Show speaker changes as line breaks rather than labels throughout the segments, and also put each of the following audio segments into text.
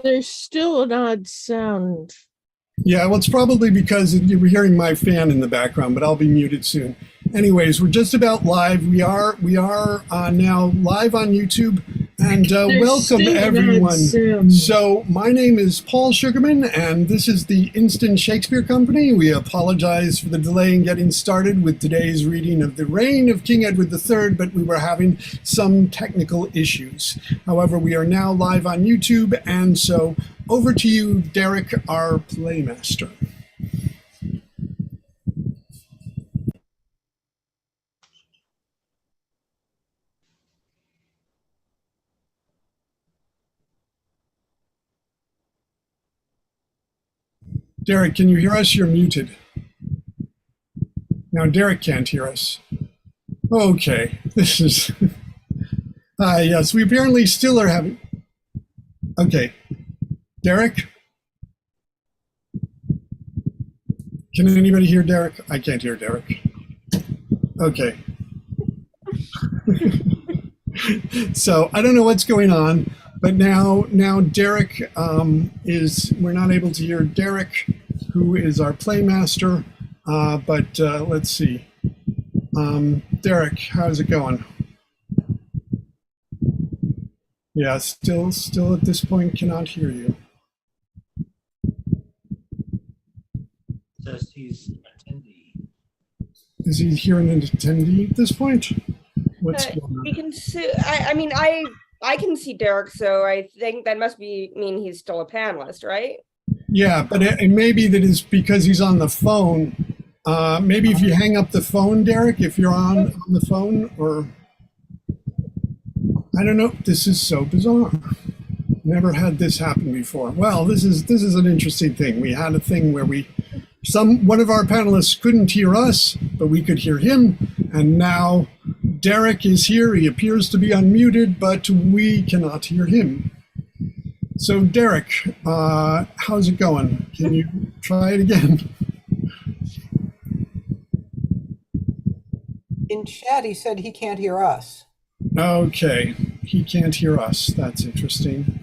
There's still an odd sound.
Yeah, well, it's probably because you were hearing my fan in the background, but I'll be muted soon. Anyways, we're just about live. We are now live on YouTube, and welcome everyone. So my name is Paul Sugarman, and this is the Instant Shakespeare Company. We apologize for the delay in getting started with today's reading of The Reign of King Edward III, but we were having some technical issues. However, we are now live on YouTube, and so over to you, Derek, our playmaster. Derek, can you hear us? You're muted. Now, Derek can't hear us. Okay, this is... yes, we apparently still are having... Okay, Derek? Can anybody hear Derek? I can't hear Derek. Okay. So I don't know what's going on, but now Derek we're not able to hear Derek, who is our playmaster, but let's see. Derek, how's it going? Yeah, still at this point cannot hear you.
Says he's an attendee.
Is he here an attendee at this point? What's going on?
We can see. I can see Derek, so I think that must mean he's still a panelist, right?
Yeah, but it may be that it's because he's on the phone. Maybe if you hang up the phone, Derek, if you're on the phone, or I don't know. This is so bizarre. Never had this happen before. Well, this is an interesting thing. We had a thing where one of our panelists couldn't hear us, but we could hear him, and now Derek is here. He appears to be unmuted, but we cannot hear him. So Derek, how's it going? Can you try it again?
In chat, he said he can't hear us.
Okay, he can't hear us. That's interesting.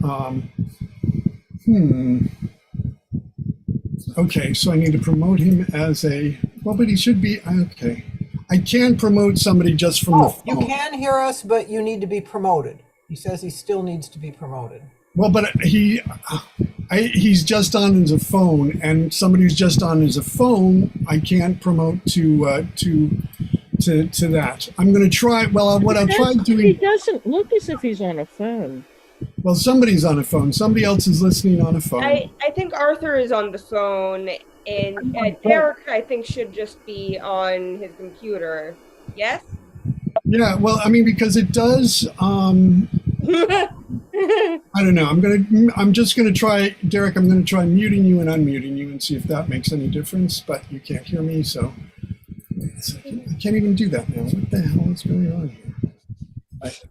Okay, so I need to promote him as but he should be, okay. I can promote somebody just from the phone.
You can hear us, but you need to be promoted. He says he still needs to be promoted.
Well, but he's just on as a phone, and somebody who's just on as a phone, I can't promote to that. I'm going to try. Well, what I'll try doing.
He doesn't look as if he's on a phone.
Well, somebody's on a phone. Somebody else is listening on a phone.
I think Arthur is on the phone, and Derek, I think, should just be on his computer. Yes?
Yeah, well, I mean, because it does, I don't know. I'm just gonna try, Derek, I'm gonna try muting you and unmuting you and see if that makes any difference, but you can't hear me, so I can't even do that now. What the hell is going on here?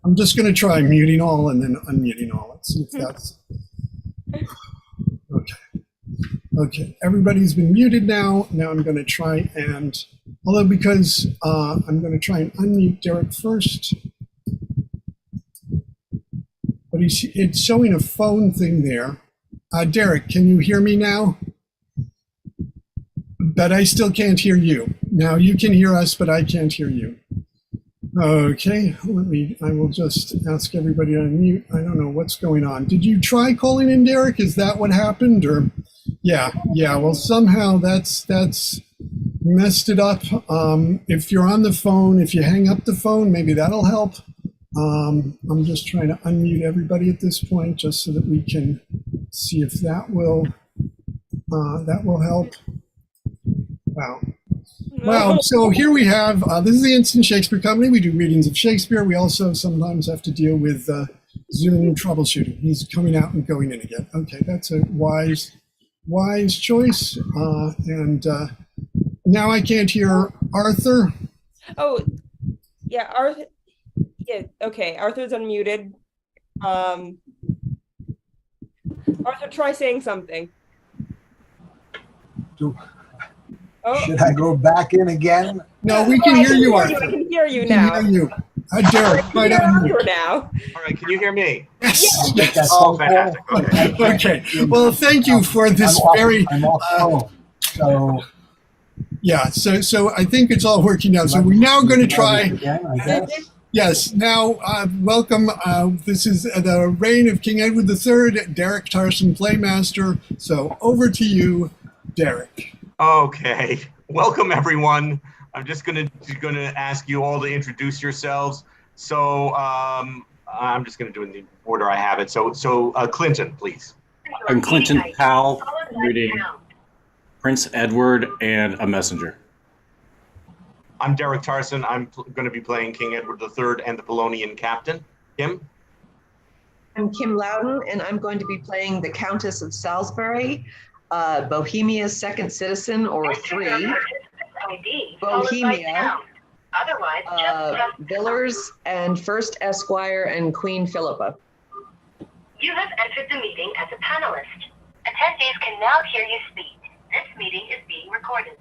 I'm just gonna try muting all and then unmuting all. Let's see if that's, okay, everybody's been muted now. Now I'm gonna try and, although because I'm gonna try and unmute Derek first. But it's showing a phone thing there. Derek, can you hear me now? But I still can't hear you. Now you can hear us, but I can't hear you. Okay, I will just ask everybody to unmute. I don't know what's going on. Did you try calling in, Derek? Is that what happened? Or, yeah, well, somehow that's messed it up. If you're on the phone, if you hang up the phone, maybe that'll help. I'm just trying to unmute everybody at this point, just so that we can see if that will help. Wow. So here we have, this is the Instant Shakespeare Company. We do readings of Shakespeare. We also sometimes have to deal with Zoom troubleshooting. He's coming out and going in again. Okay, that's a wise choice. And now I can't hear Arthur.
Oh, yeah, Arthur. Yeah, okay, Arthur's unmuted. Arthur, try saying something.
Should I go back in again?
No, we can hear you, Arthur.
I can hear you now.
Derek, right on you.
now.
All right, can you hear me?
Yes.
That's
Oh,
so
fantastic.
cool.
Okay. Well, thank you for this very.
I'm off phone. So
Yeah. So I think it's all working out. So we're now going to try.
again, I guess.
Yes. Now, welcome. This is the reign of King Edward III, Derek Tarson, Playmaster. So over to you, Derek.
Okay, welcome everyone. I'm just gonna ask you all to introduce yourselves. So I'm just gonna do it in the order I have it. So Clinton, please.
I'm Clinton Powell, reading Prince Edward and a Messenger.
I'm Derek Tarson. I'm going to be playing King Edward III and the Polonian Captain. Kim?
I'm Kim Loudon, and I'm going to be playing the Countess of Salisbury, Bohemia's second citizen, or 3, Bohemia, Villars, and First Esquire and Queen Philippa.
You have entered the meeting as a panelist. Attendees can now hear you speak. This meeting is being recorded.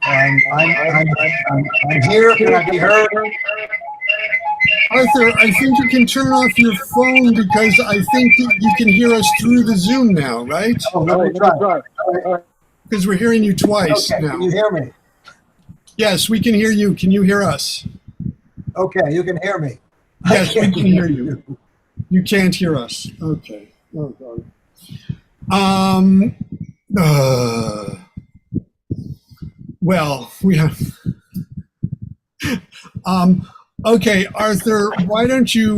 I'm here. Can I be heard?
Arthur, I think you can turn off your phone because I think you can hear us through the Zoom now, right?
Oh, let me try.
Because we're hearing you twice
Okay,
now.
can you hear me?
Yes, we can hear you. Can you hear us?
Okay, you can hear me.
Yes, we can hear you. You can't hear us. Okay. Oh, God. Well, we have. Okay, Arthur, why don't you?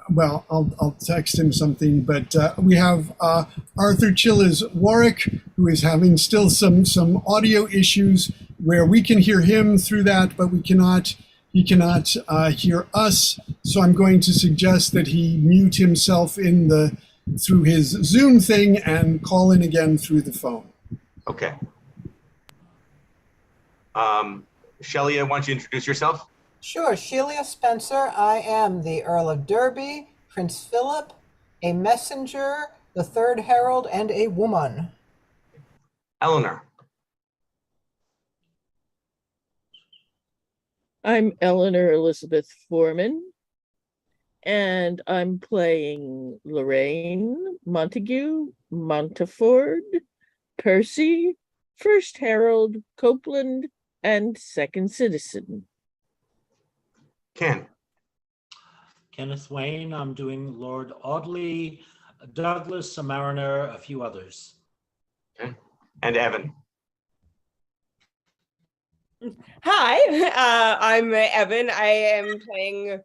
Well, I'll text him something. But we have Arthur Chillis Warwick, who is having still some audio issues where we can hear him through that, but we cannot. He cannot hear us. So I'm going to suggest that he mute himself through his Zoom thing and call in again through the phone.
Okay. Shelley, why don't you introduce yourself?
Sure, Shelia Spencer. I am the Earl of Derby, Prince Philip, a messenger, the third herald, and a woman.
Eleanor.
I'm Eleanor Elizabeth Foreman, and I'm playing Lorraine, Montague, Montaford, Percy, First Herald, Copeland, and Second Citizen.
Ken.
Kenneth Wayne, I'm doing Lord Audley, Douglas, a Mariner, a few others.
Okay. And Evan.
Hi, I'm Evan. I am playing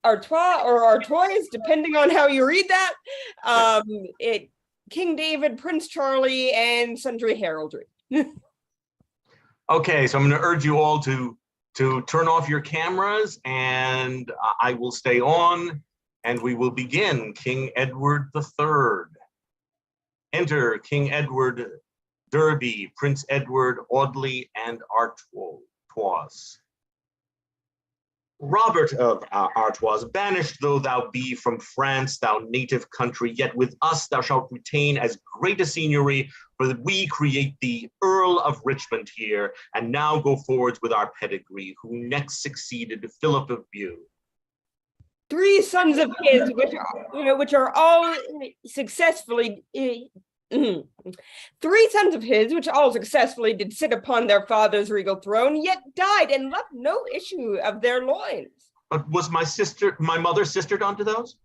Artois or Artois, depending on how you read that. King David, Prince Charlie, and sundry heraldry.
Okay, so I'm going to urge you all to turn off your cameras, and I will stay on, and we will begin. King Edward III. Enter King Edward, Derby, Prince Edward, Audley, and Artois. Robert of Artois, banished though thou be from France, thou native country, yet with us thou shalt retain as great a seigneury, for that we create thee Earl of Richmond here, and now go forwards with our pedigree, who next succeeded Philip of Bue.
3 sons of his, which are all successfully. 3 sons of his, which all successfully did sit upon their father's regal throne, yet died and left no issue of their loins.
But was my mother's sister unto those?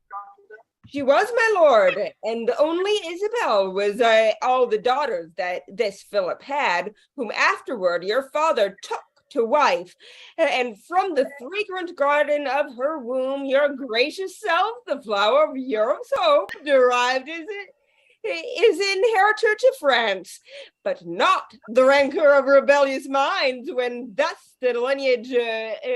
She was, my lord, and only Isabel was all the daughters that this Philip had, whom afterward your father took to wife, and from the fragrant garden of her womb, your gracious self, the flower of Europe's hope, derived is inheritor to France, but not the rancor of rebellious minds. When thus the lineage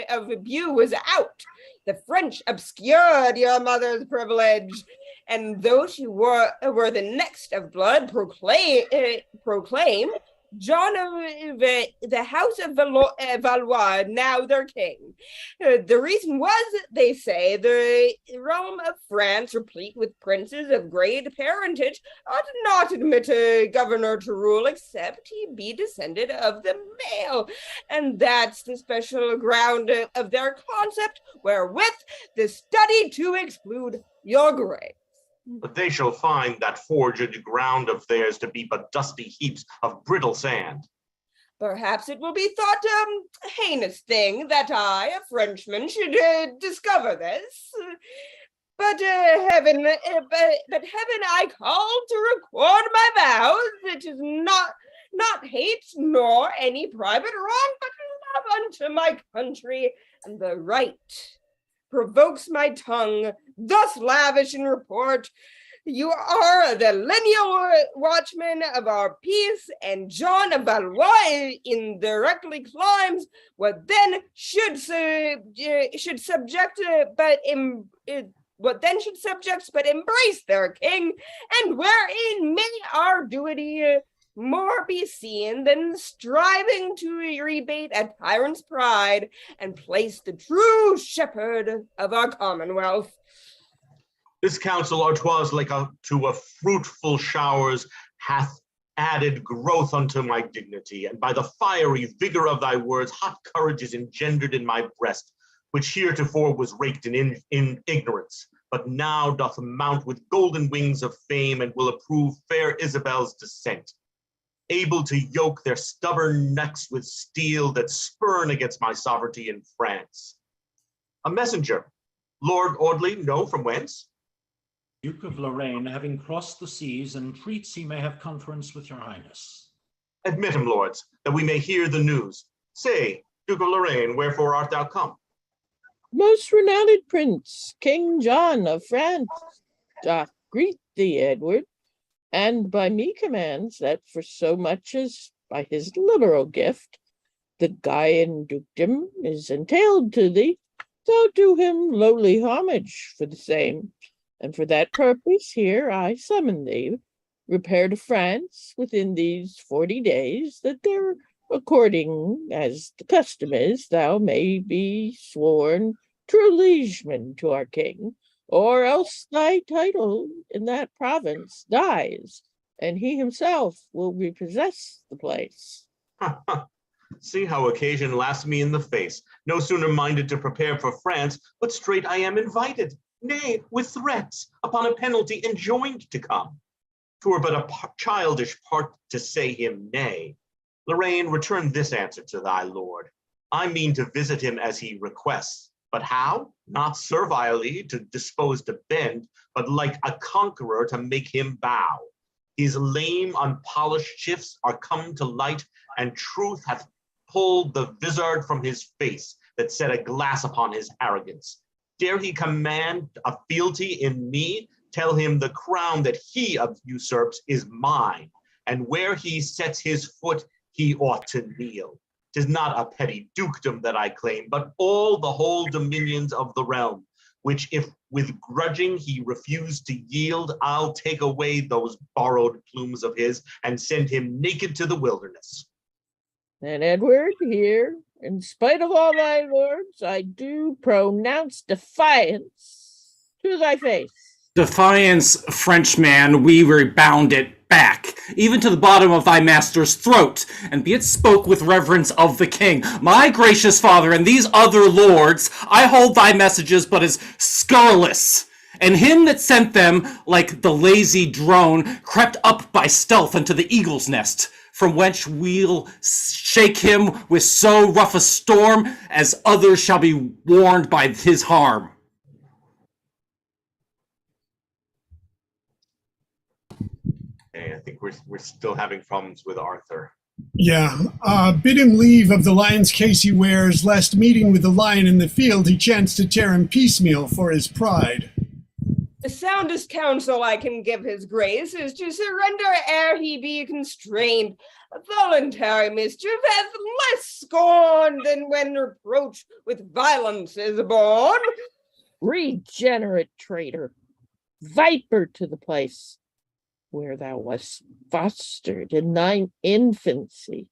of Bue was out, the French obscured your mother's privilege, and though she were the next of blood proclaim, John of the House of Valois, now their king. The reason was, they say, the realm of France, replete with princes of great parentage, ought not admit a governor to rule except he be descended of the male. And that's the special ground of their concept, wherewith the study to exclude your grace.
But they shall find that forged ground of theirs to be but dusty heaps of brittle sand.
Perhaps it will be thought a heinous thing that I, a Frenchman, should discover this. But heaven, I call to record my vows. It is not hate nor any private wrong, but love unto my country, and the right provokes my tongue, thus lavish in report. You are the lineal watchman of our peace, and John of Valois indirectly climbs what then should subject, but embrace their king, and wherein may our duty more be seen than striving to rebate a tyrant's pride and place the true shepherd of our commonwealth.
This counsel, Artois, like to a fruitful showers, hath added growth unto my dignity, and by the fiery vigor of thy words, hot courage is engendered in my breast, which heretofore was raked in ignorance, but now doth mount with golden wings of fame, and will approve fair Isabel's descent, able to yoke their stubborn necks with steel that spurn against my sovereignty in France. A messenger, Lord Audley, know from whence?
Duke of Lorraine, having crossed the seas, entreats he may have conference with your highness.
Admit him, lords, that we may hear the news. Say, Duke of Lorraine, wherefore art thou come?
Most renowned prince, King John of France, doth greet thee, Edward, and by me commands that for so much as by his liberal gift the Gaian dukedom is entailed to thee, thou do him lowly homage for the same. And for that purpose here I summon thee. Repair to France within these 40 days, that there, according as the custom is, thou may be sworn true liegeman to our king, or else thy title in that province dies, and he himself will repossess the place.
See how occasion laughs me in the face. No sooner minded to prepare for France, but straight I am invited. Nay, with threats, upon a penalty enjoined to come. 'Twere but a childish part to say him nay. Lorraine, return this answer to thy lord. I mean to visit him as he requests, but how? Not servilely to dispose to bend, but like a conqueror to make him bow. His lame, unpolished shifts are come to light, and truth hath pulled the vizard from his face that set a glass upon his arrogance. Dare he command a fealty in me? Tell him the crown that he usurps is mine, and where he sets his foot, he ought to kneel. 'Tis not a petty dukedom that I claim, but all the whole dominions of the realm, which if with grudging he refuse to yield, I'll take away those borrowed plumes of his and send him naked to the wilderness.
And Edward, here, in spite of all thy lords, I do pronounce defiance to thy face.
Defiance, Frenchman, we rebound it back, even to the bottom of thy master's throat, and be it spoke with reverence of the king. My gracious father and these other lords, I hold thy messages but as scurrilous, and him that sent them, like the lazy drone, crept up by stealth unto the eagle's nest, from whence we'll shake him with so rough a storm as others shall be warned by his harm.
Okay, I think we're still having problems with Arthur.
Yeah, bid him leave of the lion's case he wears, lest meeting with the lion in the field he chance to tear him piecemeal for his pride.
The soundest counsel I can give his grace is to surrender ere he be constrained. A voluntary mischief hath less scorn than when reproach with violence is born.
Regenerate traitor, viper to the place. where thou wast fostered in thine infancy,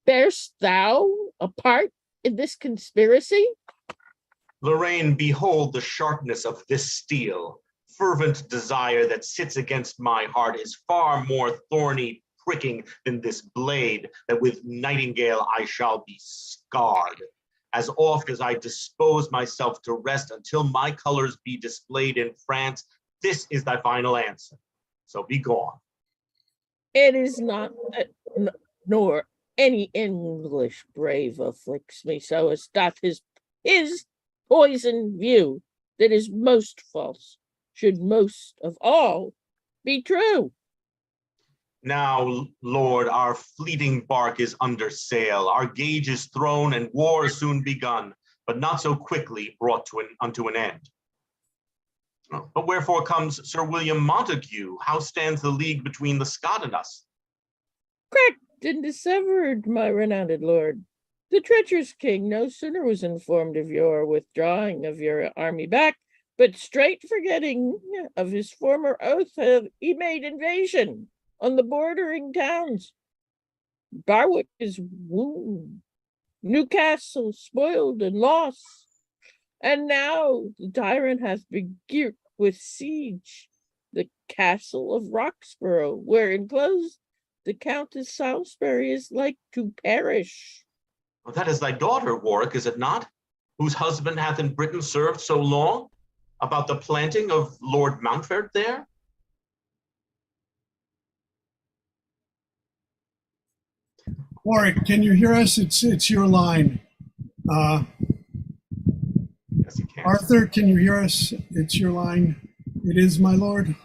bear'st thou a part in this conspiracy?
Lorraine, behold the sharpness of this steel. Fervent desire that sits against my heart is far more thorny pricking than this blade, that with Nightingale I shall be scarred. As oft as I dispose myself to rest until my colors be displayed in France, this is thy final answer. So be gone.
It is not that, nor any English brave afflicts me so as doth his poison view that is most false should most of all be true.
Now, Lord, our fleeting bark is under sail, our gauge is thrown, and war is soon begun, but not so quickly brought unto an end. But wherefore comes Sir William Montague? How stands the league between the Scot and us?
Cracked and dissevered, my renowned lord. The treacherous king no sooner was informed of your withdrawing of your army back, but straight forgetting of his former oath, he made invasion on the bordering towns. Barwick is wounded, Newcastle spoiled and lost, and now the tyrant hath begirt with siege the castle of Roxborough, where enclosed the Countess Salisbury is like to perish.
Well, that is thy daughter, Warwick, is it not? Whose husband hath in Britain served so long? About the planting of Lord Mountfort there?
Warwick, can you hear us? It's your line.
Yes, he can.
Arthur, can you hear us? It's your line. It is, my lord.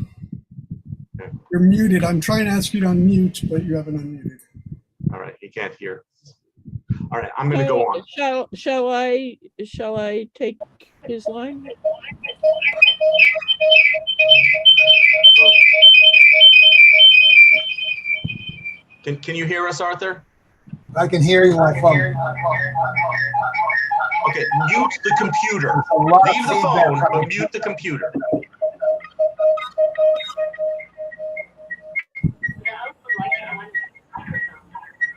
Okay.
You're muted. I'm trying to ask you to unmute, but you haven't unmuted.
All right, he can't hear. All right, I'm going to go on.
Shall I take his line?
Can you hear us, Arthur?
I can hear you on phone.
Okay, mute the computer. Leave the phone, but mute the computer.
The host would like to join the microphone.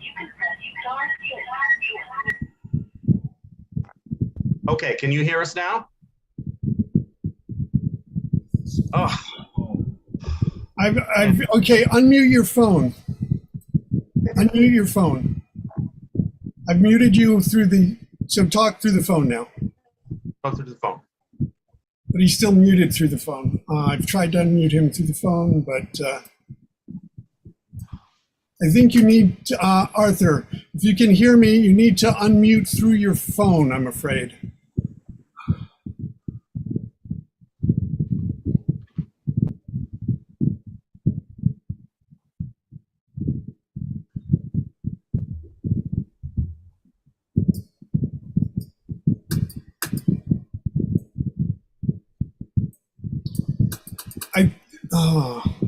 You can press *6.
Okay, can you hear us now? Oh.
Okay, unmute your phone. Unmute your phone. I've muted you so talk through the phone now.
Talk through the phone.
But he's still muted through the phone. I've tried to unmute him through the phone, but I think you need to, Arthur, if you can hear me, you need to unmute through your phone, I'm afraid.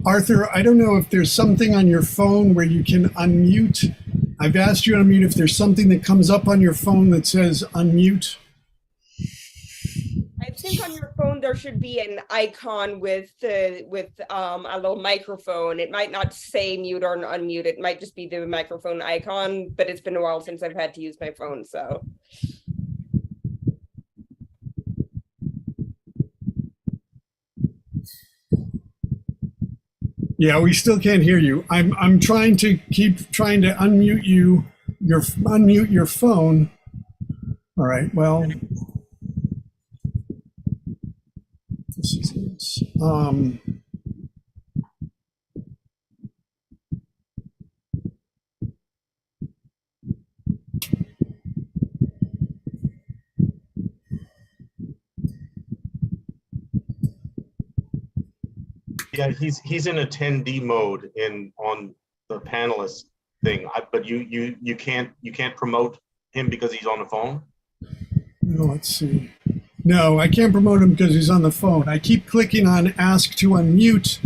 Arthur, I don't know if there's something on your phone where you can unmute. I've asked you to unmute if there's something that comes up on your phone that says unmute.
I think on your phone there should be an icon with a little microphone. It might not say mute or unmute. It might just be the microphone icon, but it's been a while since I've had to use my phone, so.
Yeah, we still can't hear you. I'm trying to unmute you, unmute your phone. All right, well, this is it.
Yeah, he's in attendee mode on the panelist thing. But you can't promote him because he's on the phone.
No, let's see. No, I can't promote him because he's on the phone. I keep clicking on ask to unmute,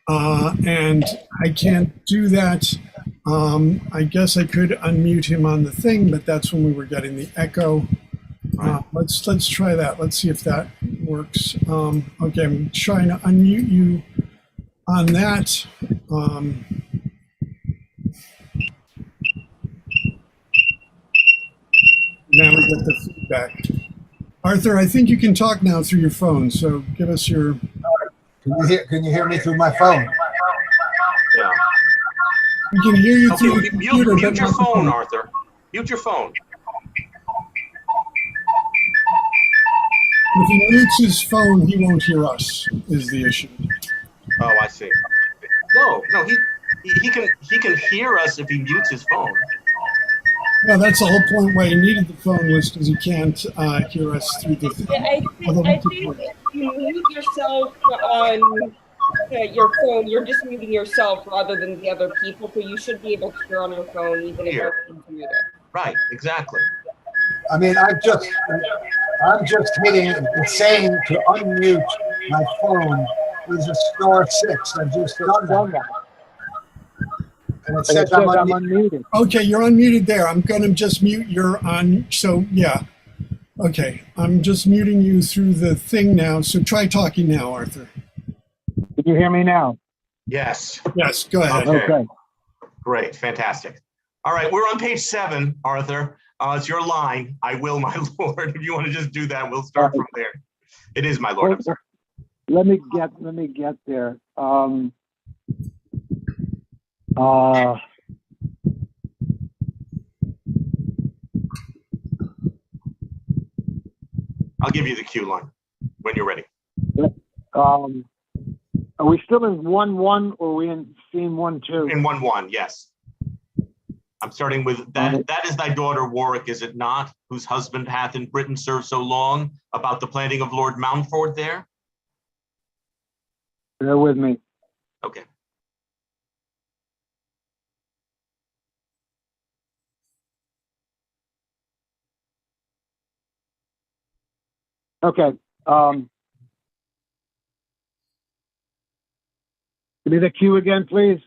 and I can't do that. I guess I could unmute him on the thing, but that's when we were getting the echo. Let's try that. Let's see if that works. Okay, I'm trying to unmute you on that. Now we get the feedback. Arthur, I think you can talk now through your phone, so give us your...
Can you hear me through my phone?
Yeah.
We can hear you
Okay,
through the computer,
mute
but
your
not the
phone, Arthur. Mute your phone.
If he mutes his phone, he won't hear us, is the issue.
Oh, I see. No, he can hear us if he mutes his phone.
Well, that's the whole point why he needed the phone was because he can't hear us through the thing.
I think if you mute yourself on your phone, you're just muting yourself rather than the other people, so you should be able to hear on your phone even if you're muted.
Right, exactly.
I mean, I'm just hitting and saying to unmute my phone is a *6. I've just done that. And it says I'm unmuted.
Okay, you're unmuted there. I'm going to just mute your on. So, yeah. Okay, I'm just muting you through the thing now. So try talking now, Arthur.
Can you hear me now?
Yes.
Yes, go ahead.
Okay.
Great, fantastic. All right, we're on page 7, Arthur. It's your line. I will, my lord. If you want to just do that, we'll start from there. It is, my lord. I'm sorry.
Let me get there.
I'll give you the cue line when you're ready.
Are we still in 1-1 or are we in scene 1-2?
In 1-1, yes. I'm starting with that. That is thy daughter Warwick, is it not? Whose husband hath in Britain served so long, about the planting of Lord Mountfort there?
Bear with me.
Okay.
Okay. Give me the cue again, please.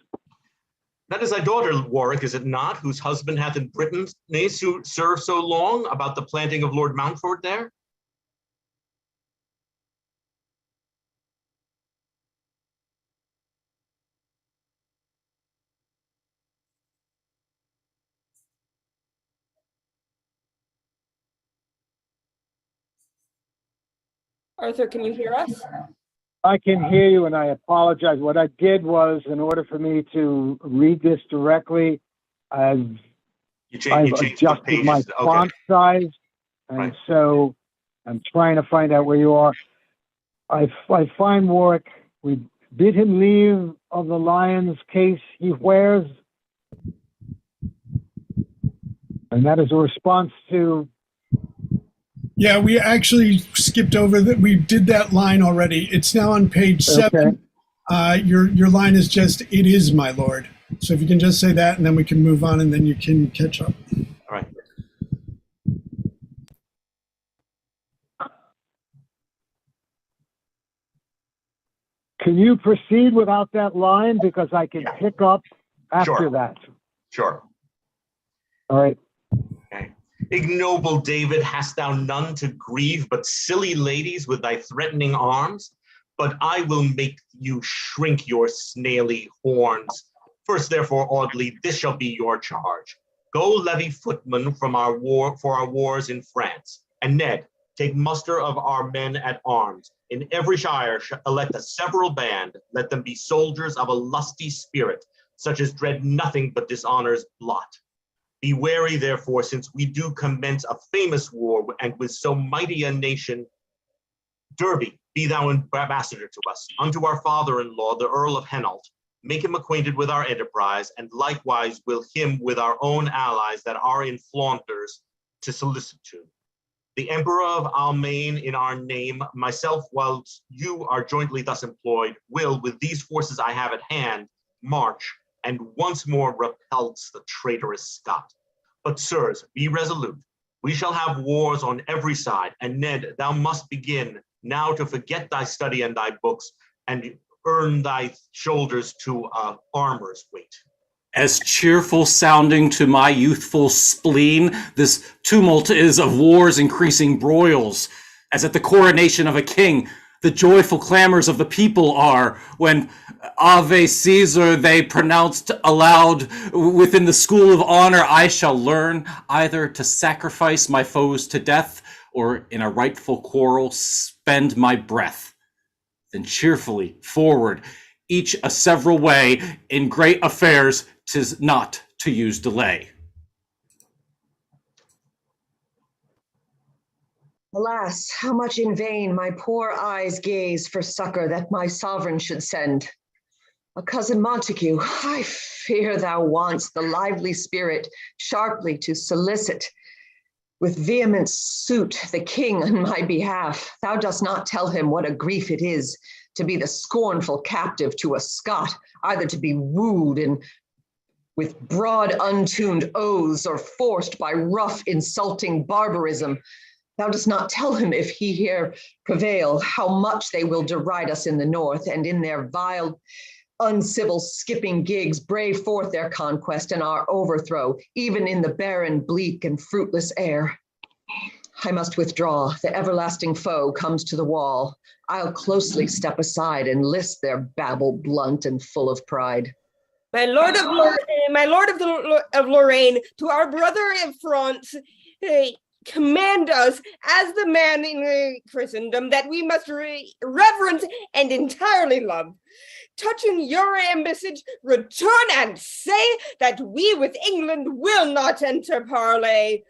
That is thy daughter Warwick, is it not? Whose husband hath in Britain served so long, about the planting of Lord Mountfort there?
Arthur, can you hear us?
I can hear you, and I apologize. What I did was, in order for me to read this directly, I've adjusted my font size, and so I'm trying to find out where you are. I find Warwick. We bid him leave of the lion's case he wears, and that is a response to.
Yeah, we actually skipped over that. We did that line already. It's now on page 7. Okay. Your line is just, it is, my lord. So if you can just say that, and then we can move on, and then you can catch up.
All right.
Can you proceed without that line? Because I can pick up after that.
Sure.
All right.
Okay. Ignoble David, hast thou none to grieve but silly ladies with thy threatening arms? But I will make you shrink your snaily horns. First, therefore, Audley, this shall be your charge. Go levy footmen from our wars in France. And Ned, take muster of our men at arms. In every shire elect a several band. Let them be soldiers of a lusty spirit, such as dread nothing but dishonor's blot. Be wary, therefore, since we do commence a famous war, and with so mighty a nation. Derby, be thou ambassador to us, unto our father-in-law, the Earl of Hainault. Make him acquainted with our enterprise, and likewise will him with our own allies that are in Flanders to solicitude. The Emperor of Almaine in our name, myself, whilst you are jointly thus employed, will, with these forces I have at hand, march, and once more repulse the traitorous Scot. But sirs, be resolute. We shall have wars on every side, and Ned, thou must begin now to forget thy study and thy books, and earn thy shoulders to armor's weight.
As cheerful sounding to my youthful spleen, this tumult is of war's increasing broils, as at the coronation of a king, the joyful clamors of the people are when Ave Caesar they pronounced aloud within the school of honor. I shall learn either to sacrifice my foes to death or in a rightful quarrel spend my breath. Then cheerfully forward, each a several way, in great affairs 'tis not to use delay.
Alas, how much in vain my poor eyes gaze for succor that my sovereign should send. A cousin Montague, I fear thou wants the lively spirit sharply to solicit with vehement suit the king on my behalf. Thou dost not tell him what a grief it is to be the scornful captive to a Scot, either to be wooed and with broad untuned oaths or forced by rough insulting barbarism. Thou dost not tell him, if he here prevail, how much they will deride us in the north, and in their vile, uncivil skipping gigs brave forth their conquest and our overthrow, even in the barren, bleak, and fruitless air. I must withdraw. The everlasting foe comes to the wall. I'll closely step aside and list their babble blunt and full of pride.
My lord of Lorraine, to our brother in France, command us as the man in Christendom that we must reverence and entirely love. Touching your embassage, return and say that we with England will not enter parley,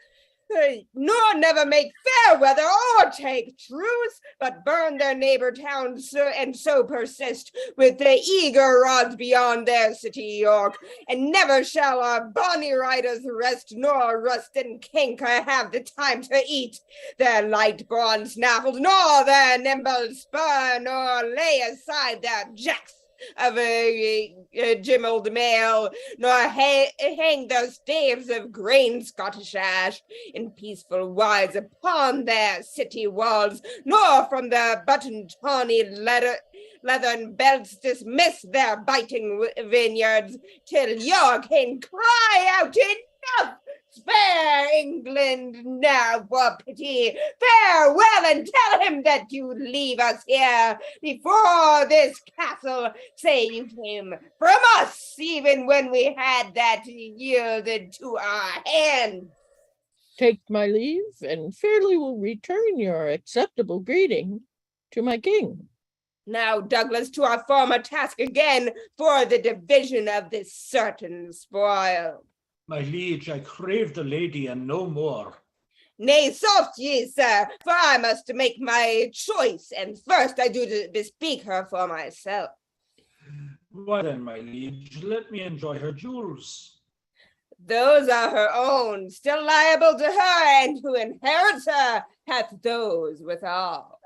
nor never make fair weather or take truce, but burn their neighbor towns and so persist with the eager rods beyond their city York. And never shall our bonny riders rest, nor rust and canker have the time to eat their light bronze snaffles, nor their nimble spur, nor lay aside their jacks of a gimmeled mail, nor hang their staves of grain Scottish ash in peaceful wise upon their city walls, nor from their buttoned tawny leathern belts dismiss their biting vineyards, till your king cry out, enough! Spare England now, for pity. Farewell, and tell him that you leave us here before this castle saved him from us, even when we had that yielded to our hand.
Take my leave, and fairly will return your acceptable greeting to my king.
Now, Douglas, to our former task again for the division of this certain spoil.
My liege, I crave the lady and no more.
Nay, soft ye, sir, for I must make my choice, and first I do to bespeak her for myself.
Why then, my liege, let me enjoy her jewels.
Those are her own, still liable to her, and who inherits her hath those withal.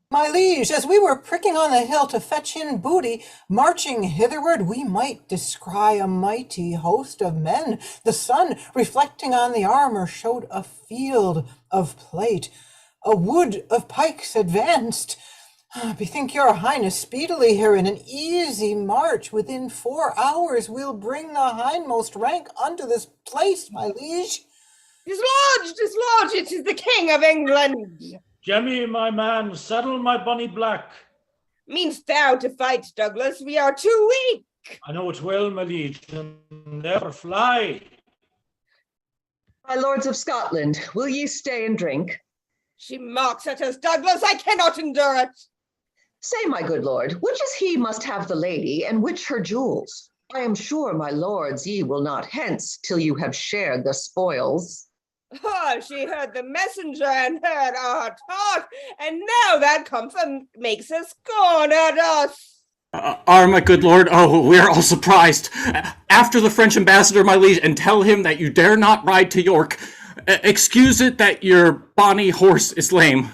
My liege, as we were pricking on the hill to fetch in booty, marching hitherward, we might descry a mighty host of men. The sun, reflecting on the armor, showed a field of plate, a wood of pikes advanced. Bethink your highness speedily here in an easy march. Within 4 hours we'll bring the hindmost rank unto this place, my liege.
Dislodge, it is the King of England.
Jemmy, my man, saddle my bonny black.
Mean'st thou to fight, Douglas? We are too weak.
I know it well, my liege, and never fly.
My lords of Scotland, will ye stay and drink?
She mocks at us, Douglas. I cannot endure it.
Say, my good lord, which is he must have the lady, and which her jewels? I am sure, my lords, ye will not hence till you have shared the spoils.
Oh, she heard the messenger and heard our talk, and now that comfort makes us scorn at us.
My good lord, we are all surprised. After the French ambassador, my liege, and tell him that you dare not ride to York. Excuse it that your bonny horse is lame.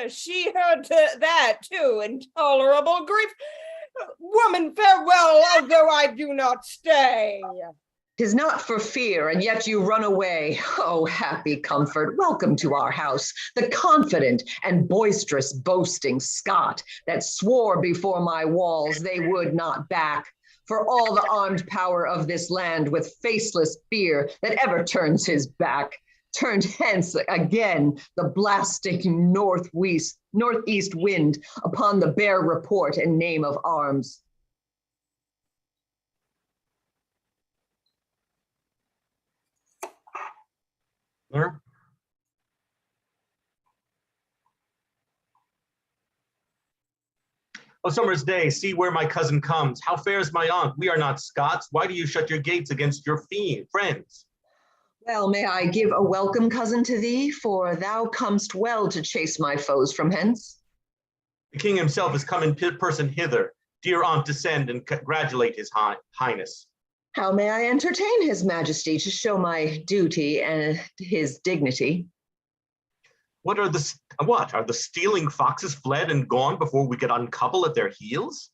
She heard that too, intolerable grief. Woman, farewell, although I do not stay.
'Tis not for fear, and yet you run away. Oh, happy comfort, welcome to our house, the confident and boisterous boasting Scot that swore before my walls they would not back for all the armed power of this land with faceless fear that ever turns his back. Turned hence again the blasting northeast wind upon the bare report and name of arms.
Sir? O summer's day, see where my cousin comes. How fares my aunt? We are not Scots. Why do you shut your gates against your friends?
Well, may I give a welcome, cousin, to thee, for thou comest well to chase my foes from hence.
The king himself is come in person hither. Dear aunt, descend and congratulate his highness.
How may I entertain his majesty to show my duty and his dignity?
What are the stealing foxes fled and gone before we could uncouple at their heels?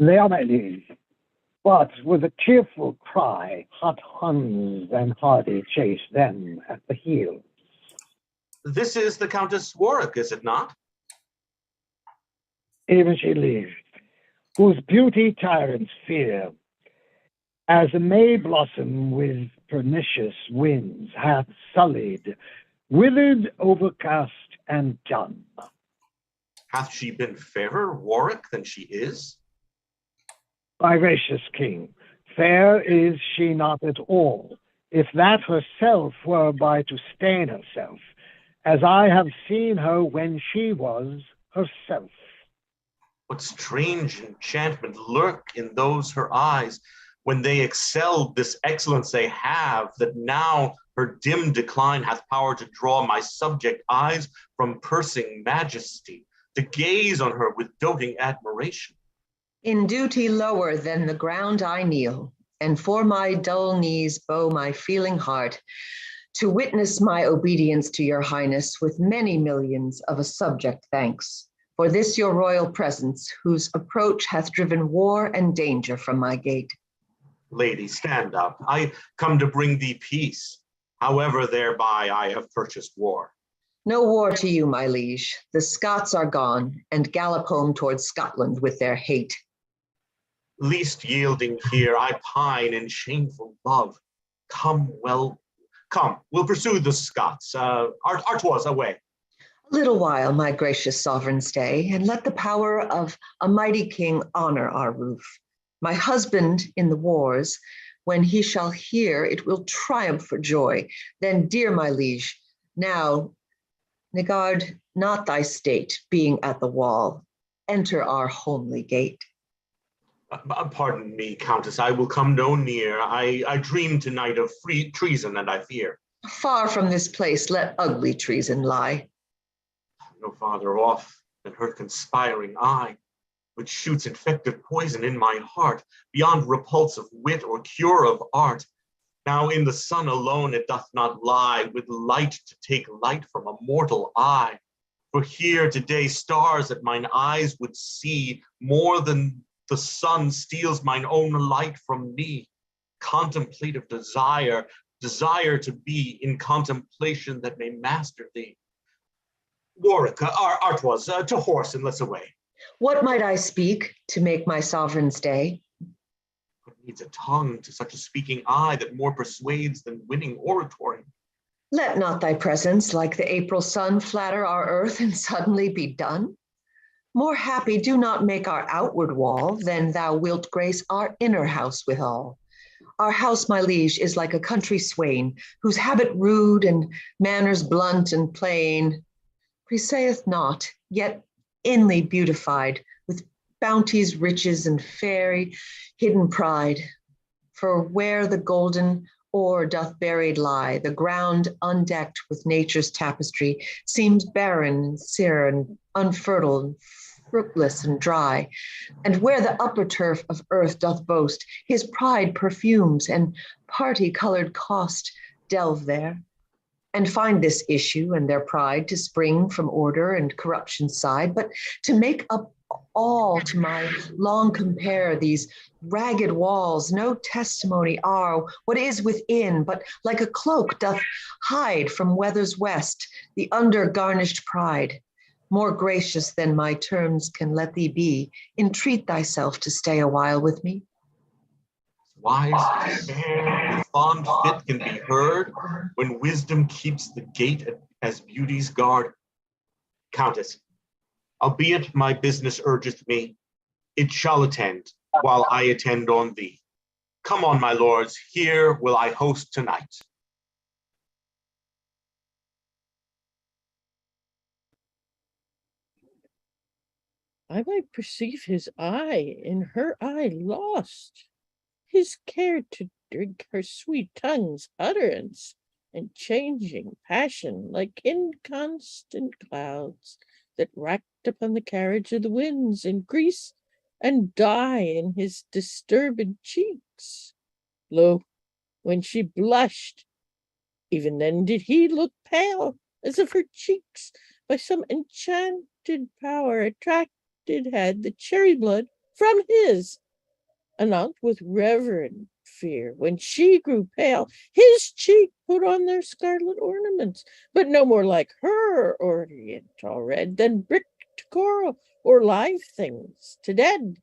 They are, my liege. But with a cheerful cry, hot Huns and hardy chase them at the heels.
This is the Countess Warwick, is it not?
Even she lives, whose beauty tyrants fear, as a May blossom with pernicious winds hath sullied, withered, overcast, and done.
Hath she been fairer, Warwick, than she is?
My gracious king, fair is she not at all, if that herself were by to stain herself, as I have seen her when she was herself.
What strange enchantment lurk in those her eyes, when they excelled this excellence they have, that now her dim decline hath power to draw my subject eyes from pursing majesty, to gaze on her with doting admiration.
In duty lower than the ground I kneel, and for my dull knees bow my feeling heart, to witness my obedience to your highness with many millions of a subject thanks, for this your royal presence, whose approach hath driven war and danger from my gate.
Lady, stand up. I come to bring thee peace. However, thereby I have purchased war.
No war to you, my liege. The Scots are gone, and gallop home towards Scotland with their hate.
Least yielding here, I pine in shameful love. Come, we'll pursue the Scots. Artois, away.
A little while, my gracious sovereign, stay, and let the power of a mighty king honor our roof. My husband in the wars, when he shall hear, it will triumph for joy. Then, dear my liege, now negard not thy state, being at the wall. Enter our homely gate.
Pardon me, Countess, I will come no near. I dream tonight of free treason, and I fear.
Far from this place, let ugly treason lie.
No farther off than her conspiring eye, which shoots infective poison in my heart, beyond repulse of wit or cure of art. Now in the sun alone it doth not lie, with light to take light from a mortal eye. For here today stars that mine eyes would see, more than the sun steals mine own light from me. Contemplative desire to be in contemplation that may master thee. Warwick, Artois, to horse and let's away.
What might I speak to make my sovereign stay?
What needs a tongue to such a speaking eye that more persuades than winning oratory?
Let not thy presence, like the April sun, flatter our earth and suddenly be done. More happy do not make our outward wall than thou wilt grace our inner house withal. Our house, my liege, is like a country swain, whose habit rude and manners blunt and plain, presayeth not, yet inly beautified, with bounties, riches, and fairy hidden pride. For where the golden ore doth buried lie, the ground undecked with nature's tapestry seems barren, sere, and unfertile, fruitless, and dry. And where the upper turf of earth doth boast his pride perfumes and party-colored cost, delve there, and find this issue and their pride to spring from order and corruption's side, but to make up all to my long compare these ragged walls, no testimony are what is within, but like a cloak doth hide from weather's west the under-garnished pride. More gracious than my terms can let thee be, entreat thyself to stay a while with me.
wise, fair, with fond fit can be heard, when wisdom keeps the gate as beauty's guard. Countess, albeit my business urgeth me, it shall attend, while I attend on thee. Come on, my lords, here will I host tonight.
I might perceive his eye in her eye lost, his care to drink her sweet tongue's utterance, and changing passion like inconstant clouds that racked upon the carriage of the winds increase and die in his disturbed cheeks. Lo, when she blushed, even then did he look pale, as if her cheeks by some enchanted power attracted had the cherry blood from his. Anon with reverend fear, when she grew pale, his cheek put on their scarlet ornaments, but no more like her oriental red than brick to coral, or live things to dead.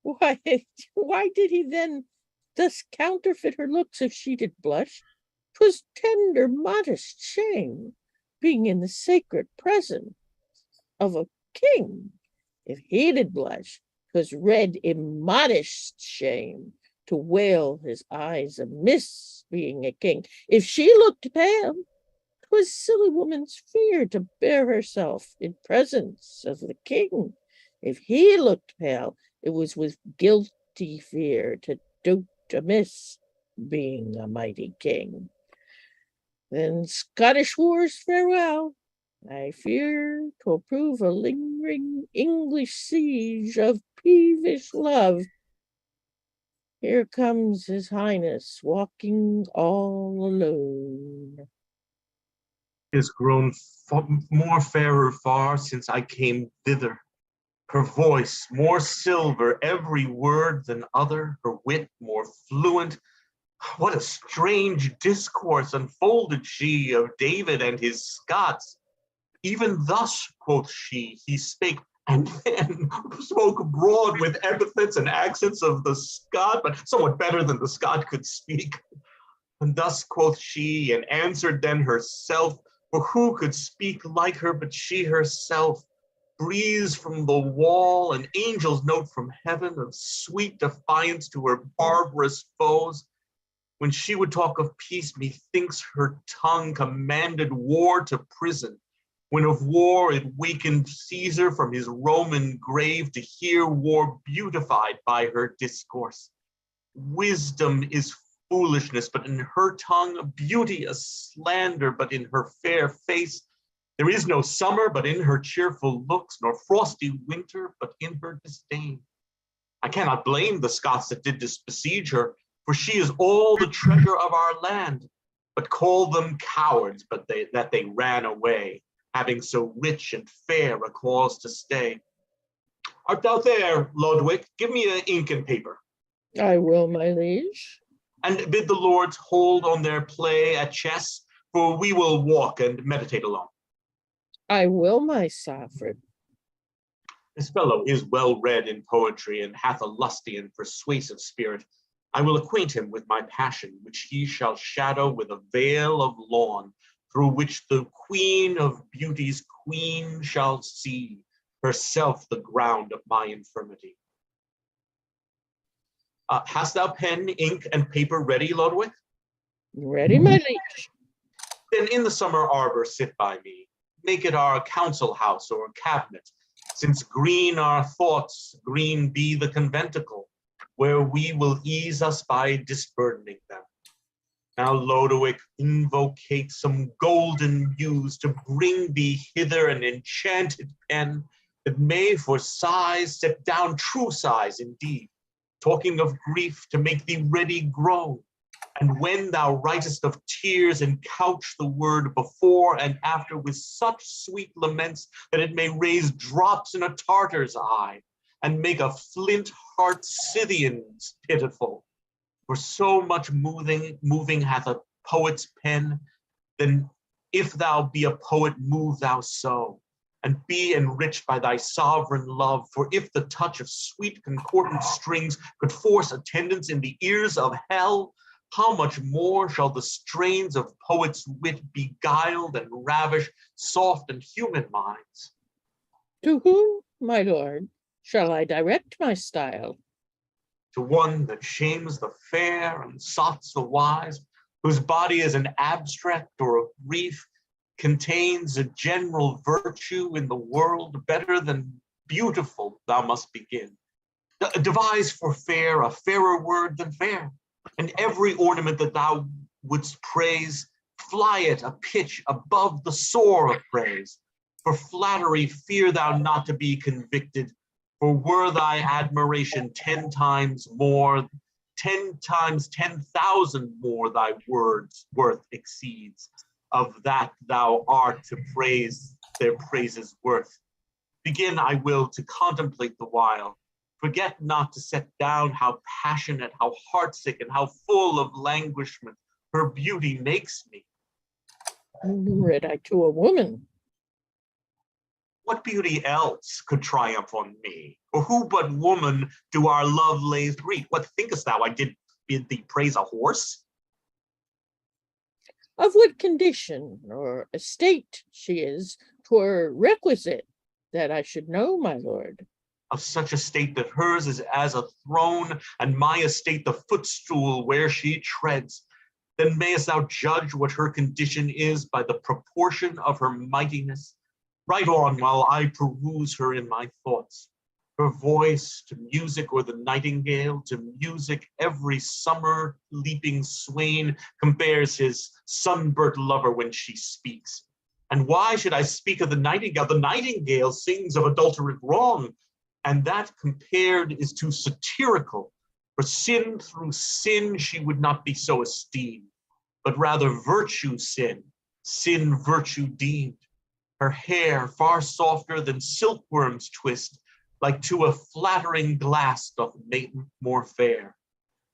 Why, why did he then thus counterfeit her looks if she did blush? 'Twas tender, modest shame, being in the sacred presence of a king. If he did blush, 'twas red immodest shame to wail his eyes amiss, being a king. If she looked pale, 'twas silly woman's fear to bear herself in presence of the king. If he looked pale, it was with guilty fear to dote amiss, being a mighty king. Then Scottish wars farewell. I fear 'twill prove a lingering English siege of peevish love. Here comes his highness walking all alone.
Is grown more fairer far since I came thither. Her voice more silver every word than other, her wit more fluent. What a strange discourse unfolded she of David and his Scots. Even thus, quoth she, he spake, and then spoke abroad with epithets and accents of the Scot, but somewhat better than the Scot could speak. And thus quoth she, and answered then herself, for who could speak like her but she herself? Breeze from the wall, an angel's note from heaven of sweet defiance to her barbarous foes. When she would talk of peace, methinks her tongue commanded war to prison. When of war it wakened Caesar from his Roman grave to hear war beautified by her discourse. Wisdom is foolishness, but in her tongue, beauty a slander, but in her fair face. There is no summer, but in her cheerful looks, nor frosty winter, but in her disdain. I cannot blame the Scots that did besiege her, for she is all the treasure of our land, but call them cowards, but that they ran away, having so rich and fair a cause to stay. Art thou there, Lodwick? Give me an ink and paper.
I will, my liege.
And bid the lords hold on their play at chess, for we will walk and meditate alone.
I will, my sovereign.
This fellow is well read in poetry and hath a lusty and persuasive spirit. I will acquaint him with my passion, which he shall shadow with a veil of lawn, through which the queen of beauty's queen shall see, herself the ground of my infirmity. Hast thou pen, ink, and paper ready, Lodwick?
Ready, my liege.
Then in the summer arbor sit by me, make it our council house or cabinet, since green our thoughts, green be the conventicle, where we will ease us by disburdening them. Now, Lodowick, invocate some golden muse to bring thee hither an enchanted pen that may for sighs set down true sighs indeed, talking of grief to make thee ready groan. And when thou writest of tears, encouch the word before and after with such sweet laments that it may raise drops in a Tartar's eye and make a flint heart Scythian's pitiful. For so much moving hath a poet's pen, then if thou be a poet, move thou so. and be enriched by thy sovereign love. For if the touch of sweet concordant strings could force attendance in the ears of hell, how much more shall the strains of poets' wit beguiled and ravish soft and human minds?
To whom, my lord, shall I direct my style?
To one that shames the fair and sots the wise, whose body is an abstract or a brief, contains a general virtue in the world better than beautiful, thou must begin. Devise for fair a fairer word than fair, and every ornament that thou wouldst praise, fly it a pitch above the soar of praise. For flattery fear thou not to be convicted, for were thy admiration 10 times more, 10 times 10,000 more thy words worth exceeds. Of that thou art to praise their praises worth. Begin I will to contemplate the while. Forget not to set down how passionate, how heartsick, and how full of languishment her beauty makes me.
Read I to a woman.
What beauty else could triumph on me? Or who but woman do our love lays greet? What thinkest thou, I did bid thee praise a horse?
Of what condition or estate she is, 'twere requisite that I should know, my lord.
Of such a state that hers is as a throne, and my estate the footstool where she treads. Then mayest thou judge what her condition is by the proportion of her mightiness. Write on while I peruse her in my thoughts. Her voice to music or the nightingale, to music every summer leaping swain compares his sunburnt lover when she speaks. And why should I speak of the nightingale? The nightingale sings of adulterate wrong, and that compared is too satirical. For sin through sin she would not be so esteemed, but rather virtue sin, sin virtue deemed. Her hair far softer than silkworm's twist, like to a flattering glass doth make more fair.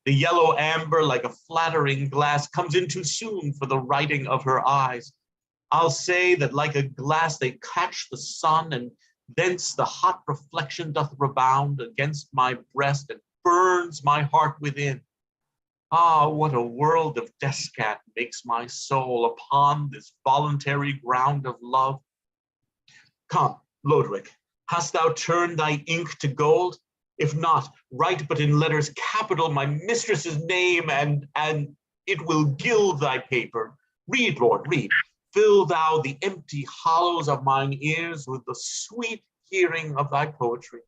The yellow amber like a flattering glass comes in too soon for the writing of her eyes. I'll say that like a glass they catch the sun, and thence the hot reflection doth rebound against my breast and burns my heart within. Ah, what a world of descat makes my soul upon this voluntary ground of love. Come, Loderick, hast thou turned thy ink to gold? If not, write but in letters capital my mistress's name, and it will gild thy paper. Read, Lord, read. Fill thou the empty hollows of mine ears with the sweet hearing of thy poetry.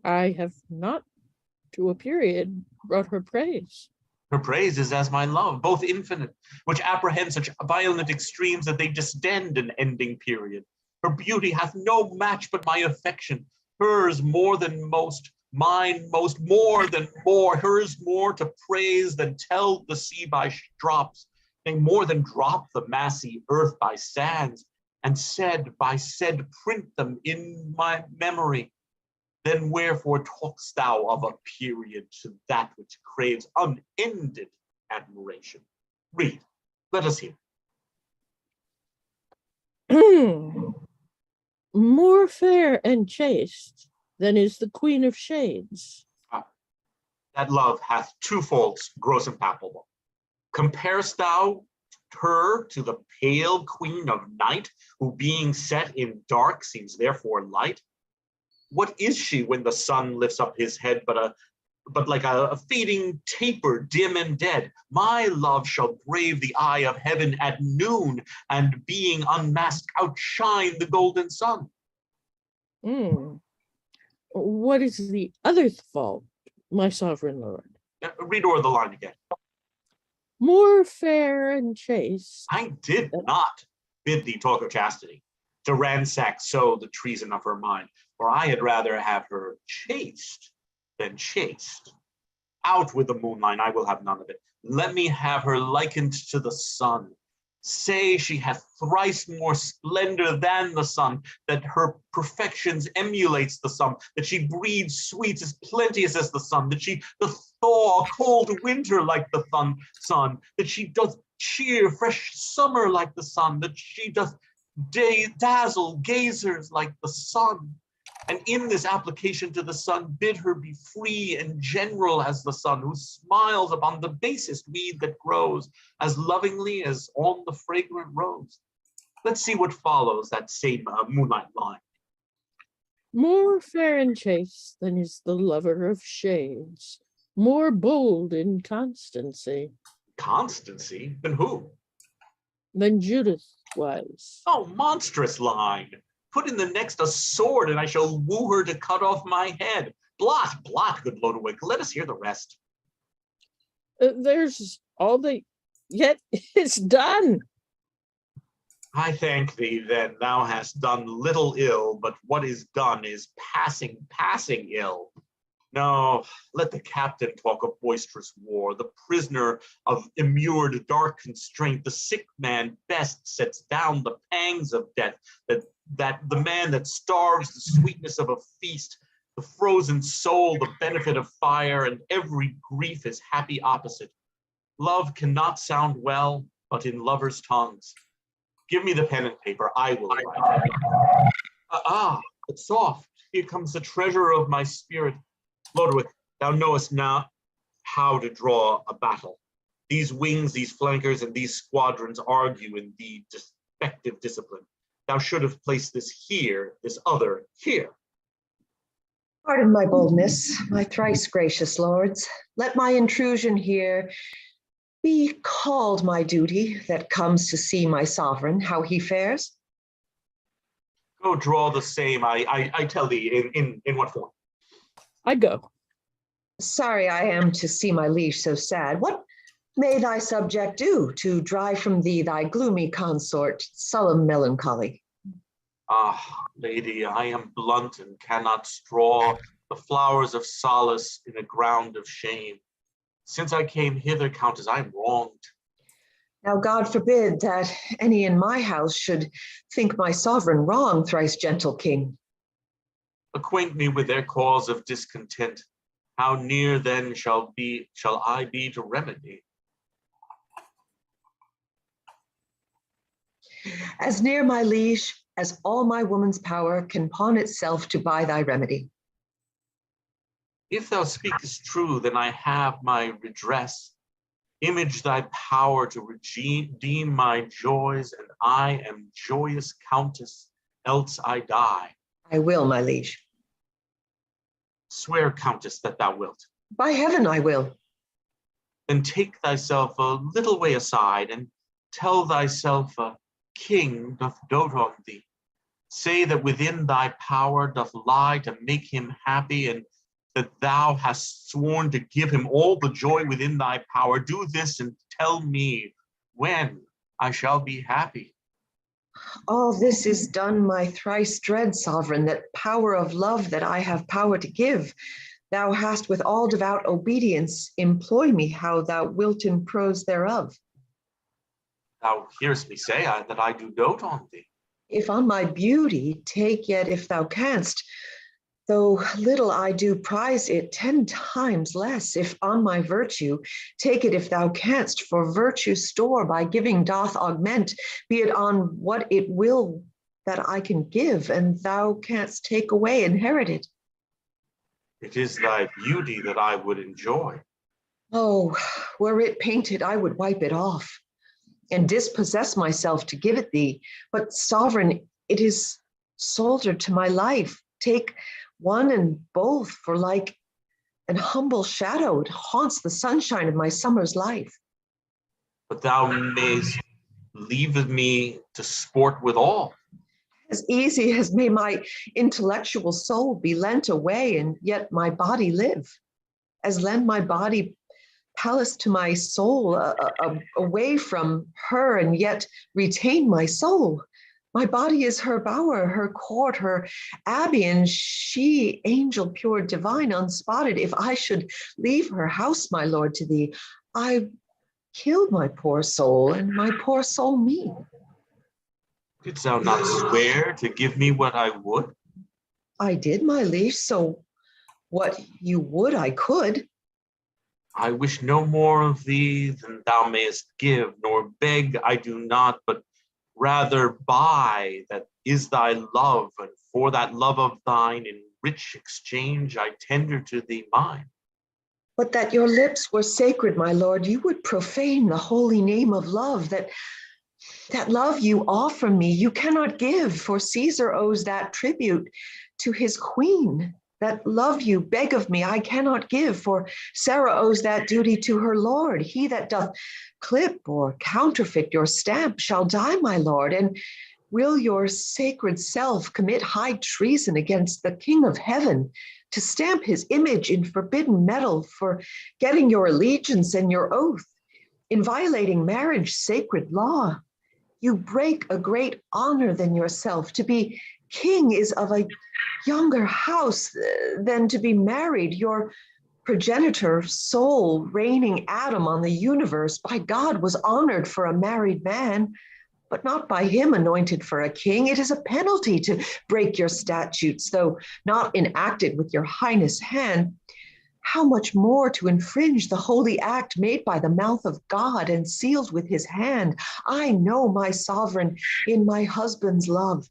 I have not, to a period, brought her praise.
Her praise is as my love, both infinite, which apprehend such violent extremes that they distend an ending period. Her beauty hath no match but my affection. Hers more than most, mine most, more than more. Hers more to praise than tell the sea by drops, nay, more than drop the massy earth by sands, and said by said print them in my memory. Then wherefore talk'st thou of a period to that which craves unended admiration? Read, let us hear.
More fair and chaste than is the Queen of Shades.
That love hath two faults, gross and palpable. Comparest thou her to the pale Queen of Night, who being set in dark seems therefore light? What is she when the sun lifts up his head, but like a fading taper, dim and dead? My love shall brave the eye of heaven at noon, and being unmasked outshine the golden sun.
What is the other fault, my sovereign lord?
Read o'er the line again.
More fair and chaste.
I did not bid thee talk of chastity, to ransack so the treason of her mind, for I had rather have her chaste than chaste. Out with the moonlight, I will have none of it. Let me have her likened to the sun. Say she hath thrice more splendor than the sun, that her perfections emulates the sun, that she breeds sweets as plenteous as the sun, that she doth thaw a cold winter like the sun, that she doth cheer fresh summer like the sun, that she doth dazzle gazers like the sun. And in this application to the sun, bid her be free and general as the sun, who smiles upon the basest weed that grows as lovingly as on the fragrant rose. Let's see what follows that same moonlight line.
More fair and chaste than is the lover of shades, more bold in constancy.
Constancy? Than who?
Than Judith was.
Oh, monstrous line. Put in the next a sword, and I shall woo her to cut off my head. Blot, blot, good Lodowick. Let us hear the rest.
There's all the... Yet it's done.
I thank thee, then, thou hast done little ill, but what is done is passing ill. No, let the captain talk of boisterous war, the prisoner of immured dark constraint, the sick man best sets down the pangs of death, that the man that starves the sweetness of a feast, the frozen soul, the benefit of fire, and every grief is happy opposite. Love cannot sound well, but in lovers' tongues. Give me the pen and paper, I will write. But soft, here comes the treasure of my spirit. Lodowick, thou knowest now how to draw a battle. These wings, these flankers, and these squadrons argue in the respective discipline. Thou should have placed this here, this other here.
Pardon my boldness, my thrice gracious lords. Let my intrusion here be called my duty that comes to see my sovereign, how he fares.
Go draw the same, I tell thee, in what form?
I go.
Sorry I am to see my liege so sad. What may thy subject do to drive from thee thy gloomy consort, solemn melancholy?
Ah, lady, I am blunt and cannot straw the flowers of solace in a ground of shame. Since I came hither, Countess, I am wronged.
Now God forbid that any in my house should think my sovereign wrong, thrice gentle king.
Acquaint me with their cause of discontent. How near then shall I be to remedy?
As near, my liege, as all my woman's power can pawn itself to buy thy remedy.
If thou speakest true, then I have my redress. Image thy power to redeem my joys, and I am joyous countess, else I die.
I will, my liege.
Swear, countess, that thou wilt.
By heaven, I will.
Then take thyself a little way aside, and tell thyself a king doth dote on thee. Say that within thy power doth lie to make him happy, and that thou hast sworn to give him all the joy within thy power. Do this and tell me when I shall be happy.
All this is done, my thrice dread sovereign, that power of love that I have power to give. Thou hast with all devout obedience employ me how thou wilt in prose thereof.
Thou hearest me say that I do dote on thee.
If on my beauty, take yet if thou canst, though little I do prize it 10 times less. If on my virtue, take it if thou canst, for virtue's store by giving doth augment, be it on what it will that I can give, and thou canst take away inherited.
It is thy beauty that I would enjoy.
Oh, were it painted, I would wipe it off and dispossess myself to give it thee. But sovereign, it is soldered to my life. Take one and both, for like an humble shadow, it haunts the sunshine of my summer's life.
But thou mayst leave me to sport with all.
As easy as may my intellectual soul be lent away, and yet my body live. As lend my body palace to my soul, away from her, and yet retain my soul. My body is her bower, her court, her abbey, and she, angel pure, divine, unspotted. If I should leave her house, my lord, to thee, I killed my poor soul, and my poor soul me.
Didst thou not swear to give me what I would?
I did, my liege, so what you would I could.
I wish no more of thee than thou mayest give, nor beg I do not, but Rather buy that is thy love, and for that love of thine in rich exchange I tender to thee mine.
But that your lips were sacred, my lord, you would profane the holy name of love. That love you offer me, you cannot give, for Caesar owes that tribute to his queen. That love you beg of me, I cannot give, for Sarah owes that duty to her lord. He that doth clip or counterfeit your stamp shall die, my lord. And will your sacred self commit high treason against the King of heaven, to stamp his image in forbidden metal, for getting your allegiance and your oath, in violating marriage sacred law? You break a great honor than yourself. To be king is of a younger house than to be married. Your progenitor, soul, reigning Adam on the universe, by God was honored for a married man, but not by him anointed for a king. It is a penalty to break your statutes, though not enacted with your highness' hand. How much more to infringe the holy act made by the mouth of God and sealed with his hand? I know my sovereign in my husband's love,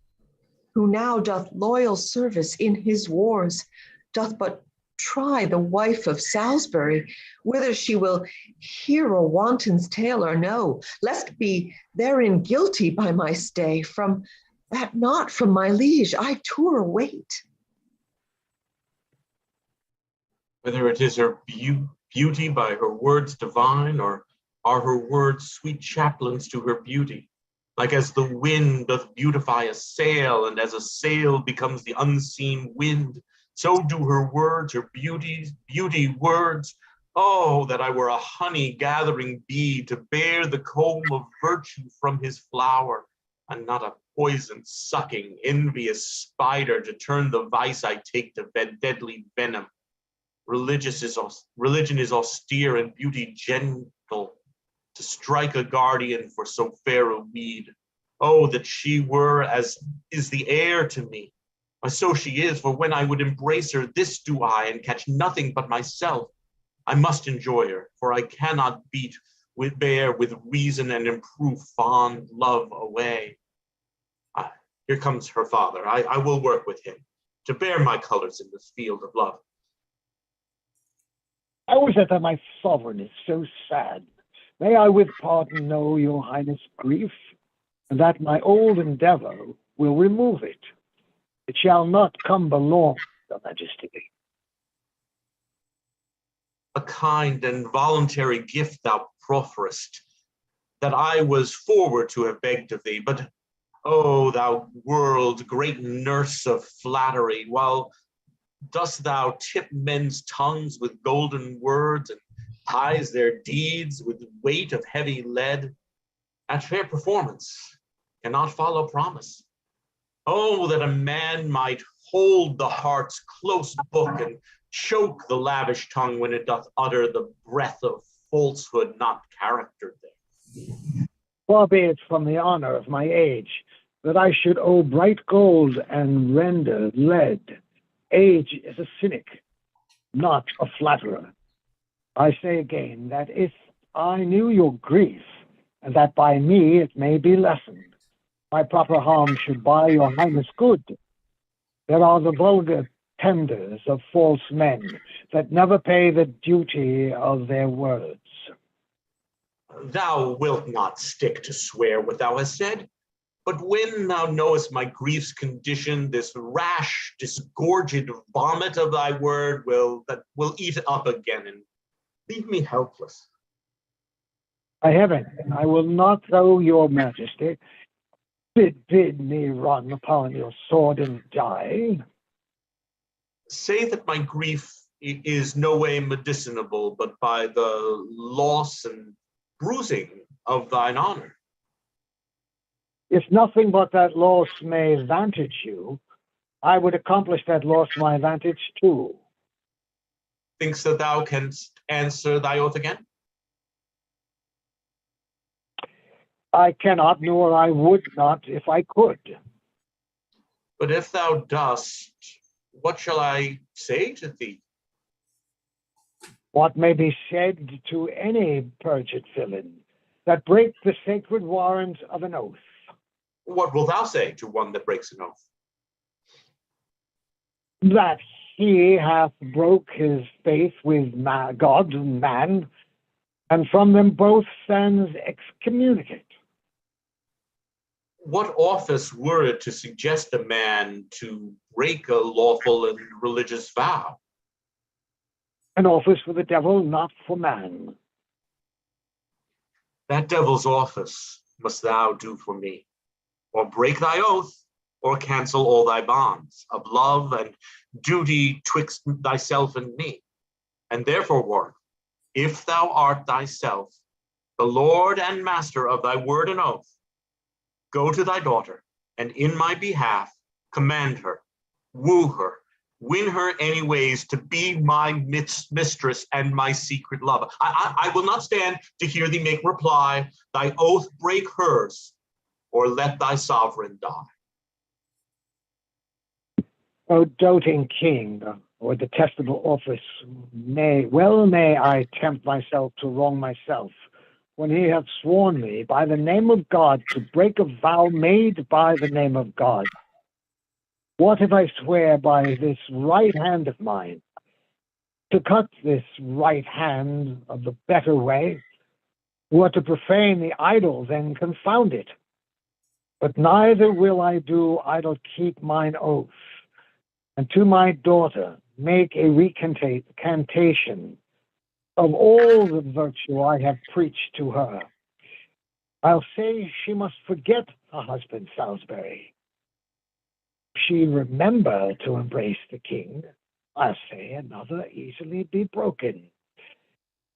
who now doth loyal service in his wars, doth but try the wife of Salisbury, whether she will hear a wanton's tale or no, lest be therein guilty by my stay. From that not from my liege I tour await.
Whether it is her beauty by her words divine, or are her words sweet chaplains to her beauty, like as the wind doth beautify a sail, and as a sail becomes the unseen wind, so do her words, her beauty words. Oh, that I were a honey-gathering bee, to bear the comb of virtue from his flower, and not a poison-sucking, envious spider, to turn the vice I take to deadly venom. Religion is austere and beauty gentle, to strike a guardian for so fair a weed. Oh, that she were as is the air to me. So she is, for when I would embrace her, this do I, and catch nothing but myself. I must enjoy her, for I cannot bear with reason and improve fond love away. Here comes her father. I will work with him to bear my colors in this field of love.
How is it that my sovereign is so sad? May I with pardon know your highness' grief, and that my old endeavor will remove it. It shall not cumber long, your majesty.
A kind and voluntary gift thou profferest, that I was forward to have begged of thee, but oh, thou world, great nurse of flattery, while dost thou tip men's tongues with golden words, and ties their deeds with weight of heavy lead, at fair performance cannot follow promise. Oh, that a man might hold the heart's close book, and choke the lavish tongue when it doth utter the breath of falsehood not charactered there.
Far be it from the honor of my age, that I should owe bright gold and render lead. Age is a cynic, not a flatterer. I say again that if I knew your grief, and that by me it may be lessened, my proper harm should buy your highness good. There are the vulgar tenders of false men that never pay the duty of their words.
Thou wilt not stick to swear what thou hast said, but when thou knowest my grief's condition, this rash, disgorged vomit of thy word will eat it up again and leave me helpless.
By heaven, I will not, though your majesty bid me run upon your sword and die.
Say that my grief is no way medicinable, but by the loss and bruising of thine honor.
If nothing but that loss may vantage you, I would accomplish that loss my vantage too.
Thinks that thou canst answer thy oath again?
I cannot, nor I would not if I could.
But if thou dost, what shall I say to thee?
What may be said to any perjured villain that break the sacred warrant of an oath?
What wilt thou say to one that breaks an oath?
That he hath broke his faith with God and man, and from them both stands excommunicate.
What office were it to suggest a man to break a lawful and religious vow?
An office for the devil, not for man.
That devil's office must thou do for me, or break thy oath, or cancel all thy bonds of love and duty twixt thyself and me. And therefore, Warwick, if thou art thyself the lord and master of thy word and oath, go to thy daughter, and in my behalf command her, woo her, win her anyways to be my mistress and my secret love. I will not stand to hear thee make reply, thy oath break hers, or let thy sovereign die.
O doting king, or detestable office, may I tempt myself to wrong myself, when he hath sworn me by the name of God to break a vow made by the name of God. What if I swear by this right hand of mine to cut this right hand of the better way, or to profane the idols and confound it? But neither will I do, I'll keep mine oath, and to my daughter make a recantation of all the virtue I have preached to her. I'll say she must forget her husband Salisbury. If she remember to embrace the king, I'll say another easily be broken,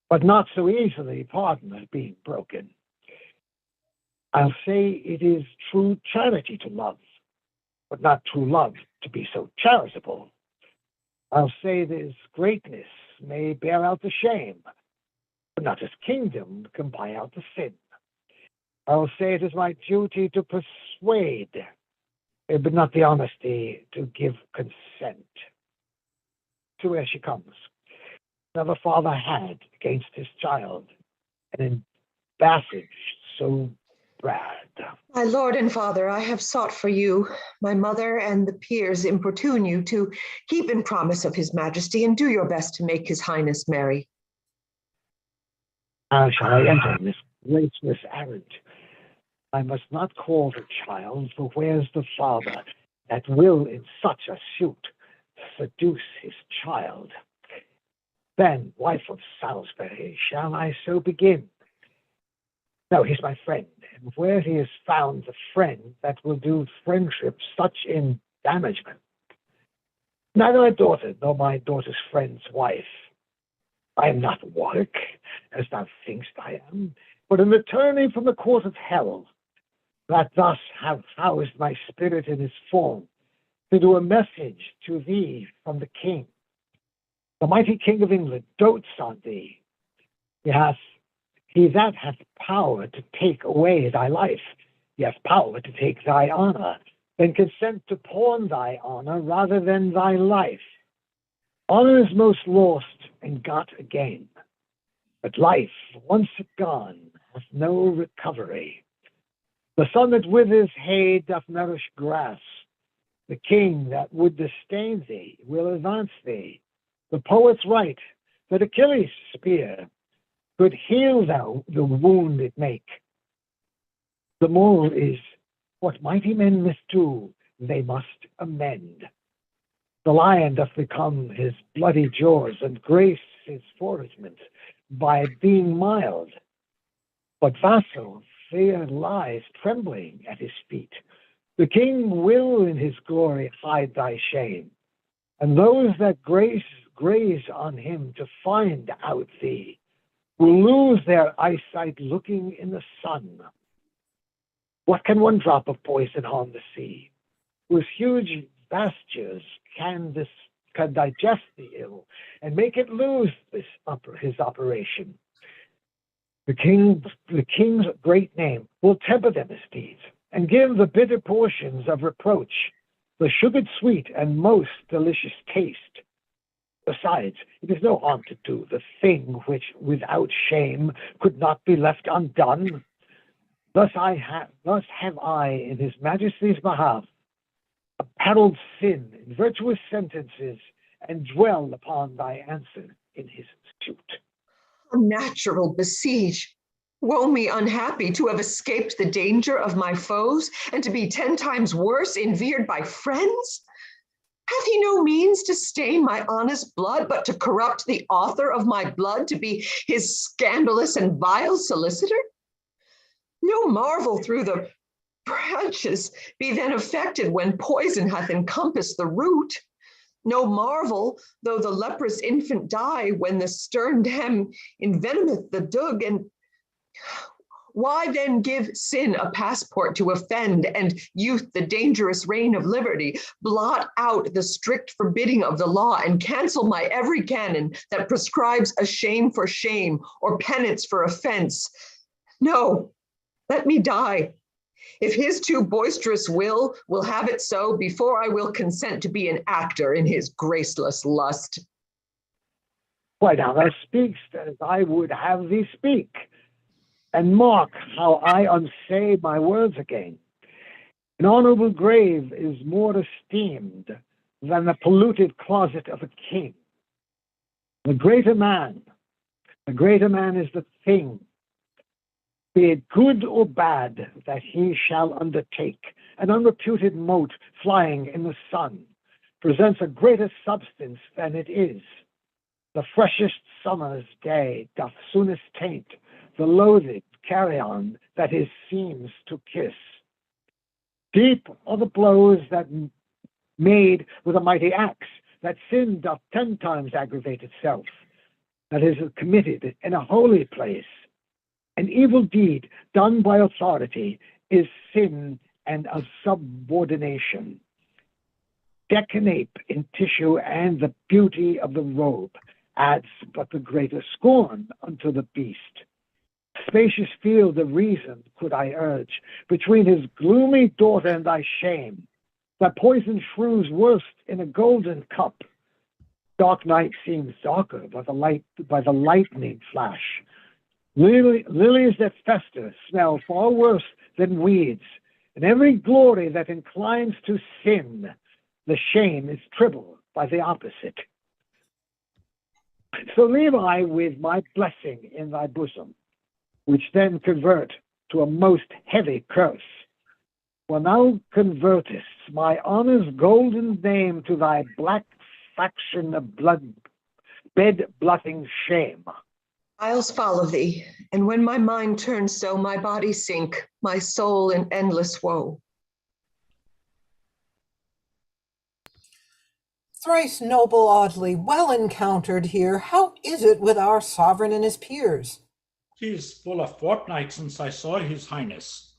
but not so easily pardon as being broken. I'll say it is true charity to love, but not true love to be so charitable. I'll say this greatness may bear out the shame, but not as kingdom can buy out the sin. I'll say it is my duty to persuade, but not the honesty to give consent. To where she comes. Another father had against his child an embassage so bad.
My lord and father, I have sought for you. My mother and the peers importune you to keep in promise of his majesty and do your best to make his highness merry.
How shall I enter this graceless errand? I must not call the child, for where's the father that will in such a suit seduce his child? Then, wife of Salisbury, shall I so begin? No, he's my friend, and where he has found the friend that will do friendship such in damagement. Neither my daughter nor my daughter's friend's wife. I am not Warwick, as thou thinkst I am, but an attorney from the court of hell, that thus have housed my spirit in his form, to do a message to thee from the king. The mighty king of England dotes on thee. He that hath power to take away thy life, he hath power to take thy honor, then consent to pawn thy honor rather than thy life. Honor is most lost and got again, but life, once gone, hath no recovery. The sun that withers hay doth nourish grass. The king that would disdain thee will advance thee. The poets write that Achilles' spear could heal thou the wound it make. The moral is, what mighty men misdo, they must amend. The lion doth become his bloody jaws and grace his foragement by being mild. But vassal, fear lies trembling at his feet. The king will in his glory hide thy shame, and those that graze on him to find out thee will lose their eyesight looking in the sun. What can one drop of poison harm the sea, whose huge pastures can digest the ill and make it lose his operation? The king's great name will temper them his deeds, and give the bitter portions of reproach the sugared sweet and most delicious taste. Besides, it is no harm to do the thing which without shame could not be left undone. Thus have I, in his majesty's behalf, apparelled sin in virtuous sentences, and dwell upon thy answer in his suit.
Unnatural besiege! Woe me unhappy to have escaped the danger of my foes, and to be 10 times worse envied by friends? Hath he no means to stain my honest blood, but to corrupt the author of my blood to be his scandalous and vile solicitor? No marvel through the branches be then affected when poison hath encompassed the root. No marvel, though the leprous infant die, when the stern dam envenometh the dug. And why then give sin a passport to offend, and youth the dangerous reign of liberty, blot out the strict forbidding of the law, and cancel my every canon that prescribes a shame for shame, or penance for offense? No, let me die. If his too boisterous will have it so, before I will consent to be an actor in his graceless lust.
Why, now thou speak'st as I would have thee speak, and mark how I unsay my words again. An honorable grave is more esteemed than the polluted closet of a king. The greater man is the thing, be it good or bad, that he shall undertake. An unreputed mote flying in the sun presents a greater substance than it is. The freshest summer's day doth soonest taint the loathed carrion that his seams to kiss. Deep are the blows that made with a mighty axe, that sin doth 10 times aggravate itself, that is committed in a holy place. An evil deed done by authority is sin and a subordination. Decanape in tissue and the beauty of the robe adds but the greater scorn unto the beast. Spacious field of reason could I urge between his gloomy daughter and thy shame, that poison shrews worst in a golden cup. Dark night seems darker by the lightning flash. Lilies that fester smell far worse than weeds, and every glory that inclines to sin, the shame is triple by the opposite. So leave I with my blessing in thy bosom, which then convert to a most heavy curse. For thou convertest my honor's golden name to thy black faction of blood, bed-blotting shame.
I'll follow thee, and when my mind turns so, my body sink, my soul in endless woe.
Thrice noble Audley, well encountered here. How is it with our sovereign and his peers?
'Tis full a fortnight since I saw his highness.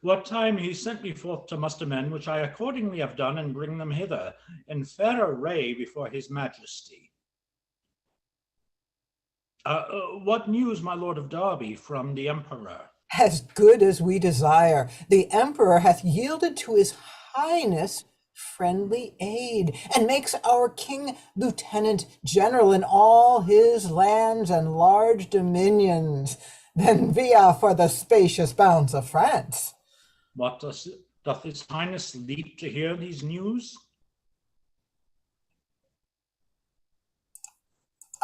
What time he sent me forth to muster men, which I accordingly have done, and bring them hither in fair array before his majesty. What news, my lord of Derby, from the emperor?
As good as we desire. The emperor hath yielded to his highness friendly aid, and makes our king lieutenant general in all his lands and large dominions. Then via for the spacious bounds of France.
What doth his highness leap to hear these news?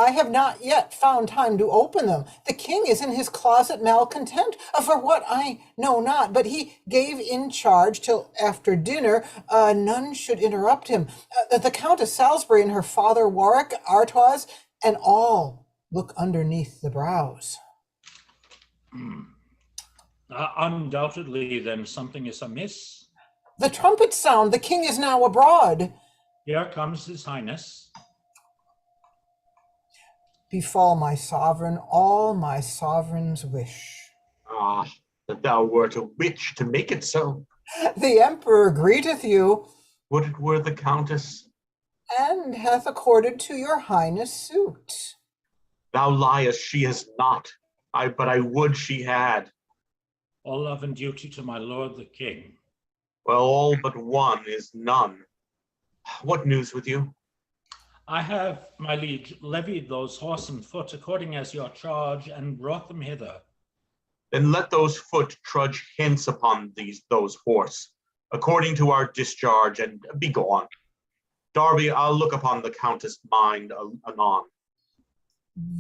I have not yet found time to open them. The king is in his closet malcontent, for what I know not, but he gave in charge till after dinner none should interrupt him. The Countess Salisbury and her father Warwick, Artois, and all look underneath the brows.
Undoubtedly, then, something is amiss.
The trumpets sound, the king is now abroad.
Here comes his highness.
Befall my sovereign all my sovereign's wish.
Ah, that thou wert a witch to make it so.
The emperor greeteth you.
Would it were the countess.
And hath accorded to your highness suit.
Thou liest, she is not. But I would she had.
All love and duty to my lord the king.
Well, all but one is none. What news with you?
I have, my liege, levied those horse and foot according as your charge, and brought them hither.
Then let those foot trudge hence upon those horse, according to our discharge, and be gone. Darby, I'll look upon the Countess' mind anon.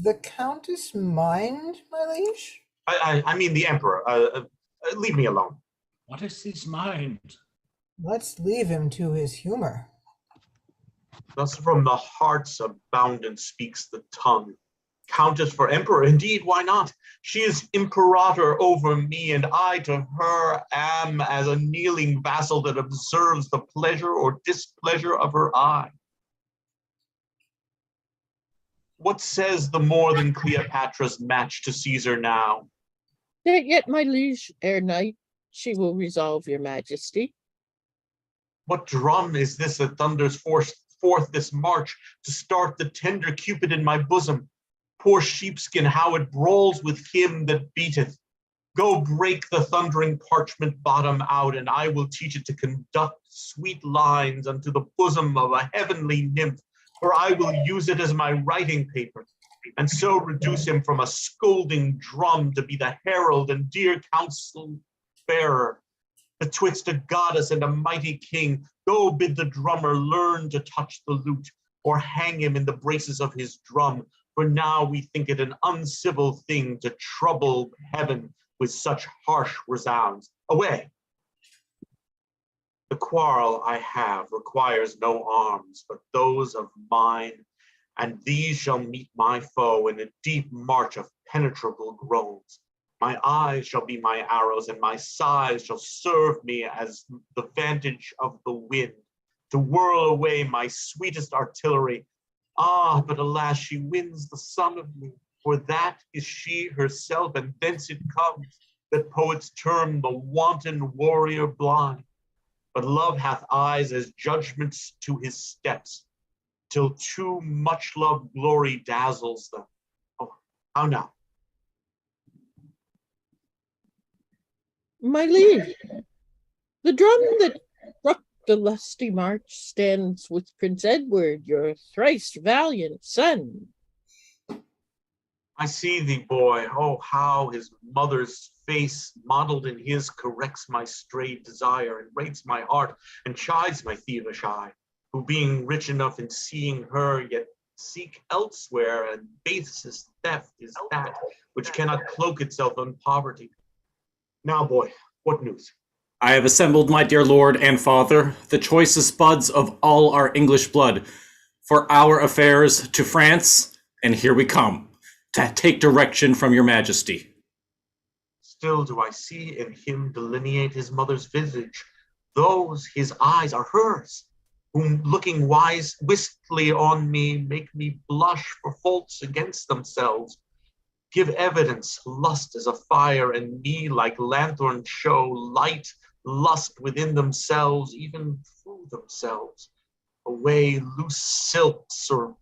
The Countess' mind, my liege?
I mean the Emperor. Leave me alone.
What is his mind?
Let's leave him to his humor.
Thus from the heart's abundance speaks the tongue. Countess for Emperor, indeed, why not? She is imperator over me, and I to her am as a kneeling vassal that observes the pleasure or displeasure of her eye. What says the more than Cleopatra's match to Caesar now?
That yet, my liege, ere night, she will resolve your majesty.
What drum is this that thunders forth this march to start the tender Cupid in my bosom? Poor sheepskin, how it brawls with him that beateth. Go break the thundering parchment bottom out, and I will teach it to conduct sweet lines unto the bosom of a heavenly nymph, for I will use it as my writing paper, and so reduce him from a scolding drum to be the herald and dear counsel bearer. Betwixt a goddess and a mighty king, go bid the drummer learn to touch the lute, or hang him in the braces of his drum. For now we think it an uncivil thing to trouble heaven with such harsh resounds. Away! The quarrel I have requires no arms, but those of mine, and these shall meet my foe in a deep march of penetrable groans. My eyes shall be my arrows, and my sighs shall serve me as the vantage of the wind, to whirl away my sweetest artillery. Ah, but alas, she wins the son of me, for that is she herself, and thence it comes that poets term the wanton warrior blind. But love hath eyes as judgments to his steps, till too much love glory dazzles them. Oh, how now?
My liege, the drum that struck the lusty march stands with Prince Edward, your thrice valiant son.
I see thee, boy. Oh, how his mother's face modeled in his corrects my strayed desire, and rates my heart, and chides my thievish eye, who being rich enough in seeing her, yet seek elsewhere, and basest theft is that which cannot cloak itself in poverty. Now, boy, what news?
I have assembled, my dear lord and father, the choicest buds of all our English blood, for our affairs to France, and here we come, to take direction from your majesty.
Still do I see in him delineate his mother's visage. Those his eyes are hers, whom looking wistfully on me, make me blush for faults against themselves. Give evidence, lust as a fire, and me like lanthorn show light, lust within themselves, even through themselves. Away loose silks or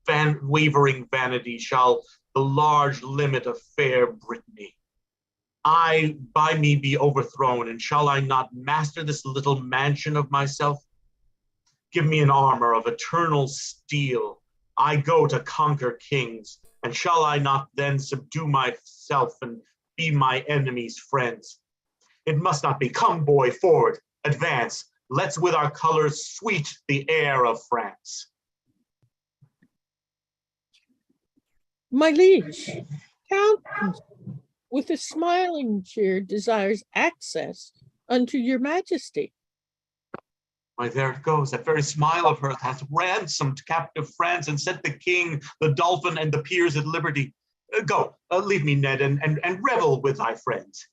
wavering vanity shall the large limit of fair Brittany. I by me be overthrown, and shall I not master this little mansion of myself? Give me an armor of eternal steel. I go to conquer kings, and shall I not then subdue myself and be my enemies' friends? It must not be. Come, boy, forward, advance. Let's with our colors sweet the air of France.
My liege, Count, with a smiling cheer, desires access unto your majesty.
Why, there it goes. That very smile of hers hath ransomed captive France and set the king, the dolphin, and the peers at liberty. Go, leave me, Ned, and revel with thy friends.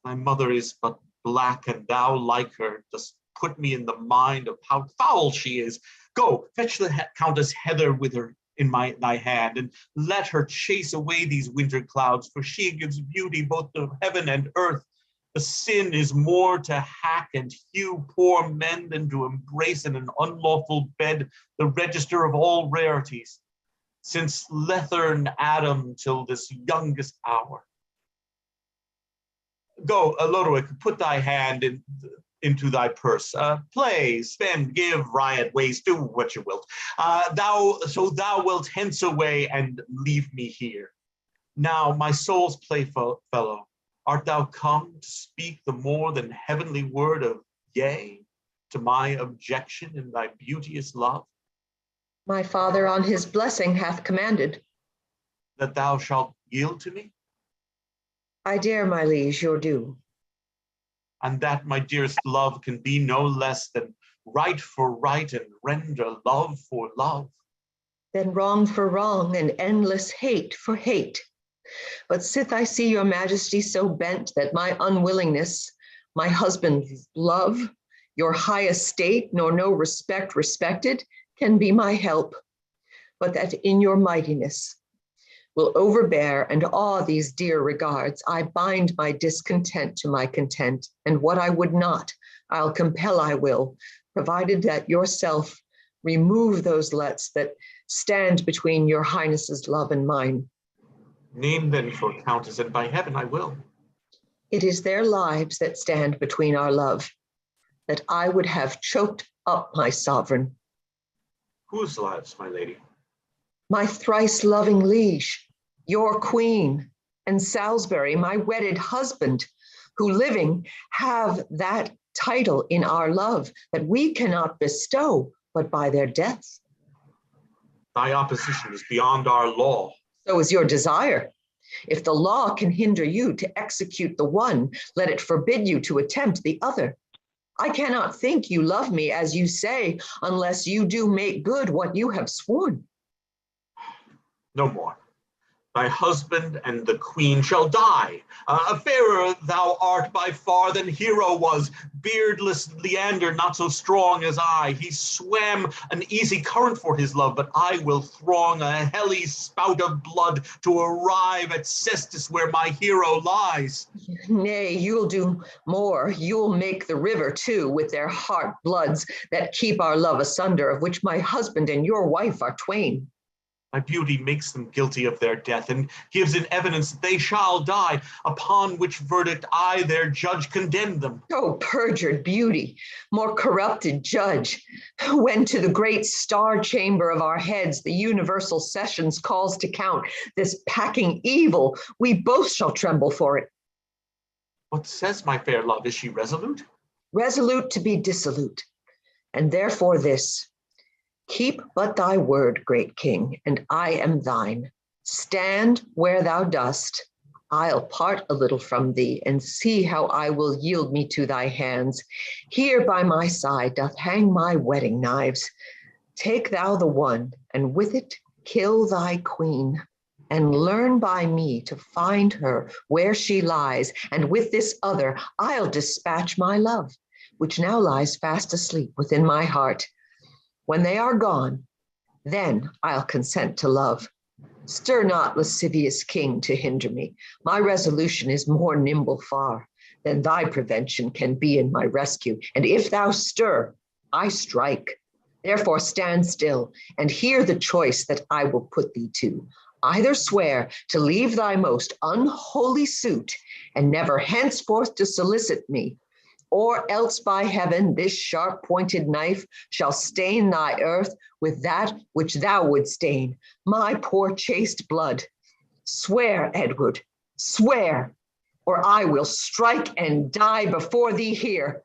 Thy mother is but black, and thou, like her, dost put me in the mind of how foul she is. Go, fetch the Countess Heather with her in thy hand, and let her chase away these winter clouds, for she gives beauty both to heaven and earth. The sin is more to hack and hew poor men than to embrace in an unlawful bed the register of all rarities, since leathern Adam till this youngest hour. Go, Lodowick, put thy hand into thy purse. Play, spend, give, riot, waste, do what you wilt. Thou wilt hence away and leave me here. Now, my soul's playfellow, art thou come to speak the more than heavenly word of yea to my objection in thy beauteous love?
My father on his blessing hath commanded.
That thou shalt yield to me?
I dare, my liege, your due.
And that, my dearest love, can be no less than right for right and render love for love.
Then wrong for wrong and endless hate for hate. But sith I see your majesty so bent that my unwillingness, my husband's love, your high estate, nor no respect respected, can be my help, but that in your mightiness will overbear and awe these dear regards, I bind my discontent to my content, and what I would not, I'll compel I will, provided that yourself remove those lets that stand between your highness's love and mine.
Name then for countess, and by heaven I will.
It is their lives that stand between our love, that I would have choked up my sovereign.
Whose lives, my lady?
My thrice loving liege, your queen, and Salisbury, my wedded husband, who living have that title in our love that we cannot bestow but by their deaths.
Thy opposition is beyond our law.
So is your desire. If the law can hinder you to execute the one, let it forbid you to attempt the other. I cannot think you love me as you say, unless you do make good what you have sworn.
No more. Thy husband and the queen shall die. Fairer thou art by far than Hero was, beardless Leander not so strong as I. He swam an easy current for his love, but I will throng a helly spout of blood to arrive at Cestus where my hero lies.
Nay, you'll do more. You'll make the river too with their heart bloods that keep our love asunder, of which my husband and your wife are twain.
My beauty makes them guilty of their death and gives in evidence that they shall die, upon which verdict I, their judge, condemn them.
Oh, perjured beauty, more corrupted judge, when to the great star chamber of our heads the universal sessions calls to count this packing evil, we both shall tremble for it.
What says my fair love? Is she resolute?
Resolute to be dissolute, and therefore this. Keep but thy word, great king, and I am thine. Stand where thou dost. I'll part a little from thee, and see how I will yield me to thy hands. Here by my side doth hang my wedding knives. Take thou the one, and with it kill thy queen, and learn by me to find her where she lies, and with this other I'll dispatch my love, which now lies fast asleep within my heart. When they are gone, then I'll consent to love. Stir not, lascivious king, to hinder me. My resolution is more nimble far than thy prevention can be in my rescue. And if thou stir, I strike. Therefore stand still and hear the choice that I will put thee to. Either swear to leave thy most unholy suit and never henceforth to solicit me, or else by heaven this sharp-pointed knife shall stain thy earth with that which thou wouldst stain, my poor chaste blood. Swear, Edward, swear, or I will strike and die before thee here.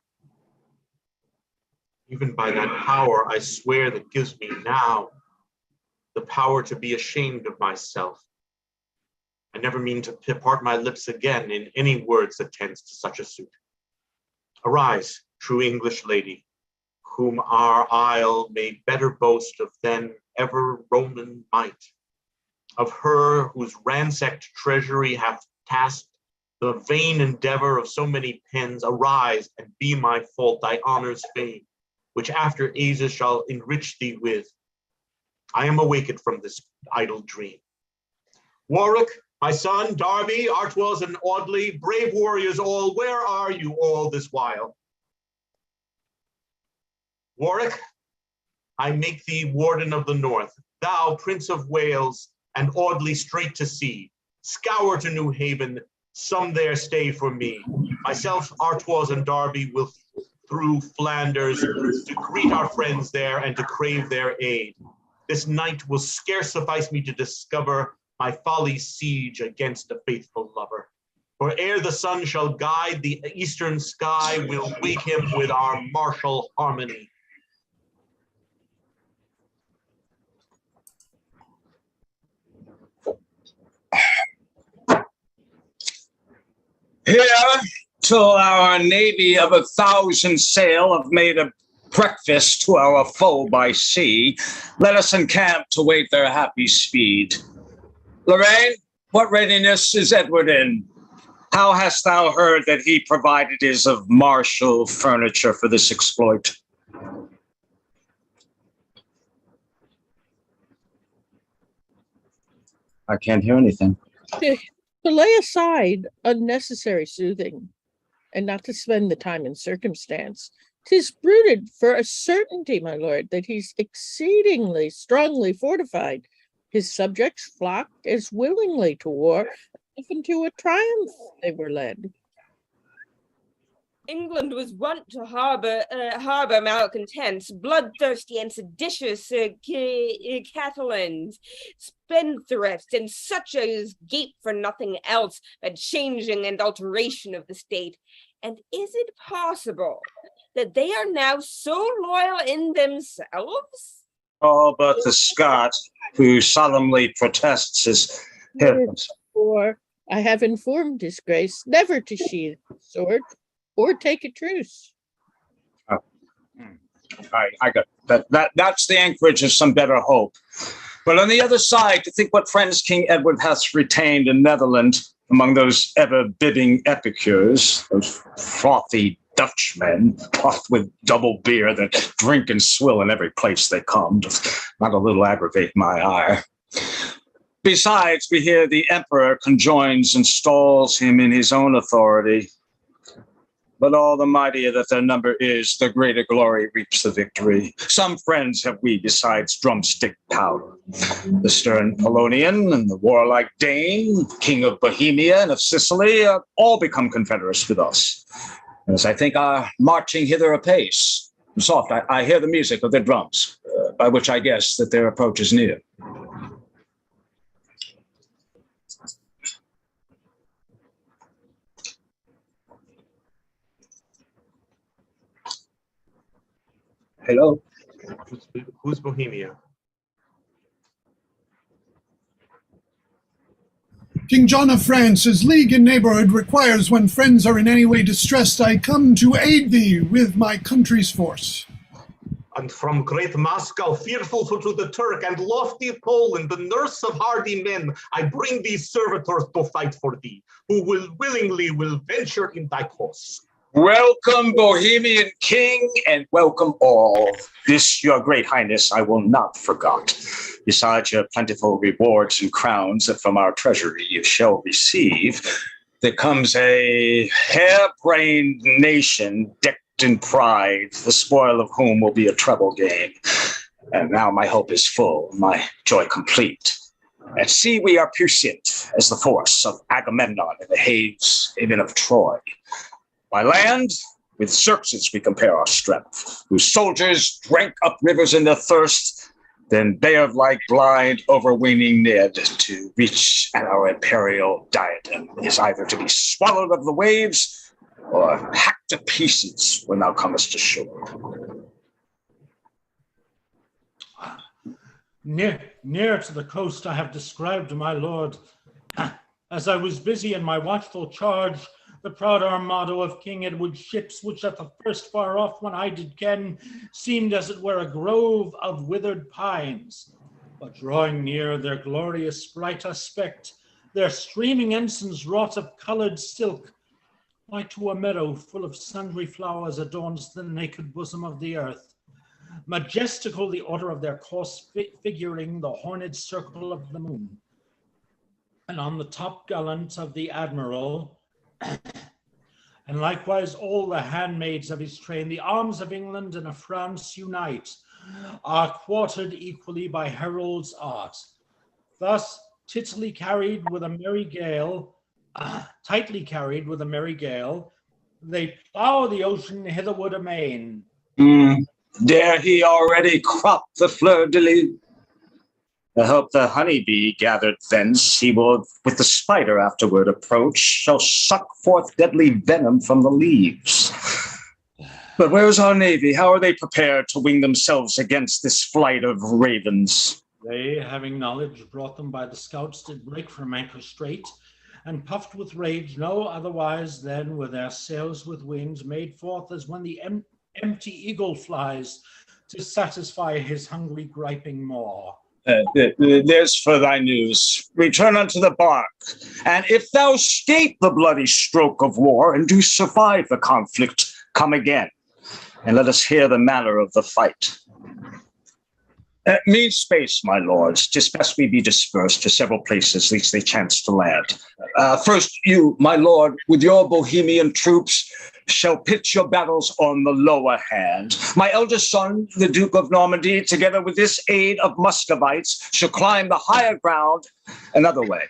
Even by that power I swear that gives me now the power to be ashamed of myself. I never mean to part my lips again in any words that tends to such a suit. Arise, true English lady, whom our isle may better boast of than ever Roman might, of her whose ransacked treasury hath tasked the vain endeavor of so many pens. Arise and be my fault thy honor's fame, which after ages shall enrich thee with. I am awakened from this idle dream. Warwick, my son, Darby, Artwells, and Audley, brave warriors all, where are you all this while? Warwick, I make thee warden of the north, thou Prince of Wales, and Audley straight to sea. Scour to New Haven, some there stay for me. Myself, Artwells, and Darby will through Flanders to greet our friends there and to crave their aid. This night will scarce suffice me to discover my folly's siege against a faithful lover. For ere the sun shall guide the eastern sky, we'll wake him with our martial harmony.
Here, till our navy of 1,000 sail have made a breakfast to our foe by sea, let us encamp to wait their happy speed. Lorraine, what readiness is Edward in? How hast thou heard that he provided his of martial furniture for this exploit? I can't hear anything.
To lay aside unnecessary soothing, and not to spend the time in circumstance, 'tis bruited for a certainty, my lord, that he's exceedingly strongly fortified. His subjects flock as willingly to war, even to a triumph they were led.
England was wont to harbor malcontents, bloodthirsty and seditious Catalans, spendthrifts, and such as gape for nothing else but changing and alteration of the state. And is it possible that they are now so loyal in themselves?
All but the Scot, who solemnly protests his hymns.
For I have informed his grace never to sheathe sword or take a truce.
I got that. That's the anchorage of some better hope. But on the other side, to think what friends King Edward hath retained in Netherland among those ever-bidding epicures, those frothy Dutchmen, puffed with double beer that drink and swill in every place they come, doth not a little aggravate my ire. Besides, we hear the emperor conjoins and stalls him in his own authority. But all the mightier that their number is, the greater glory reaps the victory. Some friends have we besides drumstick powder. The stern Polonian and the warlike Dane, king of Bohemia and of Sicily, all become confederates with us. As I think are marching hither apace. Soft, I hear the music of their drums, by which I guess that their approach is near. Hello?
Who's Bohemia?
King John of France, as league and neighborhood requires, when friends are in any way distressed, I come to aid thee with my country's force.
And from great Moscow, fearful to the Turk, and lofty Poland, the nurse of hardy men, I bring these servitors to fight for thee, who willingly venture in thy cause.
Welcome, Bohemian King, and welcome all. This, your great highness, I will not forget. Besides your plentiful rewards and crowns that from our treasury you shall receive, there comes a hair-brained nation decked in pride, the spoil of whom will be a treble gain. And now my hope is full, my joy complete. At sea we are puissant as the force of Agamemnon in the haven of Troy. By land, with Xerxes we compare our strength, whose soldiers drank up rivers in their thirst, then bared like blind, overweening Ned to reach at our imperial diadem is either to be swallowed of the waves or hacked to pieces when thou comest ashore.
Near to the coast I have described, my lord. As I was busy in my watchful charge, the proud armado of King Edward's ships, which at the first far off when I did ken, seemed as it were a grove of withered pines. But drawing near their glorious bright aspect, their streaming ensigns wrought of coloured silk, like to a meadow full of sundry flowers adorns the naked bosom of the earth. Majestical the order of their course, figuring the horned circle of the moon. And on the top gallant of the admiral, and likewise all the handmaids of his train, the arms of England and of France unite, are quartered equally by heralds' art. Thus, tightly carried with a merry gale, they plough the ocean hitherward amain.
Dare he already crop the fleur-de-lis? I hope the honeybee gathered thence, he will, with the spider afterward approach, shall suck forth deadly venom from the leaves. But where's our navy? How are they prepared to wing themselves against this flight of ravens?
They, having knowledge brought them by the scouts, did break from anchor straight, and puffed with rage, no otherwise than were their sails with wings made forth as when the empty eagle flies to satisfy his hungry griping maw.
There's for thy news. Return unto the bark, and if thou escape the bloody stroke of war and do survive the conflict, come again, and let us hear the manner of the fight. Mean space, my lords. 'Tis best we be dispersed to several places, lest they chance to land. First, you, my lord, with your Bohemian troops, shall pitch your battles on the lower hand. My eldest son, the Duke of Normandy, together with this aid of Muscovites, shall climb the higher ground another way.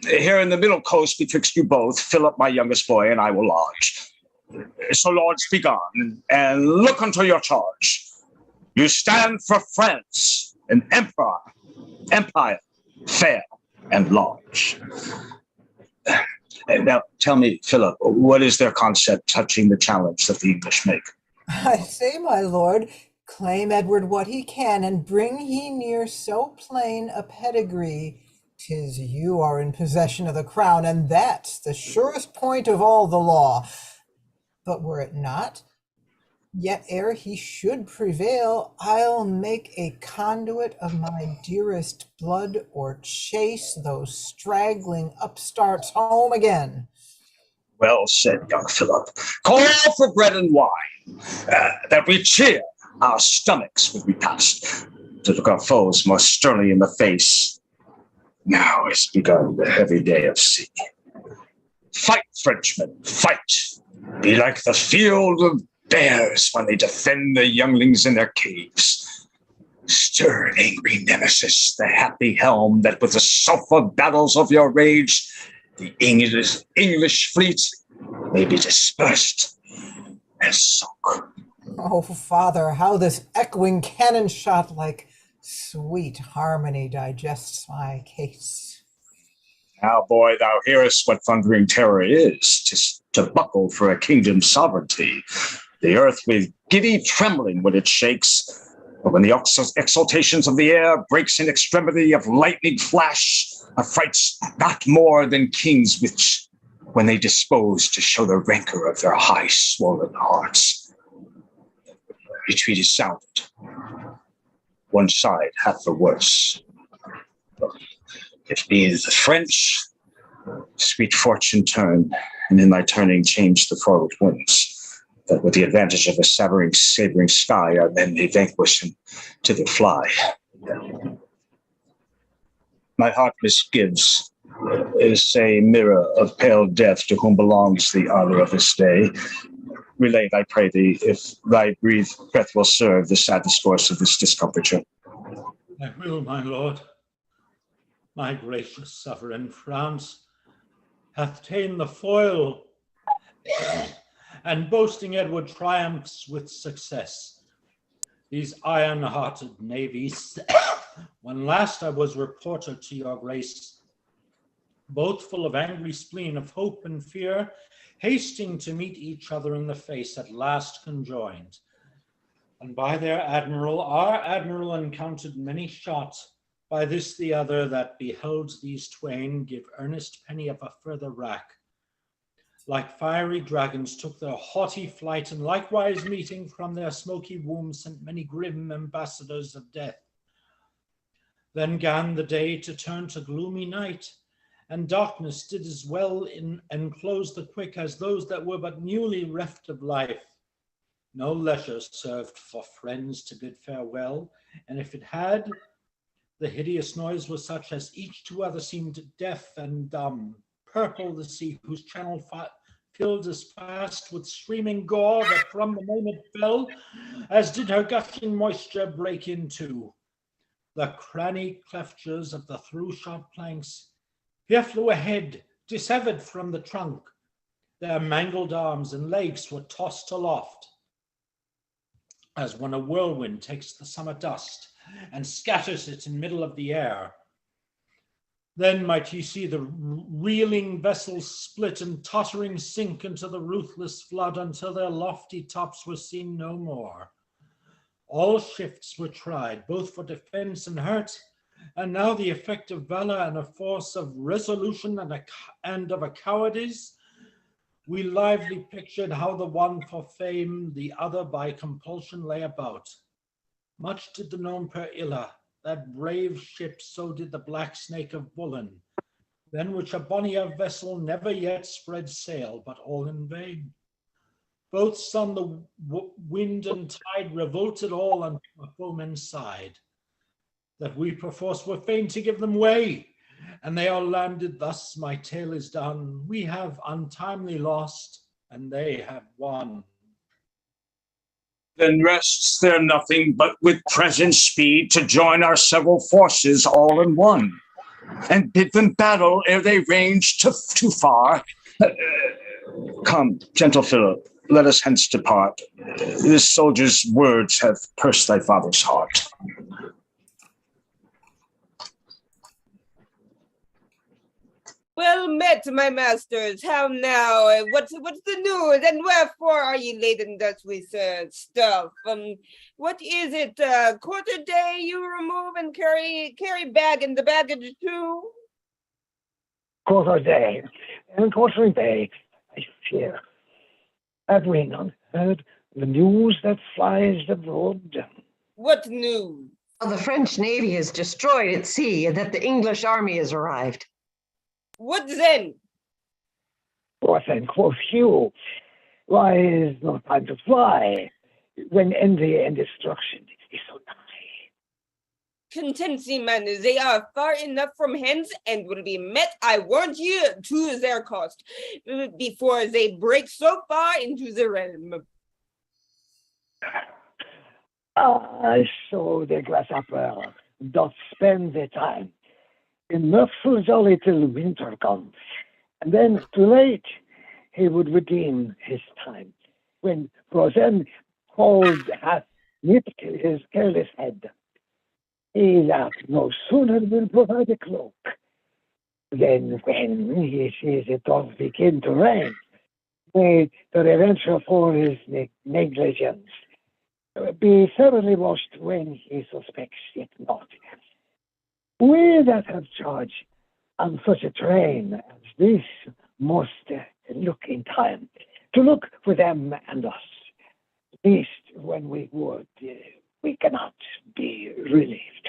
Here in the middle coast betwixt you both, Philip, my youngest boy, and I will lodge. So, lords, be gone, and look unto your charge. You stand for France, an empire, fair and large. Now, tell me, Philip, what is their concept touching the challenge that the English make?
I say, my lord, claim Edward what he can, and bring he near so plain a pedigree, 'tis you are in possession of the crown, and that's the surest point of all the law. But were it not, yet ere he should prevail, I'll make a conduit of my dearest blood, or chase those straggling upstarts home again.
Well said, young Philip. Call for bread and wine, that we cheer our stomachs with repast, to look our foes more sternly in the face. Now has begun the heavy day of sea. Fight, Frenchmen, fight! Be like the field of bears when they defend the younglings in their caves. Stir, angry nemesis, the happy helm, that with the sulphur battles of your rage, the English fleet may be dispersed and sunk.
Oh, Father, how this echoing cannon shot like sweet harmony digests my case.
Now, boy, thou hearest what thundering terror is. 'Tis to buckle for a kingdom's sovereignty. The earth with giddy trembling when it shakes, or when the exultations of the air breaks in extremity of lightning flash, affrights not more than kings which, when they dispose to show the rancor of their high swollen hearts. Retreat is sounded. One side hath the worse. If be the French, sweet fortune turn, and in thy turning change the forward winds, that with the advantage of a savoring sky our men may vanquish and thither fly. My heart misgives, is a mirror of pale death to whom belongs the honor of this day. Relate, I pray thee, if thy breath will serve the sad discourse of this discomfiture.
I will, my lord. My gracious sovereign, France hath ta'en the foil, and boasting Edward triumphs with success. These iron-hearted navies, when last I was reporter to your grace, both full of angry spleen, of hope and fear, hasting to meet each other in the face, at last conjoined. And by their admiral, our admiral encountered many shots, by this the other that beheld these twain give earnest penny of a further wrack. Like fiery dragons took their haughty flight, and likewise meeting from their smoky womb sent many grim ambassadors of death. Then 'gan the day to turn to gloomy night, and darkness did as well enclose the quick as those that were but newly reft of life. No leisure served for friends to bid farewell, and if it had, the hideous noise was such as each to other seemed deaf and dumb. Purple the sea, whose channel filled as fast with streaming gore that from the moment fell, as did her gushing moisture break into. The cranny cleftures of the through-shot planks here flew ahead, dissevered from the trunk. Their mangled arms and legs were tossed aloft, as when a whirlwind takes the summer dust, and scatters it in middle of the air. Then might ye see the reeling vessels split and tottering sink into the ruthless flood until their lofty tops were seen no more. All shifts were tried, both for defense and hurt, and now the effect of valor and a force of resolution and of a cowardice, we lively pictured how the one for fame, the other by compulsion lay about. Much did the known Per Illa, that brave ship, so did the black snake of Bullen, than which a bonnier vessel never yet spread sail, but all in vain. Both sun, the wind and tide revolted all unto a foeman's side, that we perforce were fain to give them way, and they all landed. Thus my tale is done. We have untimely lost, and they have won.
Then rests there nothing but with present speed to join our several forces all in one, and bid them battle ere they range too far. Come, gentle Philip, let us hence depart. This soldier's words have pierced thy father's heart.
Well met, my masters. How now? What's the news? And wherefore are ye laden thus with stuff? What is it? Quarter day you remove and carry bag and the baggage too?
Quarter day and quarter day, I fear. Have we not heard the news that flies abroad?
What news?
Well, the French Navy is destroyed at sea and that the English army has arrived.
What then?
What then, quoth you? Why is no time to fly when envy and destruction is so nigh?
Contency, man, they are far enough from hence and will be met, I warrant you, to their cost, before they break so far into the realm.
So the grasshopper doth spend the time enough for jolly till winter comes, and then too late he would redeem his time, when frozen cold hath nipped his careless head. He that no sooner will provide a cloak, than when he sees it doth begin to rain, may the revenge for his negligence be thoroughly washed when he suspects it not. We that have charge on such a train as this must look in time to look for them and us. At least when we would, we cannot be relieved.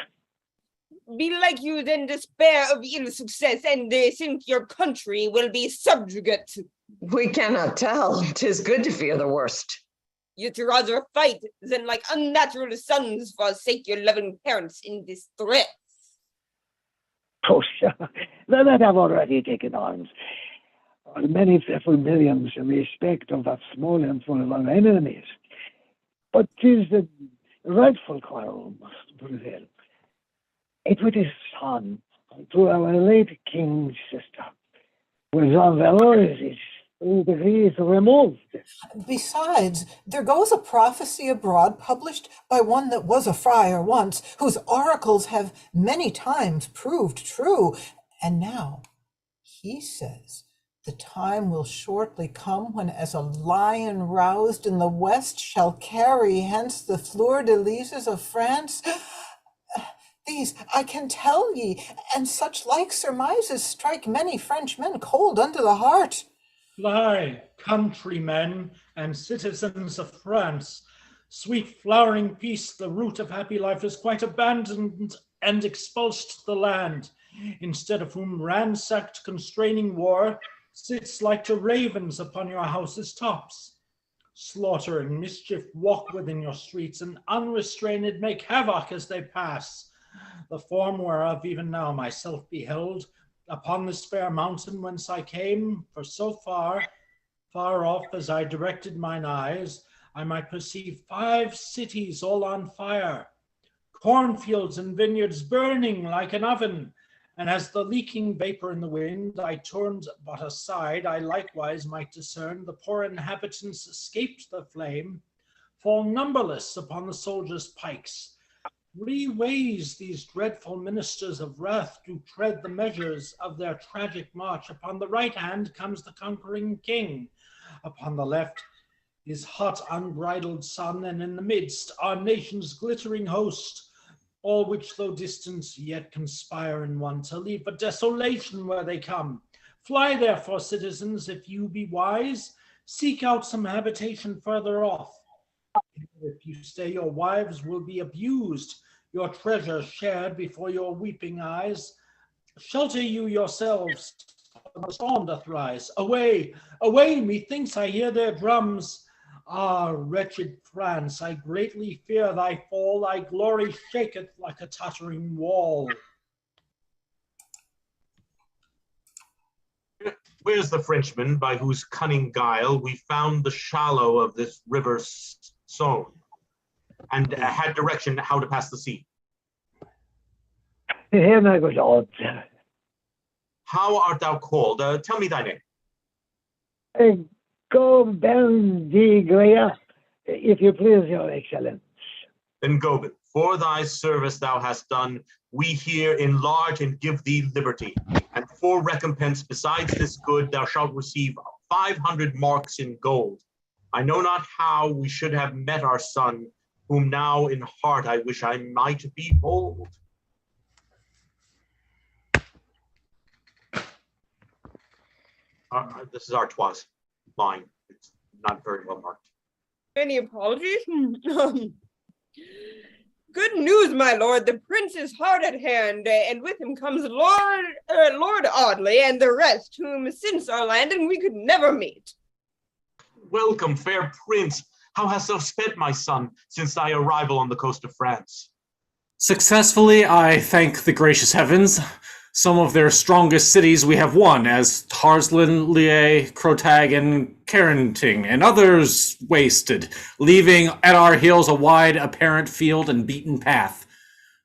Belike you then despair of ill success, and think your country will be subjugate.
We cannot tell. 'Tis good to fear the worst.
You'd rather fight than like unnatural sons forsake your loving parents in distress.
Oh, that have already taken arms. Many fearful millions in respect of that small handful of our enemies. But 'tis the rightful quarrel must prevail. It with his son to our late king's sister, where Jean Valois is 3 degrees removed.
Besides, there goes a prophecy abroad published by one that was a friar once, whose oracles have many times proved true. And now he says the time will shortly come when as a lion roused in the west shall carry hence the fleur-de-lises of France. These I can tell ye, and such like surmises strike many Frenchmen cold unto the heart.
Fly, countrymen and citizens of France. Sweet flowering peace, the root of happy life, is quite abandoned and expulsed the land, instead of whom ransacked constraining war sits like to ravens upon your houses' tops. Slaughter and mischief walk within your streets, and unrestrained make havoc as they pass, the form whereof even now myself beheld, upon this fair mountain whence I came, for so far off as I directed mine eyes, I might perceive 5 cities all on fire, cornfields and vineyards burning like an oven, and as the leaking vapor in the wind I turned but aside, I likewise might discern the poor inhabitants escaped the flame, fall numberless upon the soldiers' pikes, 3 ways these dreadful ministers of wrath do tread the measures of their tragic march. Upon the right hand comes the conquering king. Upon the left his hot unbridled son, and in the midst our nation's glittering host, all which though distant yet conspire in one to leave a desolation where they come. Fly therefore, citizens, if you be wise, seek out some habitation further off. If you stay, your wives will be abused, your treasure shared before your weeping eyes. Shelter you yourselves, the storm doth rise. Away, away, methinks I hear their drums. Ah, wretched France, I greatly fear thy fall. Thy glory shaketh like a tottering wall.
Where's the Frenchman by whose cunning guile we found the shallow of this river sown, and had direction how to pass the sea?
Here, my good lord.
How art thou called? Tell me thy name.
Gobendiglia, if you please, your excellence.
Then Gobin, for thy service thou hast done, we here enlarge and give thee liberty. And for recompense, besides this good, thou shalt receive 500 marks in gold. I know not how we should have met our son, whom now in heart I wish I might behold. This is Artois' line. It's not very well marked.
Any apologies? Good news, my lord. The prince is hard at hand, and with him comes Lord Audley and the rest, whom since our landing we could never meet.
Welcome, fair prince. How hast thou sped, my son, since thy arrival on the coast of France?
Successfully, I thank the gracious heavens. Some of their strongest cities we have won, as Tarslin, Lier, Crotag, and Carenting, and others wasted, leaving at our heels a wide apparent field and beaten path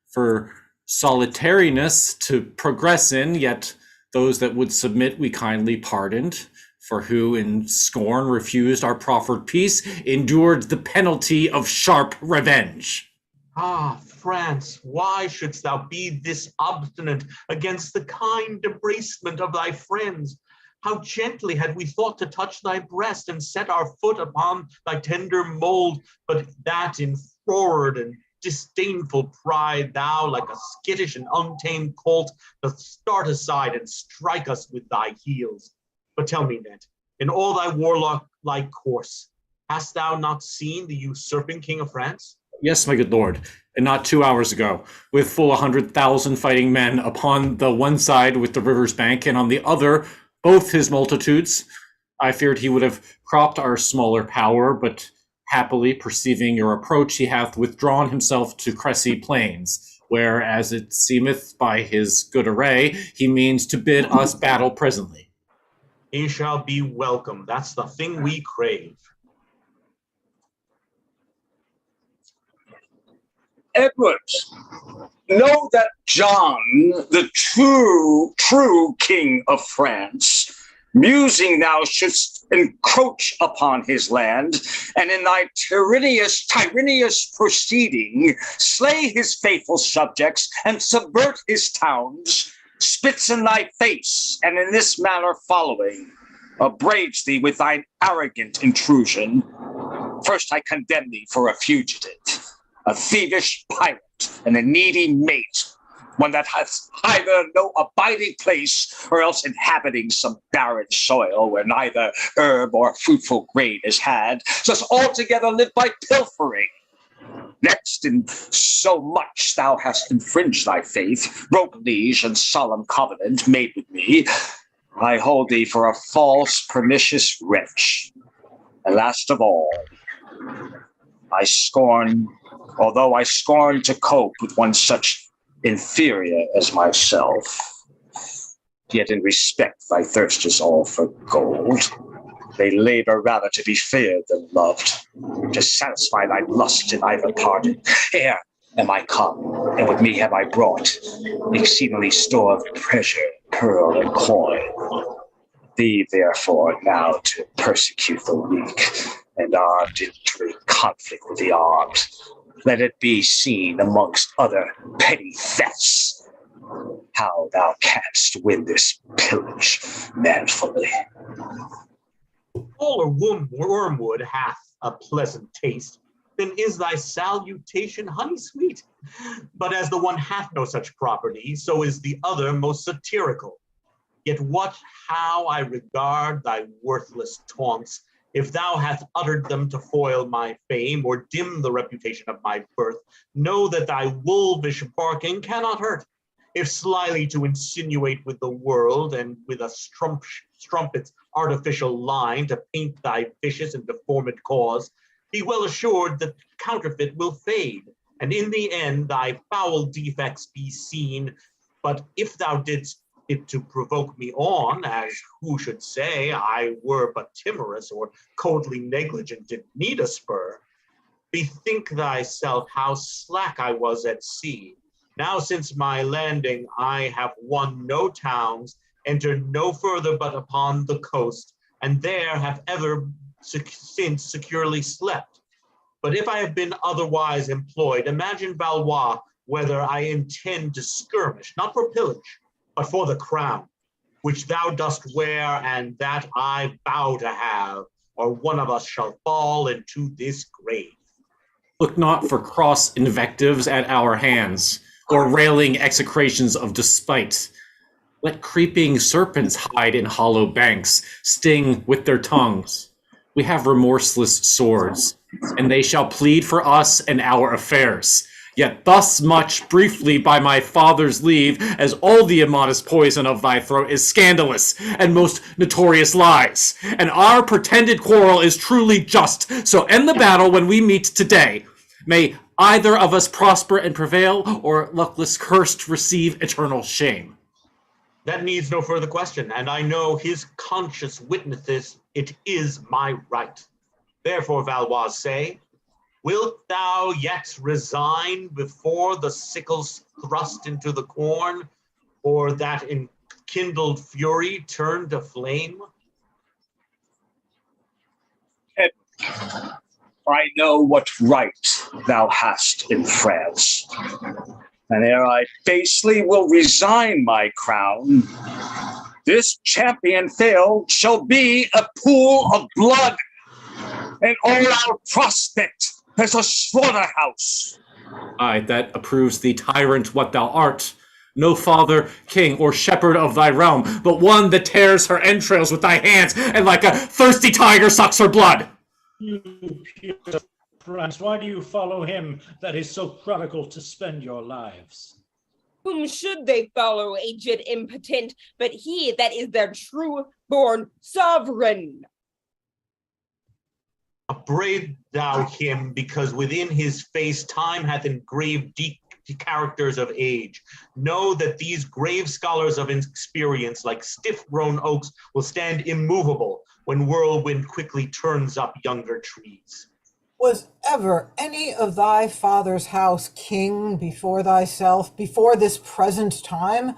for solitariness to progress in, yet those that would submit we kindly pardoned, for who in scorn refused our proffered peace, endured the penalty of sharp revenge.
Ah, France, why shouldst thou be this obstinate against the kind embracement of thy friends? How gently had we thought to touch thy breast and set our foot upon thy tender mold, but that in froward and disdainful pride, thou, like a skittish and untamed colt, doth start aside and strike us with thy heels. But tell me, Ned, in all thy warlike course, hast thou not seen the usurping king of France?
Yes, my good lord, and not 2 hours ago, with full 100,000 fighting men upon the one side with the river's bank, and on the other, both his multitudes. I feared he would have cropped our smaller power, but happily perceiving your approach, he hath withdrawn himself to Cressy Plains, where, as it seemeth by his good array, he means to bid us battle presently.
He shall be welcome. That's the thing we crave.
Edward, know that John, the true king of France, musing thou shouldst encroach upon his land, and in thy tyrannous proceeding, slay his faithful subjects and subvert his towns, spits in thy face, and in this manner following, upbraids thee with thine arrogant intrusion. First I condemn thee for a fugitive, a thievish pirate, and a needy mate, one that hath either no abiding place or else inhabiting some barren soil where neither herb or fruitful grain is had, just altogether live by pilfering. Next, in so much thou hast infringed thy faith, broke liege and solemn covenant made with me, I hold thee for a false, pernicious wretch. And last of all, although I scorn to cope with one such inferior as myself, yet in respect thy thirst is all for gold. They labor rather to be feared than loved, to satisfy thy lust in either pardon. Here am I come, and with me have I brought exceedingly store of treasure, pearl, and coin. Thee, therefore, now to persecute the weak, and armed in conflict with the armed. let it be seen amongst other petty thefts how thou canst win this pillage manfully.
All wormwood hath a pleasant taste, then is thy salutation honey sweet. But as the one hath no such property, so is the other most satirical. Yet how I regard thy worthless taunts, if thou hast uttered them to foil my fame or dim the reputation of my birth, know that thy wolvish barking cannot hurt. If slyly to insinuate with the world and with a strumpet's artificial line to paint thy vicious and deformed cause, be well assured that counterfeit will fade, and in the end thy foul defects be seen. But if thou didst it to provoke me on, as who should say I were but timorous or coldly negligent did need a spur, bethink thyself how slack I was at sea. Now since my landing I have won no towns, entered no further but upon the coast, and there have ever since securely slept. But if I have been otherwise employed, imagine, Valois, whether I intend to skirmish, not for pillage, but for the crown, which thou dost wear, and that I vow to have, or one of us shall fall into this grave.
Look not for cross invectives at our hands, or railing execrations of despite. Let creeping serpents hide in hollow banks, sting with their tongues. We have remorseless swords, and they shall plead for us and our affairs. Yet thus much briefly by my father's leave, as all the immodest poison of thy throat is scandalous and most notorious lies. And our pretended quarrel is truly just, so end the battle when we meet today. May either of us prosper and prevail, or luckless cursed receive eternal shame.
That needs no further question, and I know his conscious witnesses it is my right. Therefore, Valois, say, wilt thou yet resign before the sickle's thrust into the corn, or that enkindled fury turn to flame?
I know what right thou hast in France, and ere I basely will resign my crown, this champion field shall be a pool of blood, and all our prospect as a slaughterhouse.
Aye, that approves thee, tyrant, what thou art. No father, king, or shepherd of thy realm, but one that tears her entrails with thy hands, and like a thirsty tiger sucks her blood.
You pure France, why do you follow him that is so prodigal to spend your lives?
Whom should they follow, aged impotent, but he that is their true-born sovereign?
Upbraid thou him, because within his face time hath engraved deep characters of age. Know that these grave scholars of experience, like stiff-grown oaks, will stand immovable when whirlwind quickly turns up younger trees.
Was ever any of thy father's house king before thyself, before this present time?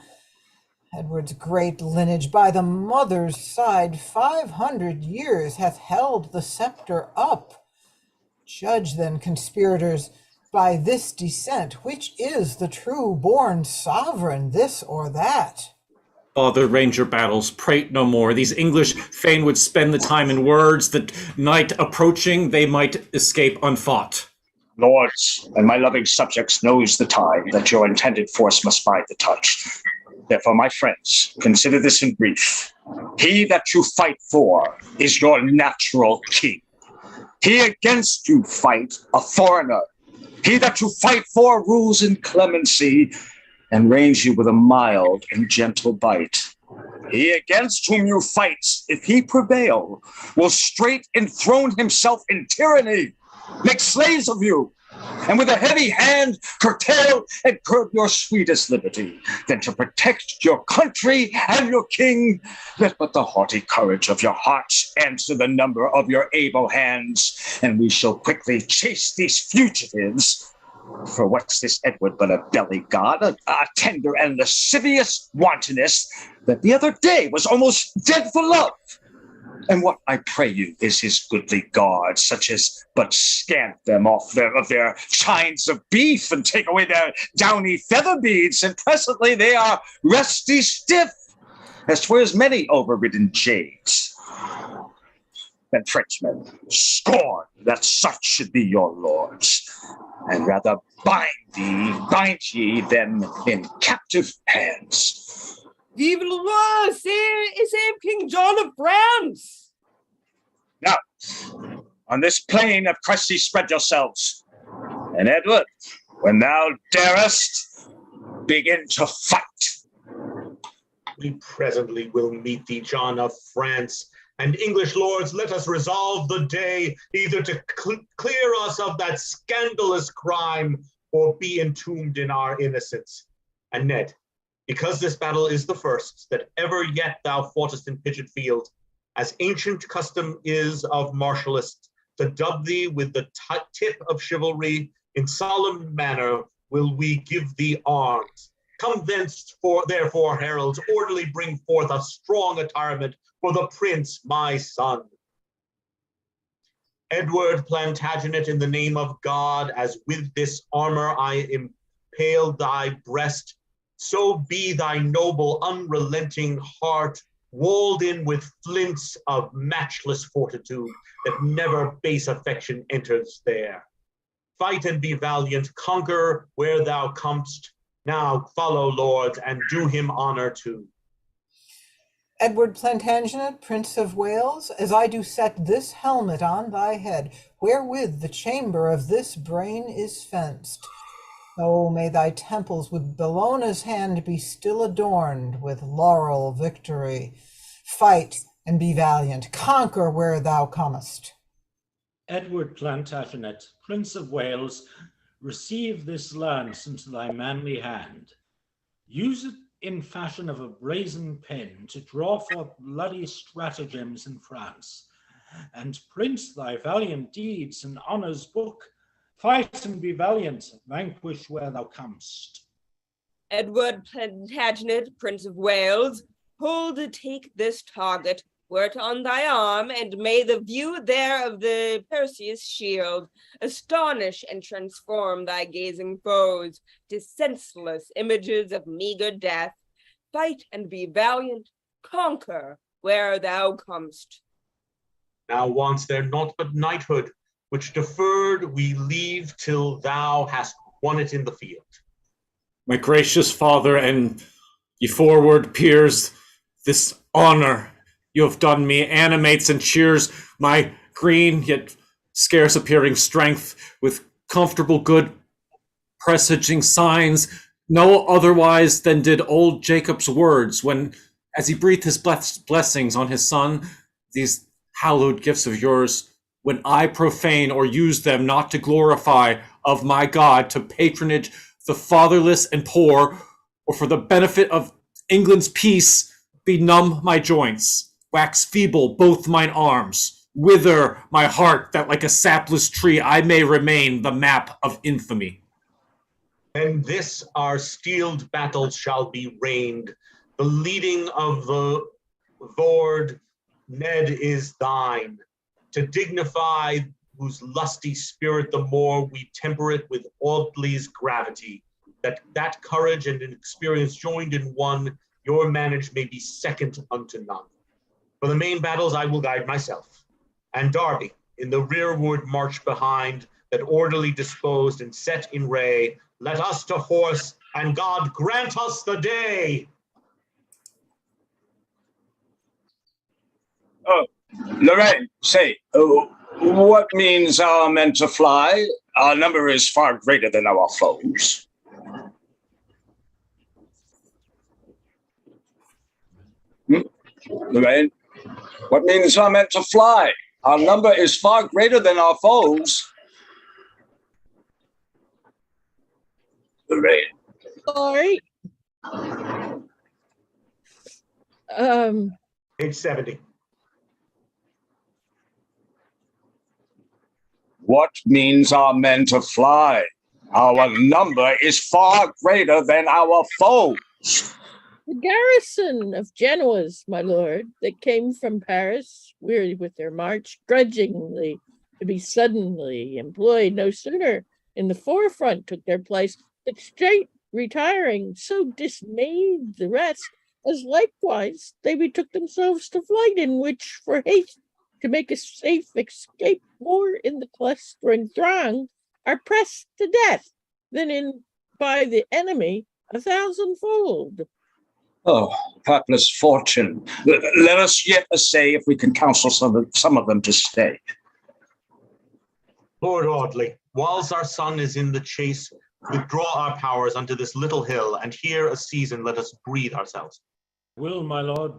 Edward's great lineage by the mother's side 500 years hath held the scepter up. Judge then, conspirators, by this descent, which is the true-born sovereign, this or that?
Father, range your battles, prate no more. These English fain would spend the time in words, that night approaching they might escape unfought.
Lords, and my loving subjects knows the time that your intended force must bide the touch. Therefore, my friends, consider this in brief. He that you fight for is your natural king. He against you fight a foreigner. He that you fight for rules in clemency and reigns you with a mild and gentle bite. He against whom you fight, if he prevail, will straight enthrone himself in tyranny, make slaves of you, and with a heavy hand curtail and curb your sweetest liberty. Then to protect your country and your king, let but the haughty courage of your hearts answer the number of your able hands, and we shall quickly chase these fugitives. For what's this Edward but a belly god, a tender and lascivious wantoness that the other day was almost dead for love? And what, I pray you, is his goodly guard, such as but scant them of their chines of beef and take away their downy feather beads, and presently they are rusty stiff, as 'twere as many overridden jades. And Frenchmen scorn that such should be your lords, and rather bind ye them in captive hands.
Vive le roi, save King John of France.
Now, on this plain of Cressy spread yourselves, and Edward, when thou darest, begin to fight.
We presently will meet thee, John of France, and English lords, let us resolve the day either to clear us of that scandalous crime or be entombed in our innocence. And Ned, because this battle is the first that ever yet thou foughtest in pitched field, as ancient custom is of martialists, to dub thee with the tip of chivalry, in solemn manner will we give thee arms. Come thence, therefore, heralds, orderly bring forth a strong attirement for the prince, my son. Edward Plantagenet, in the name of God, as with this armor I impale thy breast, so be thy noble, unrelenting heart walled in with flints of matchless fortitude, that never base affection enters there. Fight and be valiant, conquer where thou comest. Now follow, lords, and do him honor too.
Edward Plantagenet, Prince of Wales, as I do set this helmet on thy head, wherewith the chamber of this brain is fenced, so may thy temples with Bellona's hand be still adorned with laurel victory. Fight and be valiant, conquer where thou comest.
Edward Plantagenet, Prince of Wales, receive this lance into thy manly hand. Use it in fashion of a brazen pen to draw forth bloody stratagems in France, and print thy valiant deeds in honor's book. Fight and be valiant, vanquish where thou comest.
Edward Plantagenet, Prince of Wales, hold to take this target, wear it on thy arm, and may the view there of the Perseus shield astonish and transform thy gazing foes to senseless images of meager death. Fight and be valiant, conquer where thou comest.
Now wants there naught but knighthood, which deferred we leave till thou hast won it in the field.
My gracious father and ye forward peers, this honor you have done me animates and cheers my green yet scarce appearing strength with comfortable good presaging signs, no otherwise than did old Jacob's words when, as he breathed his blessings on his son, these hallowed gifts of yours, when I profane or use them not to glorify of my God, to patronage the fatherless and poor, or for the benefit of England's peace, benumb my joints, wax feeble both mine arms, wither my heart, that like a sapless tree I may remain the map of infamy.
And this our steeled battles shall be reigned. The leading of the Lord, Ned, is thine. To dignify whose lusty spirit, the more we temper it with Audley's gravity, that courage and experience joined in one, your manage may be second unto none. For the main battles I will guide myself, and Darby in the rearward march behind, that orderly disposed and set in ray, let us to horse, and God grant us the day.
Oh, Lorraine, say, what means our men to fly? Our number is far greater than our foes. Lorraine, what means our men to fly? Our number is far greater than our foes. Lorraine.
Sorry.
Page 70.
What means our men to fly? Our number is far greater than our foes.
The garrison of Genoa's, my lord, that came from Paris, weary with their march, grudgingly to be suddenly employed, no sooner in the forefront took their place, but straight retiring, so dismayed the rest, as likewise they betook themselves to flight, in which, for haste to make a safe escape, more in the clustering throng are pressed to death than in by the enemy 1,000-fold.
Oh, hapless fortune. Let us yet essay if we can counsel some of them to stay.
Lord Audley, whilst our son is in the chase, withdraw our powers unto this little hill, and here a season let us breathe ourselves.
Will, my lord.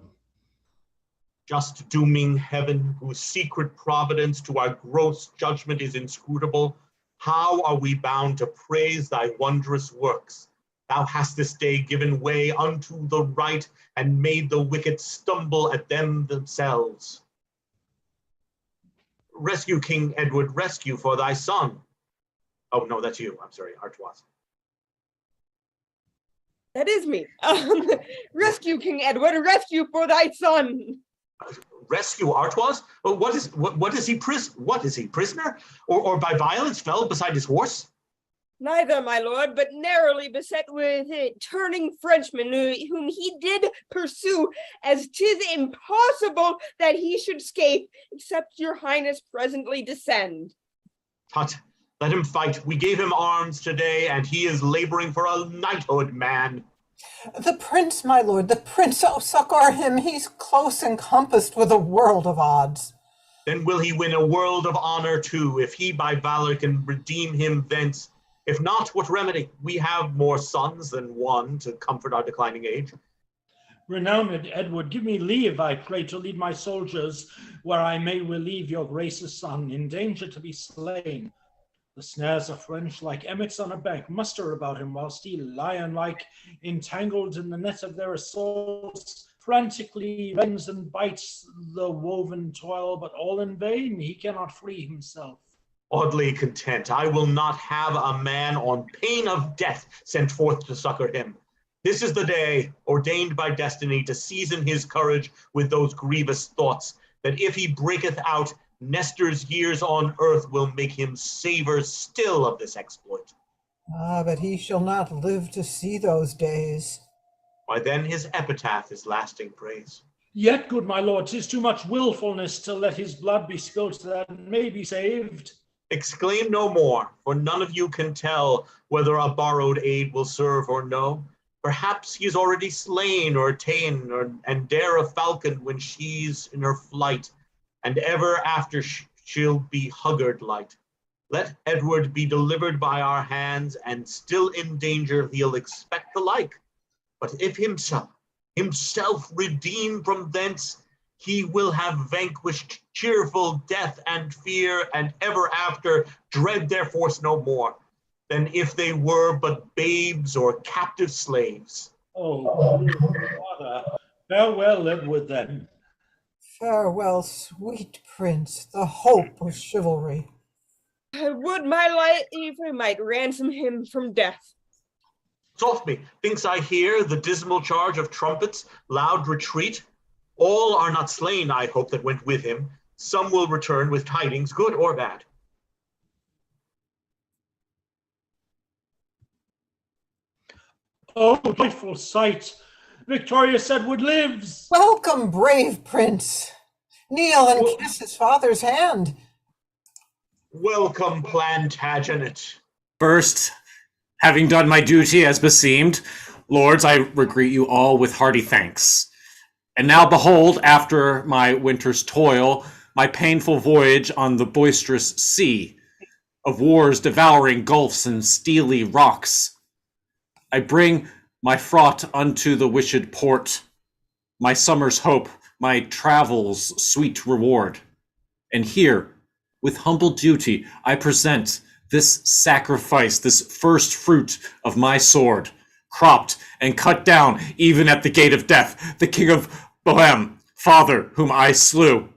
Just dooming heaven, whose secret providence to our gross judgment is inscrutable, how are we bound to praise thy wondrous works? Thou hast this day given way unto the right, and made the wicked stumble at them themselves. Rescue, King Edward, rescue for thy son. Oh, no, that's you. I'm sorry, Artois.
That is me. Rescue, King Edward, rescue for thy son.
Rescue Artois? What is he prisoner? Or by violence fell beside his horse?
Neither, my lord, but narrowly beset with turning Frenchmen, whom he did pursue, as 'tis impossible that he should escape, except your highness presently descend.
Tut, let him fight. We gave him arms today, and he is laboring for a knighthood, man.
The prince, my lord, the prince, oh, succor him. He's close encompassed with a world of odds.
Then will he win a world of honor too, if he by valor can redeem him thence. If not, what remedy? We have more sons than one to comfort our declining age.
Renowned Edward, give me leave, I pray, to lead my soldiers where I may relieve your grace's son, in danger to be slain. The snares of French, like emmets on a bank, muster about him, whilst he, lion-like, entangled in the net of their assaults, frantically rends and bites the woven toil, but all in vain, he cannot free himself.
Oddly content, I will not have a man on pain of death sent forth to succor him. This is the day, ordained by destiny, to season his courage with those grievous thoughts, that if he breaketh out, Nestor's years on earth will make him savor still of this exploit.
Ah, but he shall not live to see those days.
Why then his epitaph is lasting praise.
Yet, good my lord, 'tis too much willfulness to let his blood be spilt that may be saved.
Exclaim no more, for none of you can tell whether a borrowed aid will serve or no. Perhaps he is already slain or ta'en, and dare a falcon when she's in her flight, and ever after she'll be huggard light. Let Edward be delivered by our hands, and still in danger he'll expect the like. But if himself redeem from thence, he will have vanquished cheerful death and fear, and ever after dread their force no more, than if they were but babes or captive slaves.
Oh, father, farewell, Edward, then.
Farewell, sweet prince, the hope of chivalry.
I would my life might ransom him from death.
Soft me, thinks I hear the dismal charge of trumpets, loud retreat. All are not slain, I hope, that went with him. Some will return with tidings, good or bad.
Oh, joyful sight! Victorious Edward lives!
Welcome, brave prince. Kneel and kiss his father's hand.
Welcome, Plantagenet.
First, having done my duty as beseemed, lords, I greet you all with hearty thanks. And now behold, after my winter's toil, my painful voyage on the boisterous sea, of wars devouring gulfs and steely rocks, I bring my fraught unto the wished port, my summer's hope, my travel's sweet reward. And here, with humble duty, I present this sacrifice, this first fruit of my sword, cropped and cut down even at the gate of death, the King of Bohème, father whom I slew.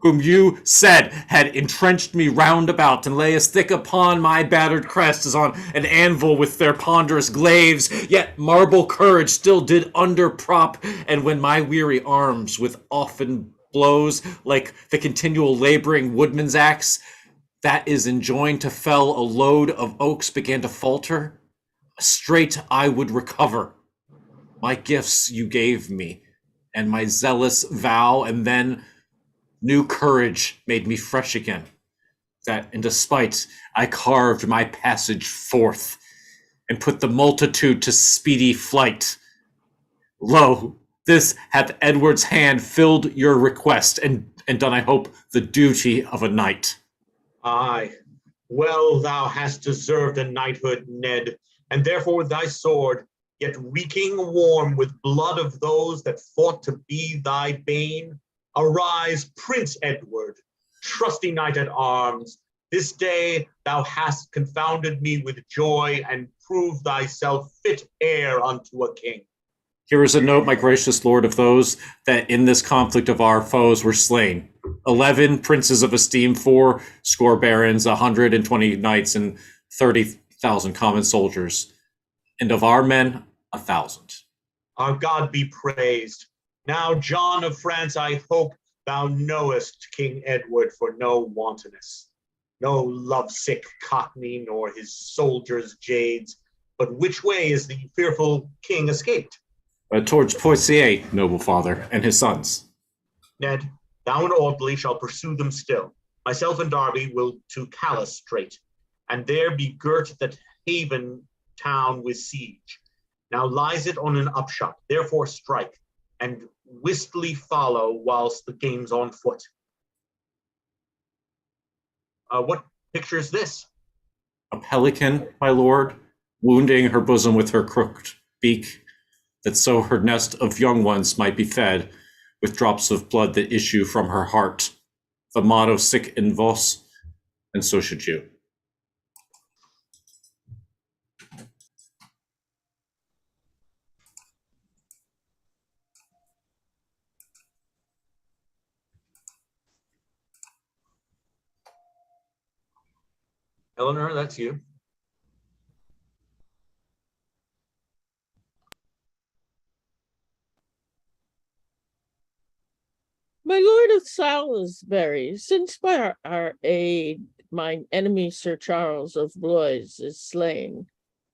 whom you said had entrenched me round about, and lay as thick upon my battered crest as on an anvil with their ponderous glaives, yet marble courage still did underprop, and when my weary arms with often blows, like the continual laboring woodman's axe, that is enjoined to fell a load of oaks, began to falter, straight I would recover my gifts you gave me, and my zealous vow, and then new courage made me fresh again, that in despite I carved my passage forth, and put the multitude to speedy flight. Lo, this hath Edward's hand filled your request, and done, I hope, the duty of a knight.
Aye, well thou hast deserved a knighthood, Ned, and therefore with thy sword, yet reeking warm with blood of those that fought to be thy bane, arise, Prince Edward, trusty knight at arms. This day thou hast confounded me with joy, and proved thyself fit heir unto a king.
Here is a note, my gracious lord, of those that in this conflict of our foes were slain. 11 princes of esteem, 4 score barons, 120 knights, and 30,000 common soldiers. And of our men, 1,000.
Our God be praised. Now, John of France, I hope thou knowest King Edward for no wantonness, no lovesick cockney, nor his soldiers' jades. But which way is the fearful king escaped?
Towards Poitiers, noble father, and his sons.
Ned, thou and Audley shall pursue them still. Myself and Darby will to Calais straight, and there be girt that haven town with siege. Now lies it on an upshot, therefore strike, and wistly follow whilst the game's on foot. What picture is this?
A pelican, my lord, wounding her bosom with her crooked beak, that so her nest of young ones might be fed with drops of blood that issue from her heart. The motto sic in vos, and so should you.
Eleanor, that's you.
My lord of Salisbury, since by our aid mine enemy Sir Charles of Blois is slain,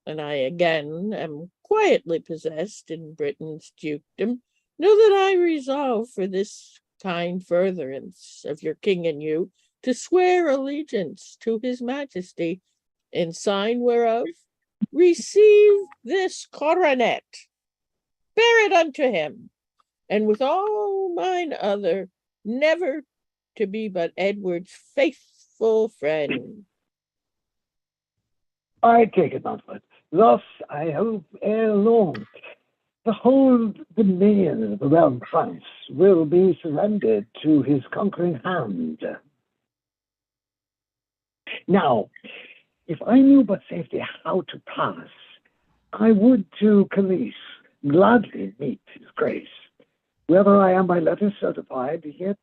and I again am quietly possessed in Britain's dukedom, know that I resolve for this kind furtherance of your king and you to swear allegiance to his majesty, in sign whereof receive this coronet, bear it unto him, and with all mine other, never to be but Edward's faithful friend.
I take it, Mountfort. Thus, I hope ere long, the whole dominion of the realm France will be surrendered to his conquering hand. Now, if I knew but safely how to pass, I would to Calais gladly meet his grace. Whether I am by letter certified, yet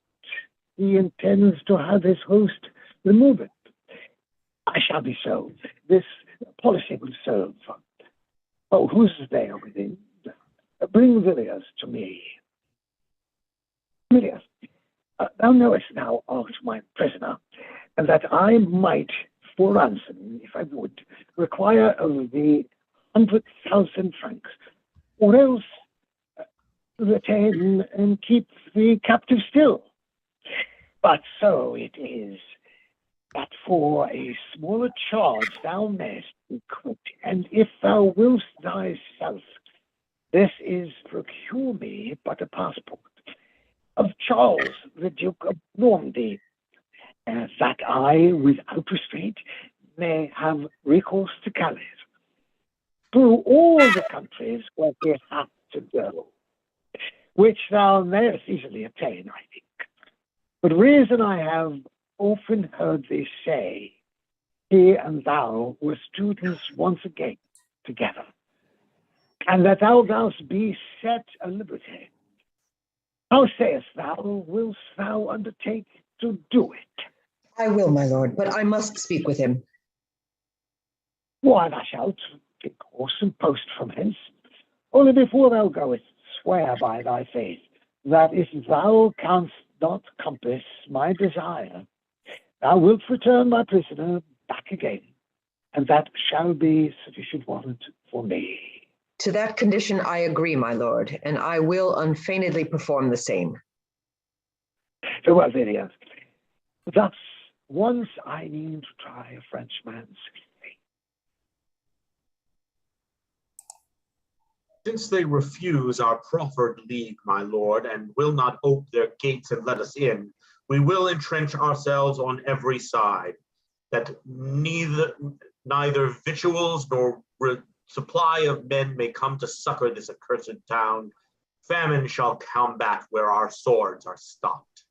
he intends to have his host remove it. I shall be so. This policy will serve. Oh, who's there within? Bring Villiers to me. Villiers, thou knowest now, art my prisoner, and that I might, for ransom, if I would, require of thee 100,000 francs, or else retain and keep the captive still. But so it is that for a smaller charge thou mayst be quit, and if thou wilt thyself, this is procure me but a passport of Charles the Duke of Normandy, that I, without restraint, may have recourse to Calais, through all the countries where he hath to go, which thou mayest easily obtain, I think. But reason I have often heard thee say, he and thou were students once again together, and that thou dost be set a liberty. How sayest thou, wilt thou undertake to do it.
I will, my lord, but I must speak with him.
Why, thou shalt take horse and post from hence. Only before thou goest, swear by thy faith, that if thou canst not compass my desire, thou wilt return my prisoner back again, and that shall be sufficient warrant for me.
To that condition I agree, my lord, and I will unfeignedly perform the same.
Well, there he is. Thus, once I mean to try a Frenchman's faith.
Since they refuse our proffered league, my lord, and will not ope their gates and let us in, we will entrench ourselves on every side, that neither victuals nor supply of men may come to succor this accursed town. Famine shall combat where our swords are stopped.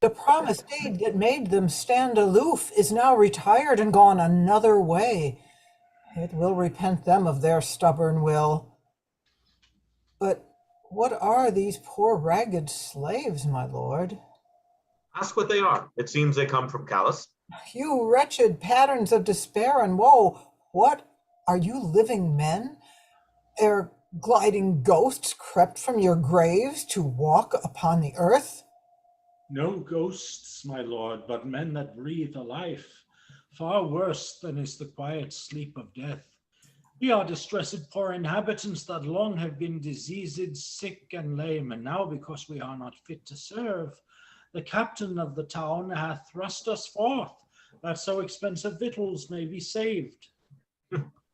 The promised aid that made them stand aloof is now retired and gone another way. It will repent them of their stubborn will. But what are these poor ragged slaves, my lord?
Ask what they are. It seems they come from Calais.
You wretched patterns of despair and woe, what, are you living men? Ere gliding ghosts crept from your graves to walk upon the earth?
No ghosts, my lord, but men that breathe a life, far worse than is the quiet sleep of death. We are distressed poor inhabitants that long have been diseased, sick, and lame, and now because we are not fit to serve, the captain of the town hath thrust us forth, that so expensive victuals may be saved.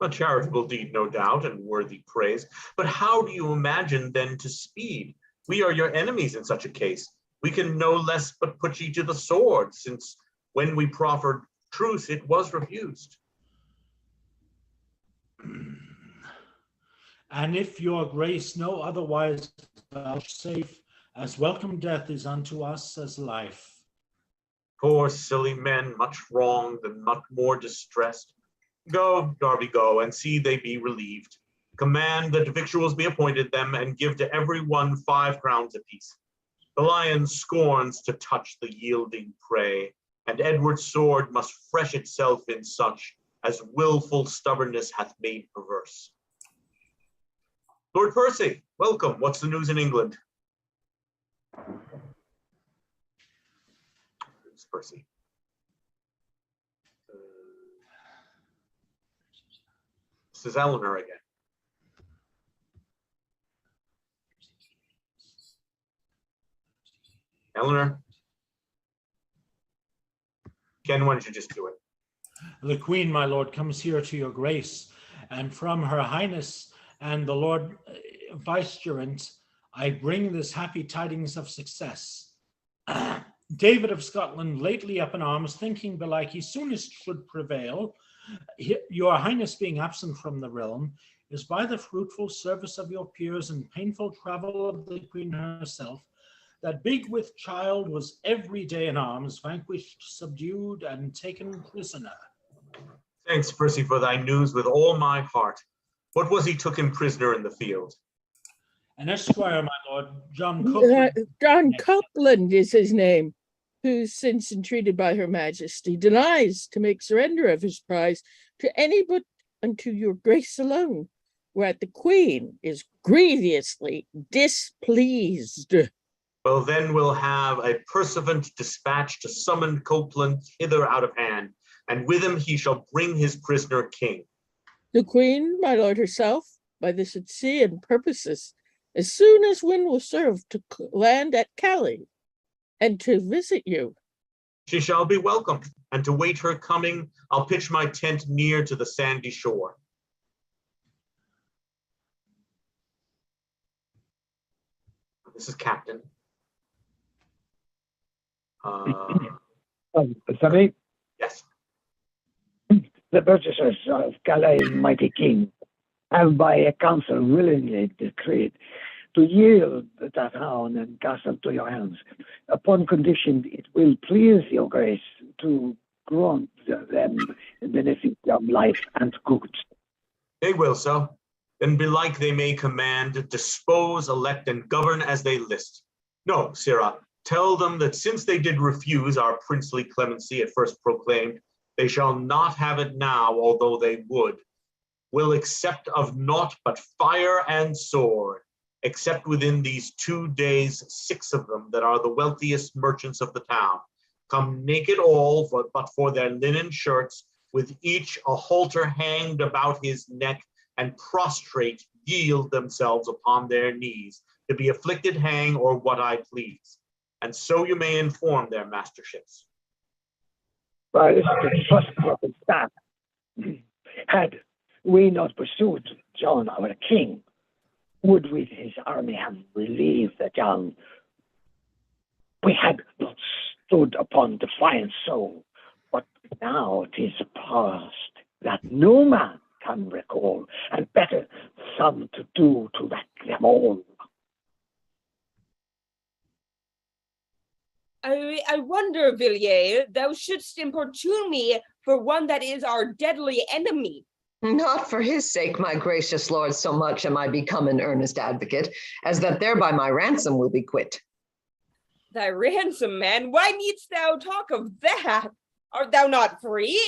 A charitable deed, no doubt, and worthy praise. But how do you imagine then to speed? We are your enemies in such a case. We can no less but put ye to the sword, since when we proffered truce, it was refused.
And if your grace no otherwise vouchsafe, as welcome death is unto us as life.
Poor silly men, much wronged and much more distressed. Go, Darby, go, and see they be relieved. Command that victuals be appointed them, and give to every one 5 crowns apiece. The lion scorns to touch the yielding prey, and Edward's sword must fresh itself in such as willful stubbornness hath made perverse. Lord Percy, welcome. What's the news in England? Who's Percy? This is Eleanor again. Eleanor? Ken, why don't you just do it?
The Queen, my lord, comes here to your grace, and from her highness and the Lord Vicegerent, I bring this happy tidings of success. David of Scotland, lately up in arms, thinking belike he soonest should prevail, your highness being absent from the realm, is by the fruitful service of your peers and painful travel of the Queen herself, that big with child was every day in arms, vanquished, subdued, and taken prisoner.
Thanks, Percy, for thy news with all my heart. What was he took him prisoner in the field?
An esquire, my lord, John Copeland.
John Copeland is his name, who, since entreated by her majesty, denies to make surrender of his prize to any but unto your grace alone, whereat the queen is grievously displeased.
Well, then we'll have a pursuant dispatch to summon Copeland hither out of hand, and with him he shall bring his prisoner king.
The queen, my lord herself, by this at sea and purposes, as soon as wind will serve, to land at Calais, and to visit you.
She shall be welcome, and to wait her coming, I'll pitch my tent near to the sandy shore. This is Captain.
Sorry?
Yes.
The purchasers of Calais, mighty king, have by a council willingly decreed to yield that town and castle to your hands, upon condition it will please your grace to grant them the benefit of life and goods.
They will so. Then belike they may command, dispose, elect, and govern as they list. No, sirrah, Tell them that since they did refuse our princely clemency at first proclaimed, they shall not have it now, although they would. Will accept of naught but fire and sword, except within these 2 days 6 of them that are the wealthiest merchants of the town, come naked all, but for their linen shirts, with each a halter hanged about his neck, and prostrate yield themselves upon their knees, to be afflicted hang or what I please. And so you may inform their masterships.
Well, this is the first broken staff. Had we not pursued John our king, would with his army have relieved the town? We had not stood upon defiance so, but now 'tis past that no man can recall, and better some to do to wreck them all.
I wonder, Villiers, thou shouldst importune me for one that is our deadly enemy.
Not for his sake, my gracious lord, so much am I become an earnest advocate, as that thereby my ransom will be quit.
Thy ransom, man, why needst thou talk of that? Art thou not free?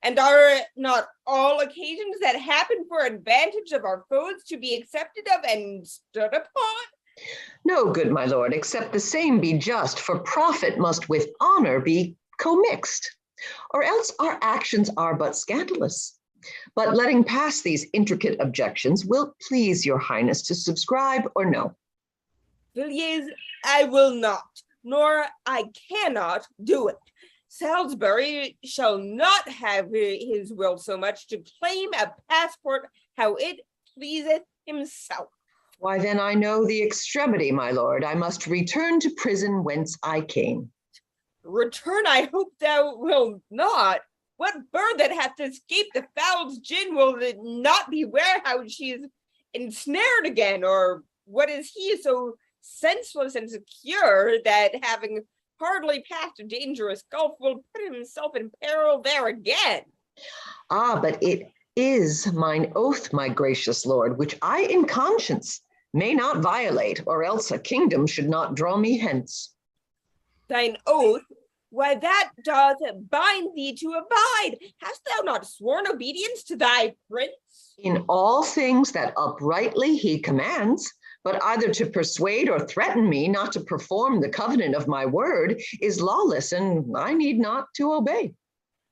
And are not all occasions that happen for advantage of our foes to be accepted of and stood upon?
No, good my lord, except the same be just, for profit must with honor be commixed, or else our actions are but scandalous. But letting pass these intricate objections, wilt please your highness to subscribe or no?
Villiers, I will not, nor I cannot do it. Salisbury shall not have his will so much to claim a passport how it pleaseth himself.
Why then I know the extremity, my lord. I must return to prison whence I came.
Return I hope thou wilt not. What bird that hath escaped the fowl's gin will not beware how she is ensnared again, or what is he so senseless and secure that having hardly passed a dangerous gulf will put himself in peril there again?
Ah, but it is mine oath, my gracious lord, which I in conscience may not violate, or else a kingdom should not draw me hence.
Thine oath? Why, that doth bind thee to abide. Hast thou not sworn obedience to thy prince?
In all things that uprightly he commands, but either to persuade or threaten me not to perform the covenant of my word is lawless, and I need not to obey.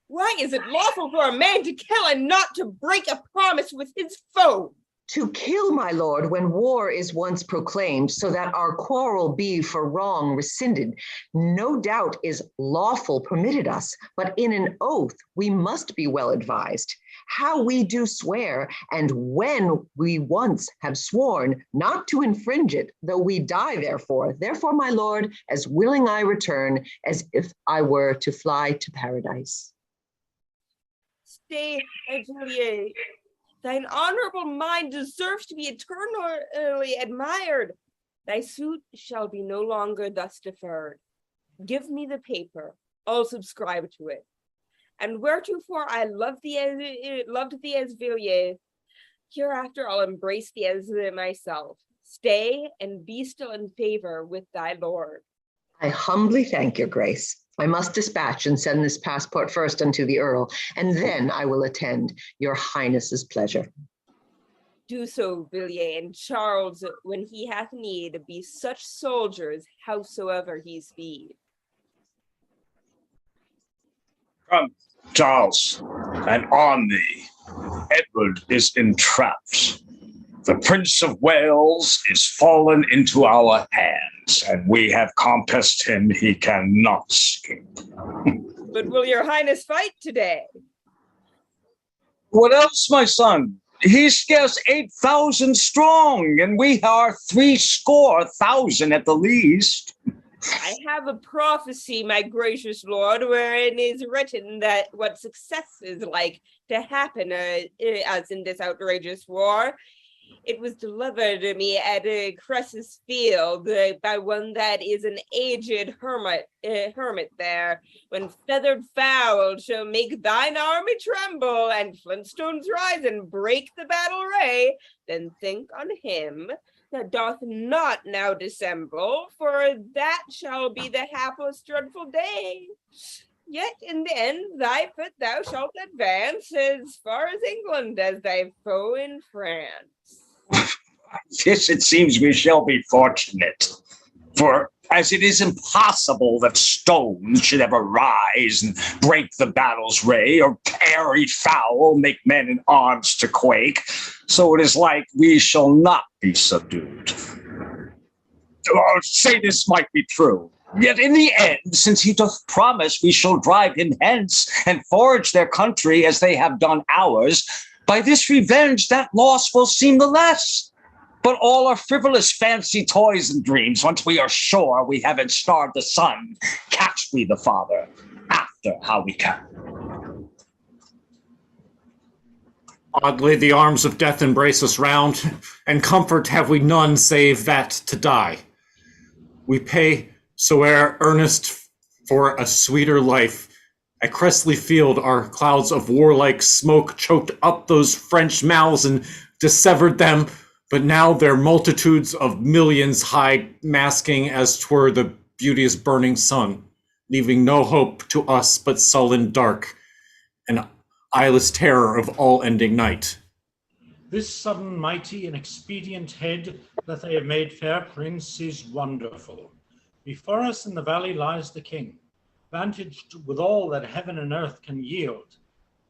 Why is it lawful for a man to kill and not to break a promise with his foe?
To kill, my lord, when war is once proclaimed, so that our quarrel be for wrong rescinded, no doubt is lawful permitted us, but in an oath we must be well advised. How we do swear, and when we once have sworn not to infringe it, though we die therefore. Therefore, my lord, as willing I return, as if I were to fly to paradise.
Stay, Atelier. Thine honorable mind deserves to be eternally admired. Thy suit shall be no longer thus deferred. Give me the paper, I'll subscribe to it. And wheretofore I loved thee as Villiers, hereafter I'll embrace thee as myself. Stay and be still in favor with thy lord.
I humbly thank your grace. I must dispatch and send this passport first unto the earl, and then I will attend your highness's pleasure.
Do so, Villiers, and Charles, when he hath need, be such soldiers, howsoever he speed.
Come, Charles, and arm thee. Edward is entrapped. The Prince of Wales is fallen into our hands, and we have compassed him. He cannot escape.
But will your highness fight today?
What else, my son? He's scarce 8,000 strong, and we are 70,000 at the least.
I have a prophecy, my gracious lord, wherein is written that what success is like to happen as in this outrageous war. It was delivered to me at Cresses Field by one that is an aged hermit there. When feathered fowl shall make thine army tremble, and flintstones rise and break the battle ray, then think on him, that doth not now dissemble, for that shall be the hapless dreadful day. Yet in the end thy foot thou shalt advance as far as England as thy foe in France.
This it seems we shall be fortunate, for as it is impossible that stones should ever rise and break the battle's ray, or airy fowl make men in arms to quake, so it is like we shall not be subdued. Say this might be true, yet in the end, since he doth promise we shall drive him hence and forage their country as they have done ours, by this revenge that loss will seem the less. But all are frivolous fancy toys and dreams. Once we are sure we haven't starved the son, catch we the father after how we can.
Oddly, the arms of death embrace us round, and comfort have we none save that to die. We pay soe'er earnest for a sweeter life. At Cressley Field, our clouds of warlike smoke choked up those French mouths and dissevered them, but now their multitudes of millions high masking as 'twere the beauteous burning sun, leaving no hope to us but sullen dark, and eyeless terror of all ending night.
This sudden mighty and expedient head that they have made fair prince is wonderful. Before us in the valley lies the king, vantaged with all that heaven and earth can yield.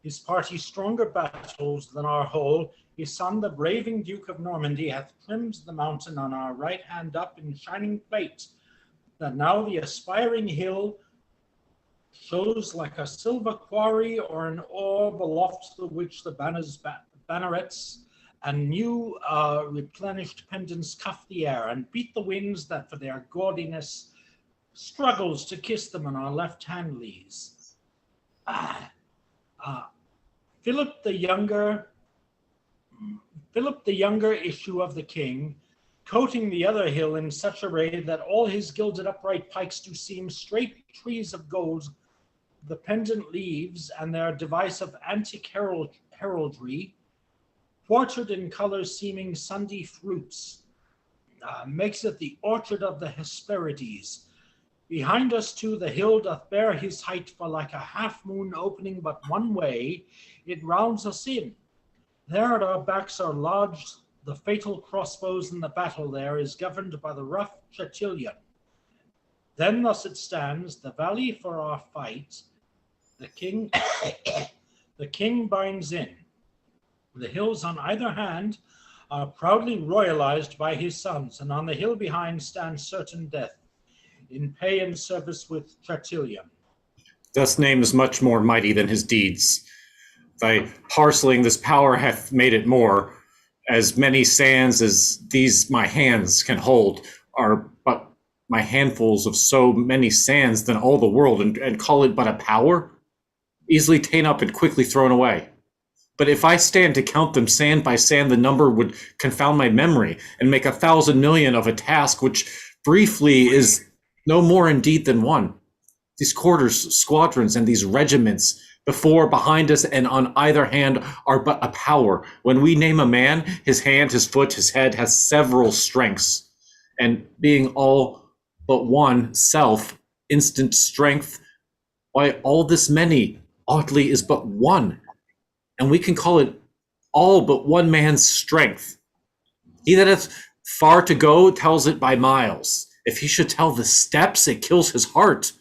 His party stronger battles than our whole. His son, the braving Duke of Normandy, hath trimmed the mountain on our right hand up in shining plate, that now the aspiring hill shows like a silver quarry or an orb aloft the which the bannerets and new replenished pendants cuff the air and beat the winds that for their gaudiness struggles to kiss them on our left hand lees. Philip the younger issue of the king, coating the other hill in such array that all his gilded upright pikes do seem straight trees of gold, the pendant leaves and their device of antique heraldry, quartered in colors seeming Sunday fruits, makes it the orchard of the Hesperides. Behind us too the hill doth bear his height, for like a half moon opening but one way, it rounds us in. There at our backs are lodged the fatal crossbows, and the battle there is governed by the rough Chatillon. Then thus it stands, the valley for our fight, the king binds in. The hills on either hand are proudly royalized by his sons, and on the hill behind stands certain death, in pay and service with Chatillon.
Thus name is much more mighty than his deeds. Thy parceling this power hath made it more. As many sands as these my hands can hold are but my handfuls of so many sands than all the world, and call it but a power? Easily ta'en up and quickly thrown away. But if I stand to count them sand by sand, the number would confound my memory, and make 1,000 million of a task which briefly is no more indeed than one. These quarters, squadrons, and these regiments before, behind us, and on either hand are but a power. When we name a man, his hand, his foot, his head has several strengths, and being all but one self, instant strength, why all this many oddly is but one, and we can call it all but one man's strength. He that hath far to go tells it by miles. If he should tell the steps, it kills his heart.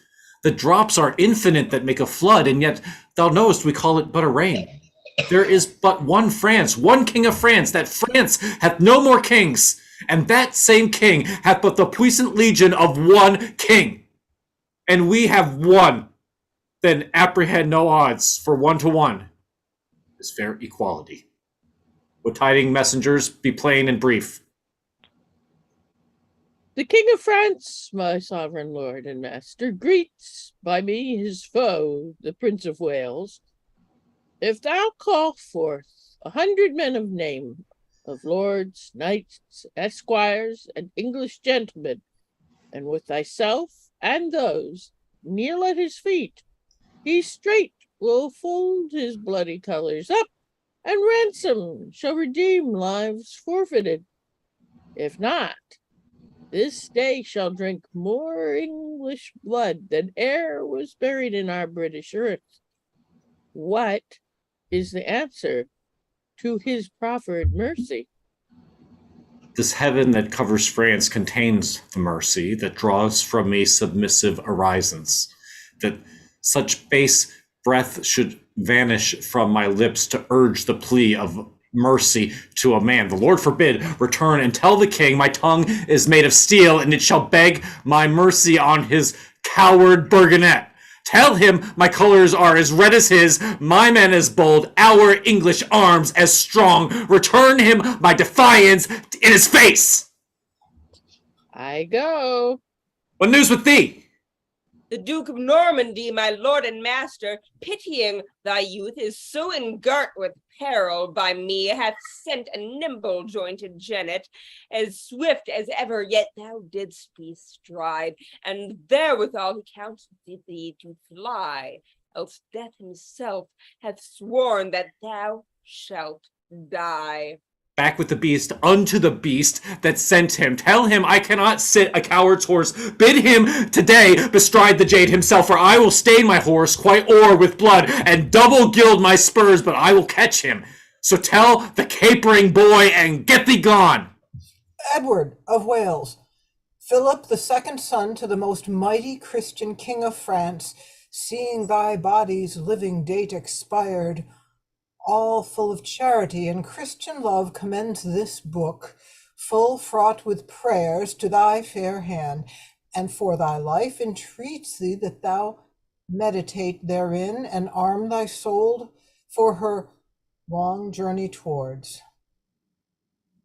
The drops are infinite that make a flood, and yet thou knowest we call it but a rain. There is but one France, one king of France, that France hath no more kings, and that same king hath but the puissant legion of one king. And we have one, then apprehend no odds, for 1 to 1 is fair equality. Would tiding messengers be plain and brief?
The King of France, my sovereign lord and master, greets by me his foe, the Prince of Wales. If thou call forth 100 men of name, of lords, knights, esquires, and English gentlemen, and with thyself and those kneel at his feet, he straight will fold his bloody colors up, and ransom shall redeem lives forfeited. If not, this day shall drink more English blood than e'er was buried in our British earth. What is the answer to his proffered mercy?
This heaven that covers France contains the mercy that draws from me submissive orisons, that such base breath should vanish from my lips to urge the plea of mercy to a man. The Lord forbid, return and tell the king my tongue is made of steel, and it shall beg my mercy on his coward burgonet. Tell him my colors are as red as his, my men as bold, our English arms as strong. Return him my defiance in his face.
I go.
What news with thee?
The Duke of Normandy, my lord and master, pitying thy youth, is so engirt with peril by me, hath sent a nimble-jointed jennet, as swift as ever yet thou didst bestride, and therewithal he counselled thee to fly, else death himself hath sworn that thou shalt die.
Back with the beast unto the beast that sent him. Tell him I cannot sit a coward's horse. Bid him today bestride the jade himself, for I will stain my horse quite o'er with blood, and double gild my spurs, but I will catch him. So tell the capering boy, and get thee gone.
Edward of Wales, Philip, the second son to the most mighty Christian king of France, seeing thy body's living date expired, all full of charity and Christian love, commends this book, full fraught with prayers, to thy fair hand, and for thy life entreats thee that thou meditate therein, and arm thy soul for her long journey towards.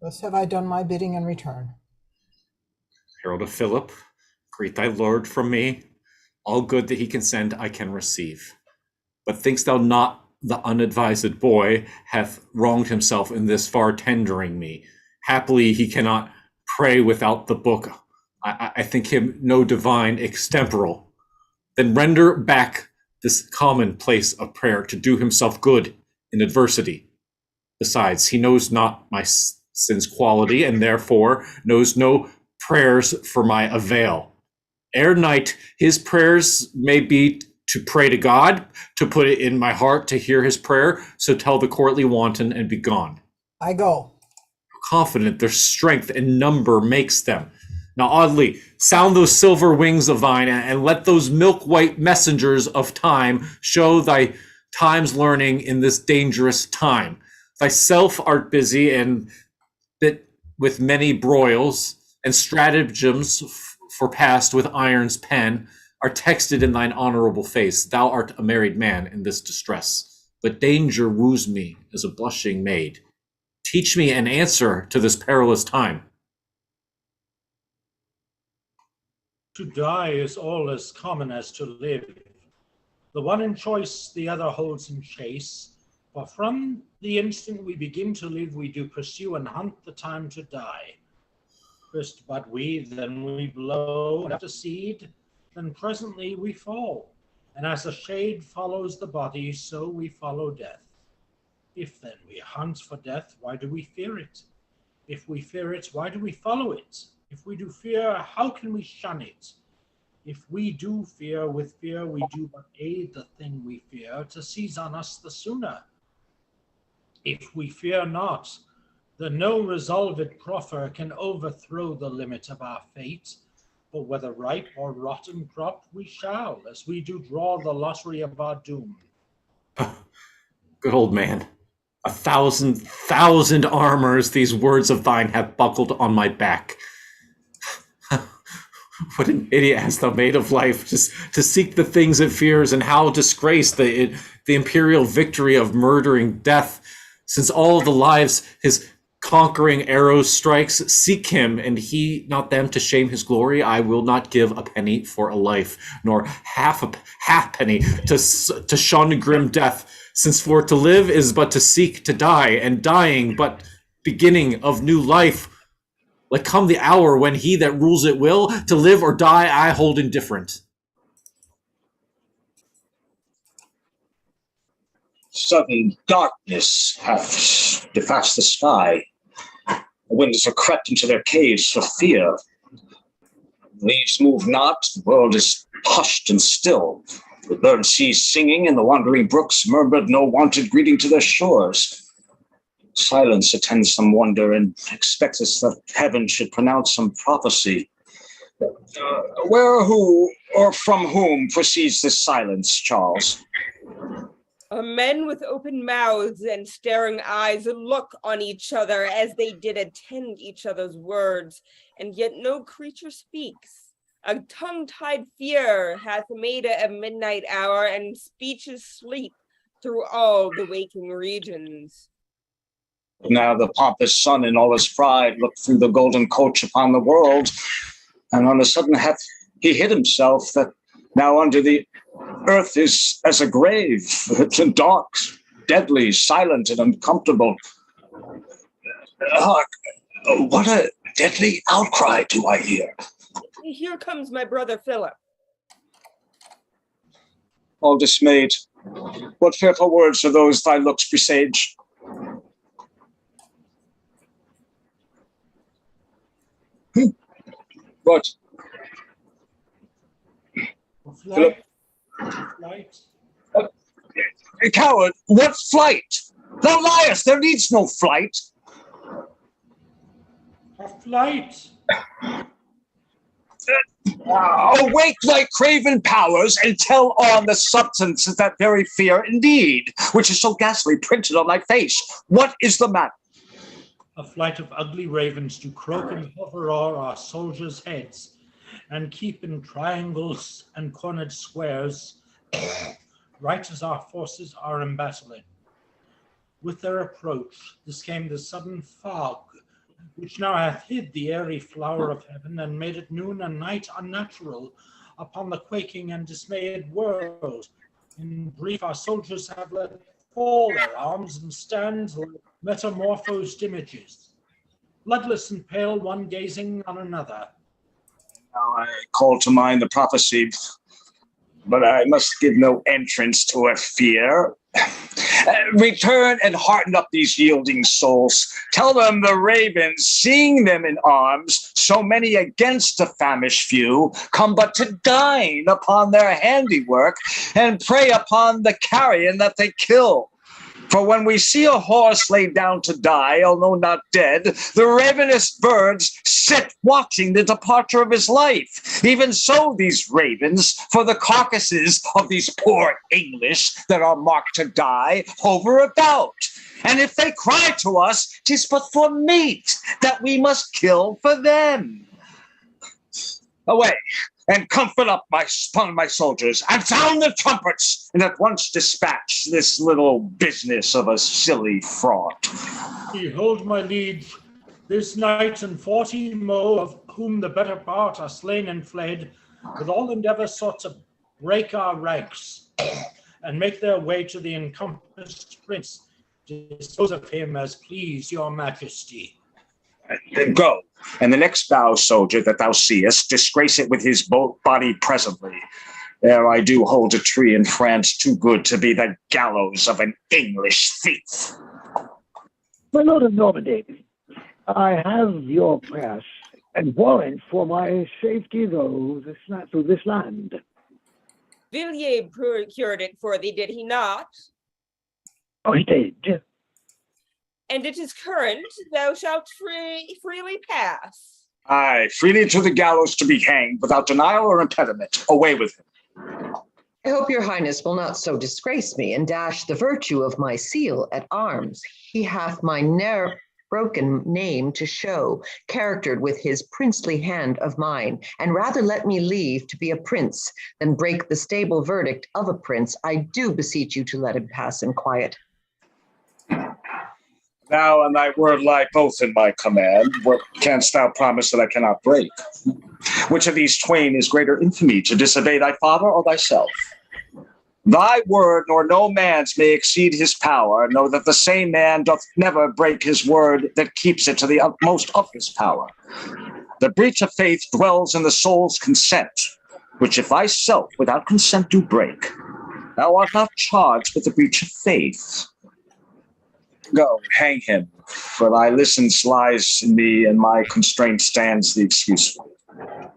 Thus have I done my bidding and return.
Herald of Philip, greet thy lord from me. All good that he can send I can receive. But thinkst thou not the unadvised boy hath wronged himself in this far tendering me? Happily he cannot pray without the book. I think him no divine extemporal. Then render back this common place of prayer to do himself good in adversity. Besides, he knows not my sin's quality, and therefore knows no prayers for my avail. Ere night his prayers may be to pray to God, to put it in my heart to hear his prayer, so tell the courtly wanton and be gone.
I go.
Confident their strength and number makes them. Now oddly, sound those silver wings of thine, and let those milk-white messengers of time show thy time's learning in this dangerous time. Thyself art busy and bit with many broils, and stratagems for past with iron's pen, are texted in thine honorable face. Thou art a married man in this distress, but danger woos me as a blushing maid. Teach me an answer to this perilous time.
To die is all as common as to live. The one in choice, the other holds in chase. For from the instant we begin to live, we do pursue and hunt the time to die. First bud we, then we blow, and after seed, then presently we fall. And as a shade follows the body, so we follow death. If then we hunt for death, why do we fear it? If we fear it, why do we follow it? If we do fear, how can we shun it? If we do fear, with fear we do but aid the thing we fear to seize on us the sooner. If we fear not, then no resolved proffer can overthrow the limit of our fate. For whether ripe or rotten crop, we shall, as we do draw the lottery of our doom.
Good old man. 1,000,000 armors these words of thine have buckled on my back. What an idiot hast thou made of life, just to seek the things it fears, and how disgrace the imperial victory of murdering death, since all the lives his conquering arrows strikes. Seek him, and he not them to shame his glory. I will not give a penny for a life, nor half penny to shun grim death, since for to live is but to seek to die, and dying but beginning of new life. Let come the hour when he that rules it will, to live or die I hold indifferent.
Sudden darkness hath defaced the sky, The winds are crept into their caves for fear. Leaves move not, the world is hushed and still. The birds cease singing, and the wandering brooks murmured no wonted greeting to their shores. Silence attends some wonder, and expecteth that heaven should pronounce some prophecy. Where, who, or from whom proceeds this silence, Charles?
Men with open mouths and staring eyes look on each other as they did attend each other's words, and yet no creature speaks. A tongue-tied fear hath made a midnight hour, and speeches sleep through all the waking regions.
Now the pompous sun in all his pride looked through the golden coach upon the world, and on a sudden hath he hid himself, that now under the earth is as a grave, dark, deadly, silent, and uncomfortable. Hark, what a deadly outcry do I hear.
Here comes my brother Philip.
All dismayed, what fearful words are those thy looks presage? What?
Flight.
Coward, what flight? Thou liest, there needs no flight.
A flight.
Awake thy craven powers, and tell on the substance of that very fear indeed, which is so ghastly printed on thy face. What is the matter?
A flight of ugly ravens do croak and hover o'er our soldiers' heads, and keep in triangles and cornered squares, right as our forces are embattling. With their approach, this came the sudden fog, which now hath hid the airy flower of heaven, and made it noon and night unnatural upon the quaking and dismayed world. In brief, our soldiers have let fall their arms and stand like metamorphosed images, bloodless and pale, one gazing on another.
Now I call to mind the prophecy, but I must give no entrance to a fear. Return and hearten up these yielding souls. Tell them the ravens, seeing them in arms, so many against the famished few, come but to dine upon their handiwork and prey upon the carrion that they kill. For when we see a horse laid down to die, although not dead, the ravenous birds sit watching the departure of his life. Even so these ravens, for the carcasses of these poor English that are marked to die, hover about. And if they cry to us, 'tis but for meat that we must kill for them. Away, and comfort up my soldiers, and sound the trumpets, and at once dispatch this little business of a silly fraught.
Behold, my liege, this night and 40 mo, of whom the better part are slain and fled, with all endeavor sought to break our ranks, and make their way to the encompassed prince, to dispose of him as please your majesty.
Then go, and the next thou soldier that thou seest, disgrace it with his body presently. Ere I do hold a tree in France too good to be the gallows of an English thief.
My lord of Normandy, I have your press and warrant for my safety through this land.
Villiers procured it for thee, did he not?
Oh, he did.
And it is current, thou shalt freely pass.
Aye, freely to the gallows to be hanged, without denial or impediment. Away with him.
I hope your highness will not so disgrace me and dash the virtue of my seal at arms. He hath my ne'er broken name to show, charactered with his princely hand of mine, and rather let me leave to be a prince than break the stable verdict of a prince. I do beseech you to let him pass in quiet.
Thou and thy word lie both in my command. What canst thou promise that I cannot break? Which of these twain is greater infamy, to disobey thy father or thyself? Thy word nor no man's may exceed his power. Know that the same man doth never break his word that keeps it to the utmost of his power. The breach of faith dwells in the soul's consent, which if thyself without consent do break, thou art not charged with the breach of faith. Go, hang him, for thy license lies in me, and my constraint stands the excuse for it.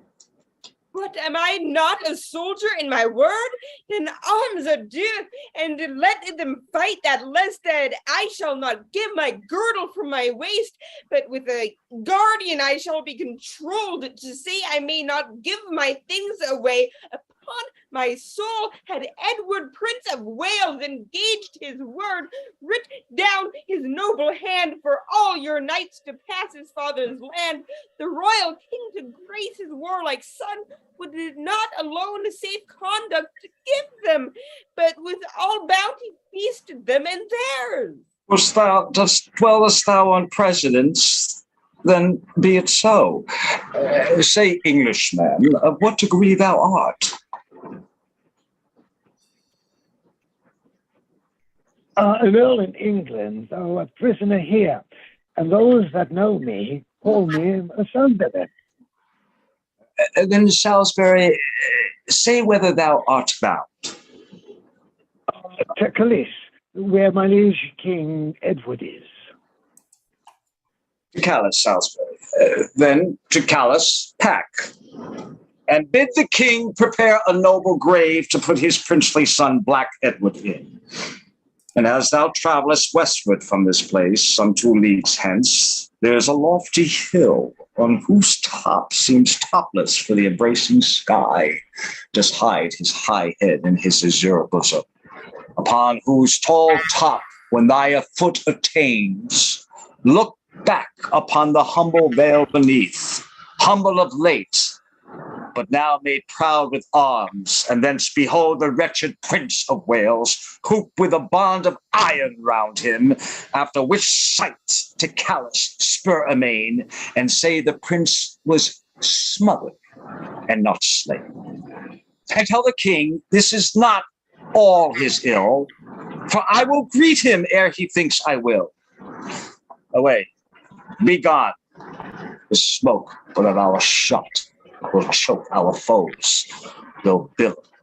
But am I not a soldier in my word? Then arms adieu, and let them fight that less that I shall not give my girdle from my waist, but with a guardian I shall be controlled to say I may not give my things away. Upon my soul, had Edward, Prince of Wales, engaged his word, writ down his noble hand for all your knights to pass his father's land, the royal king to grace his warlike son, would not alone safe conduct to give them, but with all bounty feasted them and theirs.
Dwellest thou on precedents? Then be it so. Say, Englishman, of what degree thou art?
An earl in England, though a prisoner here, and those that know me call me a Sunderland.
Then, Salisbury, say whether thou art bound.
To Calais, where my liege King Edward is.
To Calais, Salisbury. Then to Calais, pack. And bid the king prepare a noble grave to put his princely son, Black Edward, in. And as thou travellest westward from this place, some 2 leagues hence, there is a lofty hill, on whose top seems topless for the embracing sky, does hide his high head in his azure bosom, upon whose tall top, when thy foot attains, look back upon the humble vale beneath, humble of late, but now made proud with arms, and thence behold the wretched Prince of Wales, hooped with a bond of iron round him, after which sight to Calais spur amain, and say the prince was smothered and not slain. And tell the king this is not all his ill, for I will greet him ere he thinks I will. Away, be gone. The smoke without our shot will choke our foes, though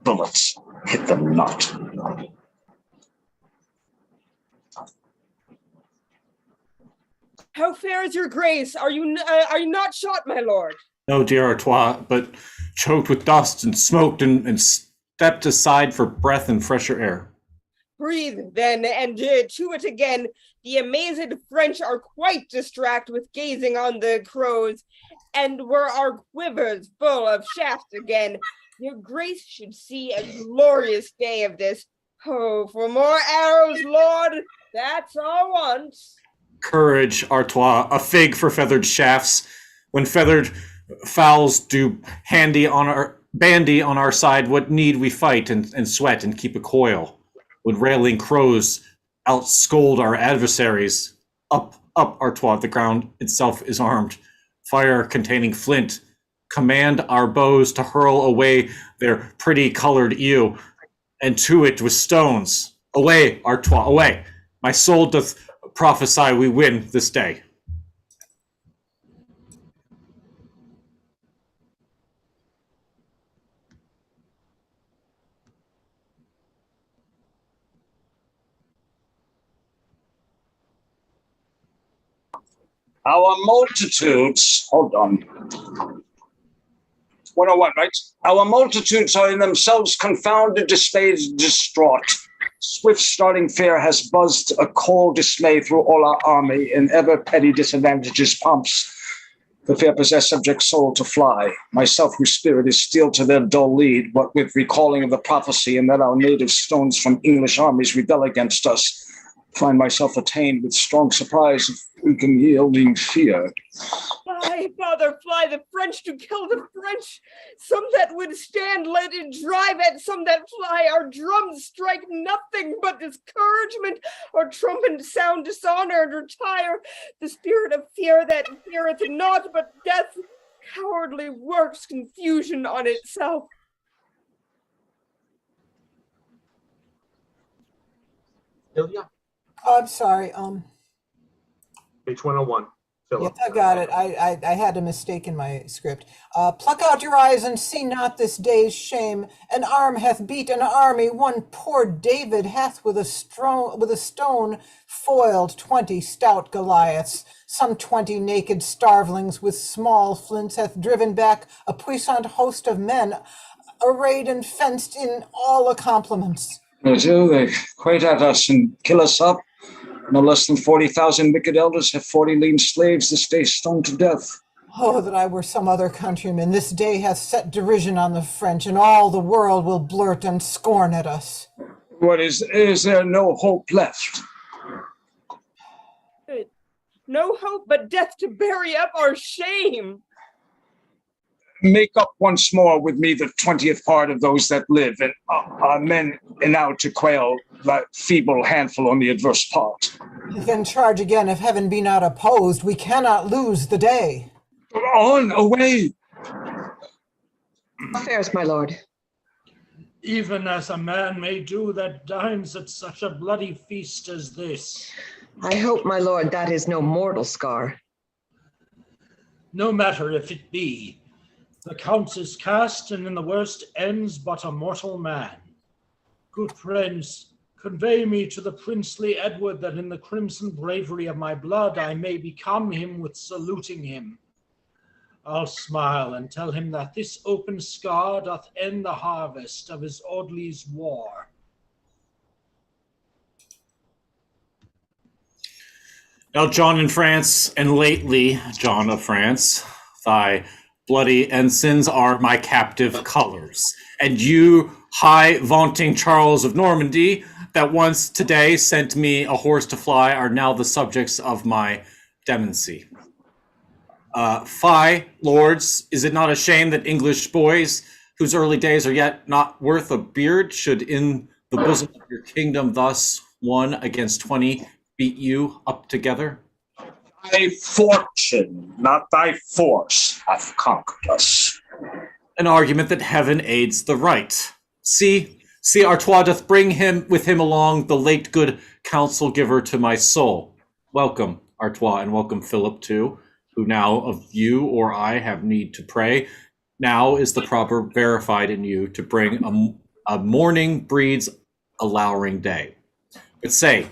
bullets hit them not.
How fares your grace? Are you not shot, my lord?
No, dear Artois, but choked with dust and smoked and stepped aside for breath and fresher air.
Breathe, then, and to it again. The amazed French are quite distracted with gazing on the crows, and were our quivers full of shafts again. Your grace should see a glorious day of this. Oh, for more arrows, lord, that's all I want.
Courage, Artois, a fig for feathered shafts. When feathered fowls do bandy on our side, what need we fight and sweat and keep a coil? Would railing crows outscold our adversaries? Up, Artois, the ground itself is armed. Fire containing flint, command our bows to hurl away their pretty colored ewe, and to it with stones. Away, Artois, away. My soul doth prophesy we win this day.
Our multitudes, hold on. 101, right? Our multitudes are in themselves confounded, dismayed, distraught. Swift starting fear has buzzed a cold dismay through all our army, and ever petty disadvantages pumps the fear possessed subject soul to fly. Myself, whose spirit is steel to their dull lead, what with recalling of the prophecy, and that our native stones from English armies rebel against us, find myself attained with strong surprise of weak and yielding fear.
Fly, father, fly, the French to kill the French. Some that would stand, let it drive at some that fly. Our drums strike nothing but discouragement. Our trumpet sound dishonor and retire. The spirit of fear that feareth not but death cowardly works confusion on itself.
Ilya?
I'm sorry.
Page 101. Philip.
Yes, I got it. I had a mistake in my script. Pluck out your eyes and see not this day's shame. An arm hath beat an army. One poor David hath with a stone foiled 20 stout Goliaths. Some 20 naked starvelings with small flints hath driven back a puissant host of men, arrayed and fenced in all accomplishments.
They do. They quite at us and kill us up. No less than 40,000 wicked elders have 40 lean slaves this day stoned to death.
Oh, that I were some other countryman. This day hath set derision on the French, and all the world will blurt and scorn at us.
What is there no hope left?
No hope but death to bury up our shame.
Make up once more with me the 20th part of those that live, and are men enow to quail that feeble handful on the adverse part.
Then charge again, if heaven be not opposed. We cannot lose the day.
On, away!
Affairs, my lord.
Even as a man may do that dines at such a bloody feast as this.
I hope, my lord, that is no mortal scar.
No matter if it be. The count is cast, and in the worst ends but a mortal man. Good friends, convey me to the princely Edward, that in the crimson bravery of my blood I may become him with saluting him. I'll smile and tell him that this open scar doth end the harvest of his Audley's war.
Now, John in France, and lately, John of France, thy bloody ensigns are my captive colors. And you, high vaunting Charles of Normandy, that once today sent me a horse to fly, are now the subjects of my demency. Fie, lords, is it not a shame that English boys, whose early days are yet not worth a beard, should in the bosom of your kingdom thus 1 against 20 beat you up together?
Thy fortune, not thy force, hath conquered us.
An argument that heaven aids the right. See, Artois doth bring him with him along, the late good counsel giver to my soul. Welcome, Artois, and welcome Philip too, who now of you or I have need to pray. Now is the proper verified in you to bring a morning breeds a lowering day. But say,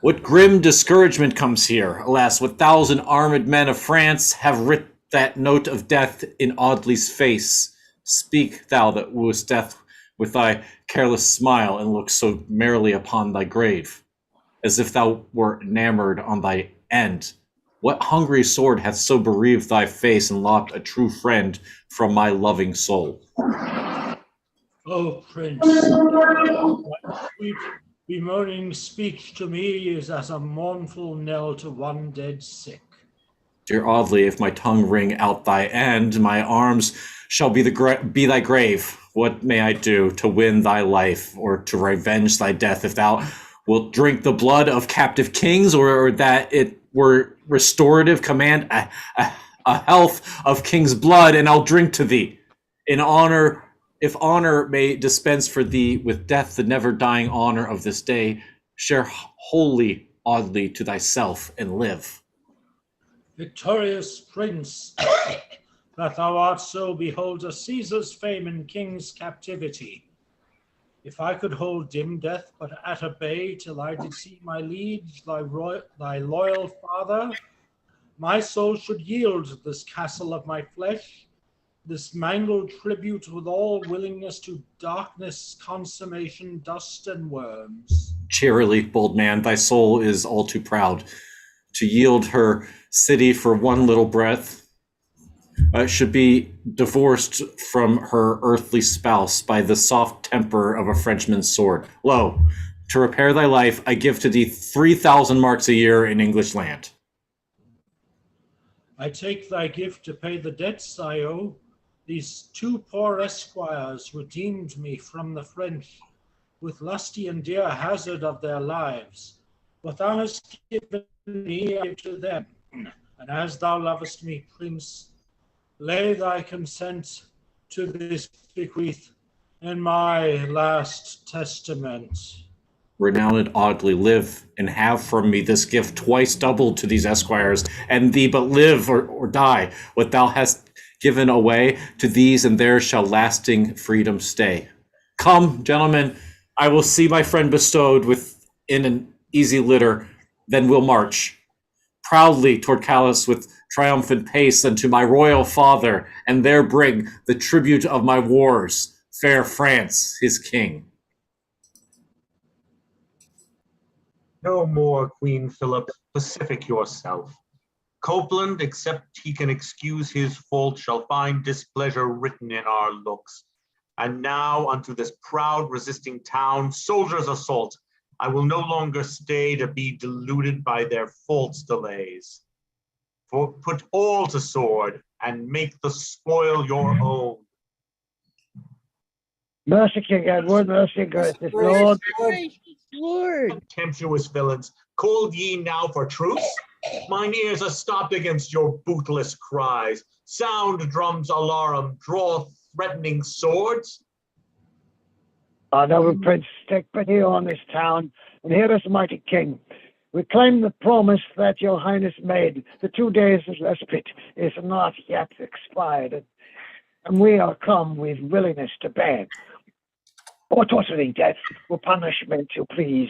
what grim discouragement comes here? Alas, what 1,000 armed men of France have writ that note of death in Audley's face? Speak, thou that wooest death with thy careless smile, and look so merrily upon thy grave, as if thou were enamored on thy end. What hungry sword hath so bereaved thy face, and lopped a true friend from my loving soul?
O Prince, what sweet bemoaning speech to me is as a mournful knell to one dead sick.
Dear Audley, if my tongue ring out thy end, my arms shall be thy grave. What may I do to win thy life, or to revenge thy death, if thou wilt drink the blood of captive kings, or that it were restorative command a health of king's blood, and I'll drink to thee in honor. If honor may dispense for thee with death the never dying honor of this day, share wholly Audley to thyself and live.
Victorious Prince, that thou art so, behold a Caesar's fame in king's captivity. If I could hold dim death but at a bay till I did see my liege, thy loyal father, my soul should yield this castle of my flesh, this mangled tribute with all willingness to darkness, consummation, dust, and worms.
Cheerily, bold man, thy soul is all too proud to yield her city for one little breath. Should be divorced from her earthly spouse by the soft temper of a Frenchman's sword. Lo, to repair thy life, I give to thee 3,000 marks a year in English land.
I take thy gift to pay the debts I owe. These 2 poor esquires redeemed me from the French with lusty and dear hazard of their lives. What thou hast given me, I give to them. And as thou lovest me, Prince, lay thy consent to this bequeath in my last testament.
renowned Audley, live and have from me this gift twice doubled to these esquires, and thee but live or die. What thou hast given away to these and theirs shall lasting freedom stay. Come, gentlemen, I will see my friend bestowed within an easy litter, then we'll march proudly toward Calais with triumphant pace unto my royal father, and there bring the tribute of my wars, fair France, his king.
No more, Queen Philip, pacific yourself. Copeland, except he can excuse his fault, shall find displeasure written in our looks. And now unto this proud resisting town, soldiers assault. I will no longer stay to be deluded by their false delays. For put all to sword and make the spoil your own.
Mercy, King Edward, mercy, gracious Lord.
Gracious Lord.
Contemptuous villains, call ye now for truce? Mine ears are stopped against your bootless cries. Sound drums alarum, draw threatening swords.
Our noble prince, take pity on this town, and hear us, mighty king. We claim the promise that your highness made. The 2 days of respite is not yet expired, and we are come with willingness to beg. Or torturing death or punishment you please,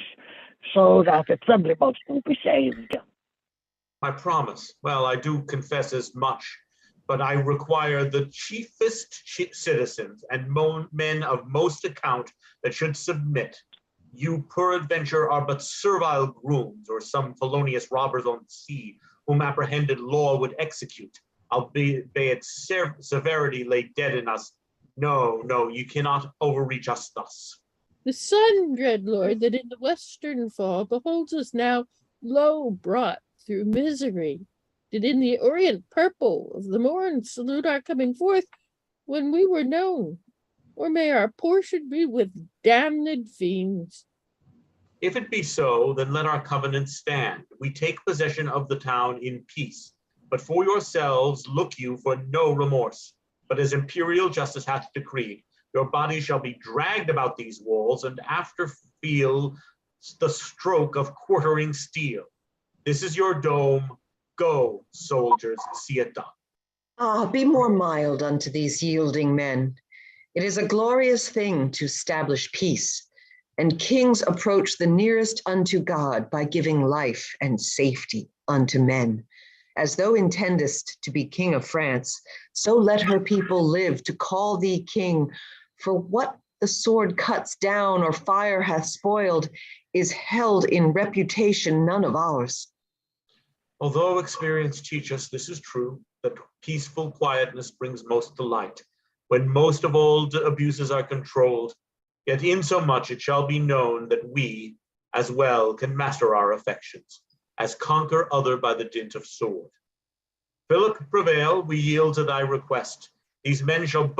so that the trembling most will be saved.
My promise, well, I do confess as much, but I require the chiefest citizens and men of most account that should submit. You peradventure are but servile grooms, or some felonious robbers on the sea, whom apprehended law would execute, albeit its severity lay dead in us. No, no, you cannot overreach us thus.
The sun, dread lord, that in the western fall beholds us now low brought through misery, did in the orient purple of the morn salute our coming forth when we were known, or may our portion be with damned fiends.
If it be so, then let our covenant stand. We take possession of the town in peace, but for yourselves look you for no remorse. But as imperial justice hath decreed, your bodies shall be dragged about these walls, and after feel the stroke of quartering steel. This is your dome. Go, soldiers, see it done.
Ah, be more mild unto these yielding men. It is a glorious thing to establish peace, and kings approach the nearest unto God by giving life and safety unto men. As thou intendest to be king of France, so let her people live to call thee king. For what the sword cuts down or fire hath spoiled is held in reputation none of ours.
Although experience teach us this is true, that peaceful quietness brings most delight, when most of all abuses are controlled, yet insomuch it shall be known that we, as well, can master our affections, as conquer other by the dint of sword. Philip, prevail, we yield to thy request. These men shall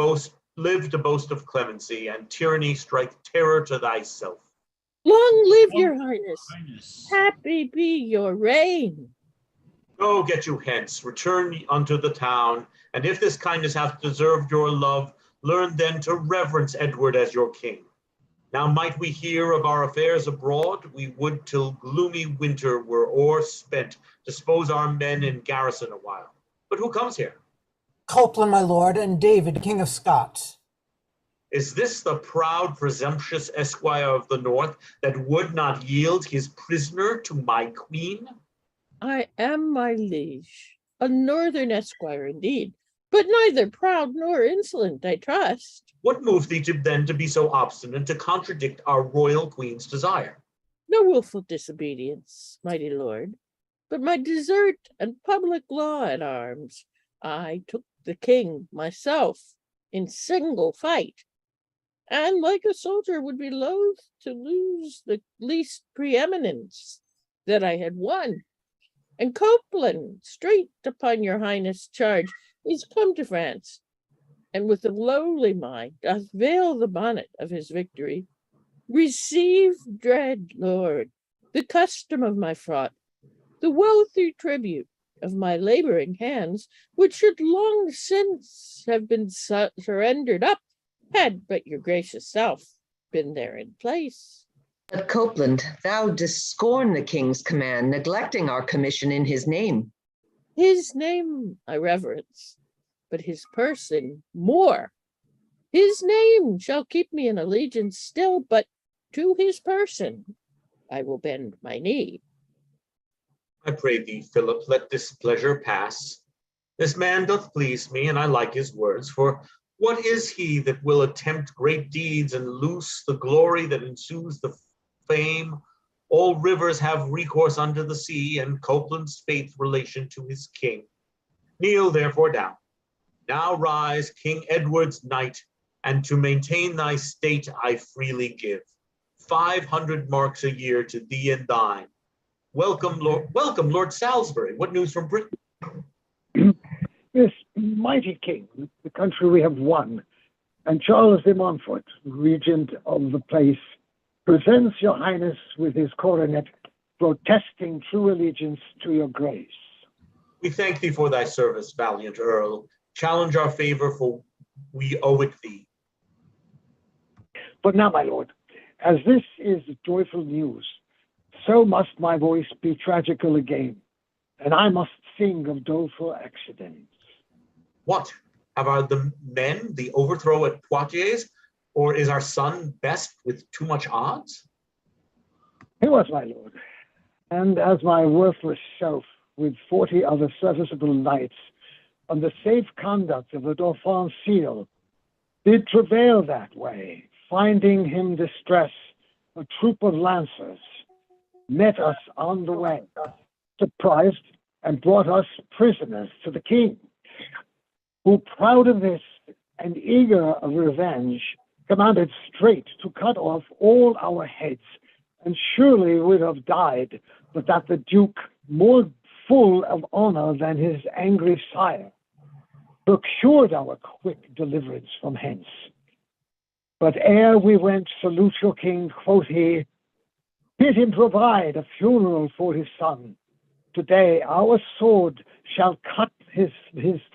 live to boast of clemency, and tyranny strike terror to thyself.
Long live your highness. Happy be your reign.
Go, get you hence, return unto the town, and if this kindness hath deserved your love, learn then to reverence Edward as your king. Now might we hear of our affairs abroad, we would till gloomy winter were o'erspent, dispose our men in garrison a while. But who comes here?
Copeland, my lord, and David, King of Scots.
Is this the proud, presumptuous esquire of the north that would not yield his prisoner to my queen?
I am, my liege, a northern esquire indeed, but neither proud nor insolent, I trust.
What moved thee then to be so obstinate to contradict our royal queen's desire?
No willful disobedience, mighty lord, but my desert and public law at arms. I took the king myself in single fight, and like a soldier would be loath to lose the least preeminence that I had won. And Copeland, straight upon your highness' charge, is come to France, and with a lowly mind doth veil the bonnet of his victory. Receive, dread lord, the custom of my fraught, the wealthy tribute of my laboring hands, which should long since have been surrendered up, had but your gracious self been there in place.
But Copeland, thou didst scorn the king's command, neglecting our commission in his name.
His name I reverence, but his person more. His name shall keep me in allegiance still, but to his person I will bend my knee.
I pray thee, Philip, let displeasure pass. This man doth please me, and I like his words, for what is he that will attempt great deeds and loose the glory that ensues the fame? All rivers have recourse unto the sea, and Copeland's faith relation to his king. Kneel therefore down. Now rise, King Edward's knight, and to maintain thy state I freely give 500 marks a year to thee and thine. Welcome, Lord Salisbury. What news from Britain?
This mighty king, the country we have won, and Charles de Montfort, regent of the place, presents your highness with his coronet, protesting true allegiance to your grace.
We thank thee for thy service, valiant earl. Challenge our favor, for we owe it thee.
But now, my lord, as this is joyful news, so must my voice be tragical again, and I must sing of doleful accidents.
What? Have our the men the overthrow at Poitiers, or is our son best with too much odds?
He was, my lord, and as my worthless self, with 40 other serviceable knights, on the safe conduct of the Dauphin's seal, did travail that way, finding him distress, a troop of lancers met us on the way, surprised, and brought us prisoners to the king, who, proud of this and eager of revenge, commanded straight to cut off all our heads, and surely would have died, but that the Duke, more full of honor than his angry sire, procured our quick deliverance from hence. But ere we went, salute your king, quoth he, bid him provide a funeral for his son. Today our sword shall cut his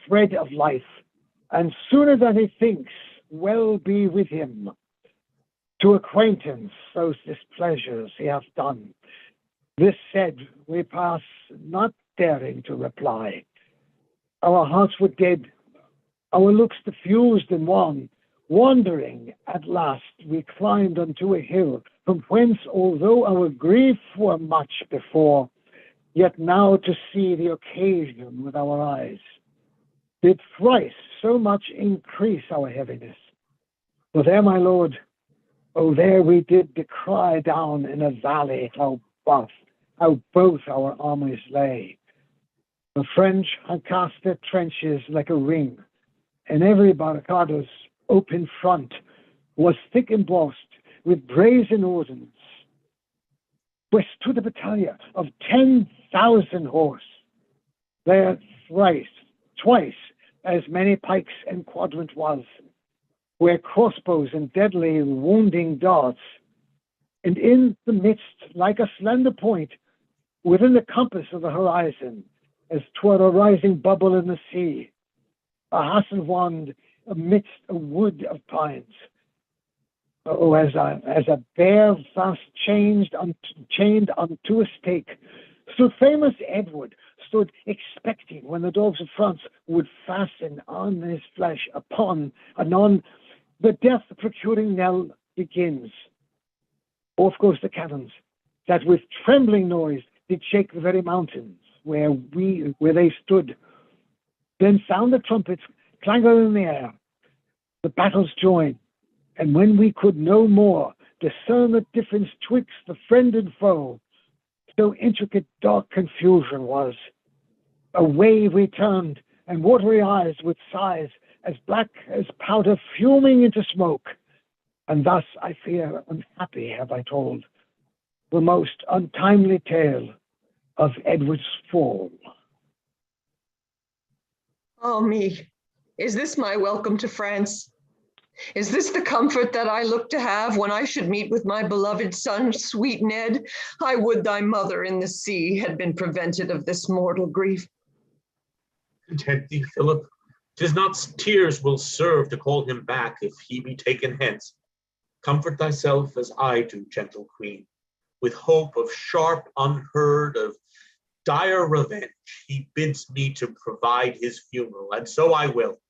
thread of life, and sooner than he thinks, well be with him. To acquaintance those displeasures he hath done. This said, we pass, not daring to reply. Our hearts were dead, our looks diffused and wan. Wandering, at last, we climbed unto a hill, from whence, although our grief were much before, yet now to see the occasion with our eyes, did thrice so much increase our heaviness. For there, my lord, oh, there we did descry down in a valley how both our armies lay. The French had cast their trenches like a ring, and every barricado's open front was thick embossed with brazen ordnance, where stood a battalion of 10,000 horse. There twice as many pikes and quadrant was, where crossbows and deadly wounding darts, and in the midst, like a slender point, within the compass of the horizon, as toward a rising bubble in the sea, a Hassan wand amidst a wood of pines. Oh, as a bear fast chained unto a stake, stood famous Edward, stood expecting when the dogs of France would fasten on his flesh upon, anon the death procuring knell begins. Off goes the cannons, that with trembling noise did shake the very mountains where they stood. Then sound the trumpets clangor in the air. The battles join, and when we could no more discern the difference twixt the friend and foe, so intricate dark confusion was. Away we turned, and watery eyes with sighs as black as powder fuming into smoke. And thus, I fear, unhappy have I told the most untimely tale of Edward's fall.
Oh me, is this my welcome to France? Is this the comfort that I look to have when I should meet with my beloved son, sweet Ned? I would thy mother in the sea had been prevented of this mortal grief.
Content thee, Philip. 'Tis not tears will serve to call him back if he be taken hence. Comfort thyself as I do, gentle queen. With hope of sharp, unheard, of dire revenge, he bids me to provide his funeral, and so I will.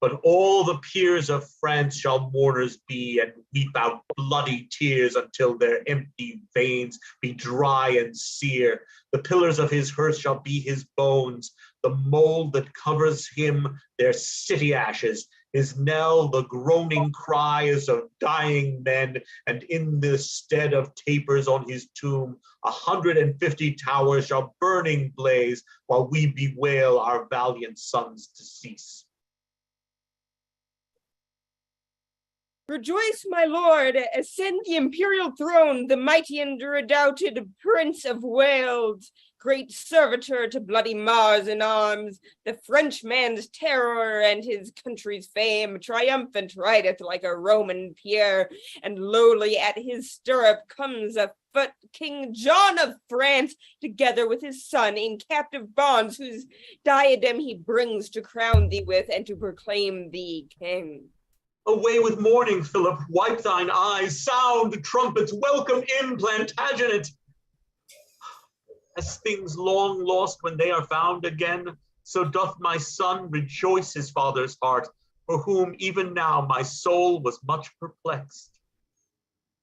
But all the peers of France shall mourners be, and weep out bloody tears until their empty veins be dry and sere. The pillars of his hearth shall be his bones, the mold that covers him their city ashes. His knell, the groaning cries of dying men, and in the stead of tapers on his tomb, 150 towers shall burning blaze, while we bewail our valiant son's decease.
Rejoice, my lord, ascend the imperial throne, the mighty and redoubted Prince of Wales, great servitor to bloody Mars in arms, the Frenchman's terror and his country's fame, triumphant rideth like a Roman peer, and lowly at his stirrup comes afoot King John of France, together with his son in captive bonds, whose diadem he brings to crown thee with and to proclaim thee king.
Away with mourning, Philip, wipe thine eyes, sound the trumpets, welcome in Plantagenet. As things long lost when they are found again, so doth my son rejoice his father's heart, for whom even now my soul was much perplexed.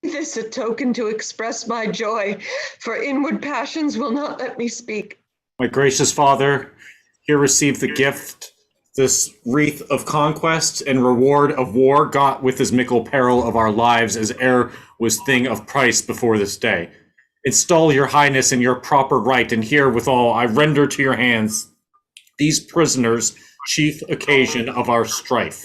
This a token to express my joy, for inward passions will not let me speak.
My gracious father, here receive the gift, this wreath of conquest and reward of war, got with as mickle peril of our lives as e'er was thing of price before this day. Install your highness in your proper right, and here withal I render to your hands these prisoners, chief occasion of our strife.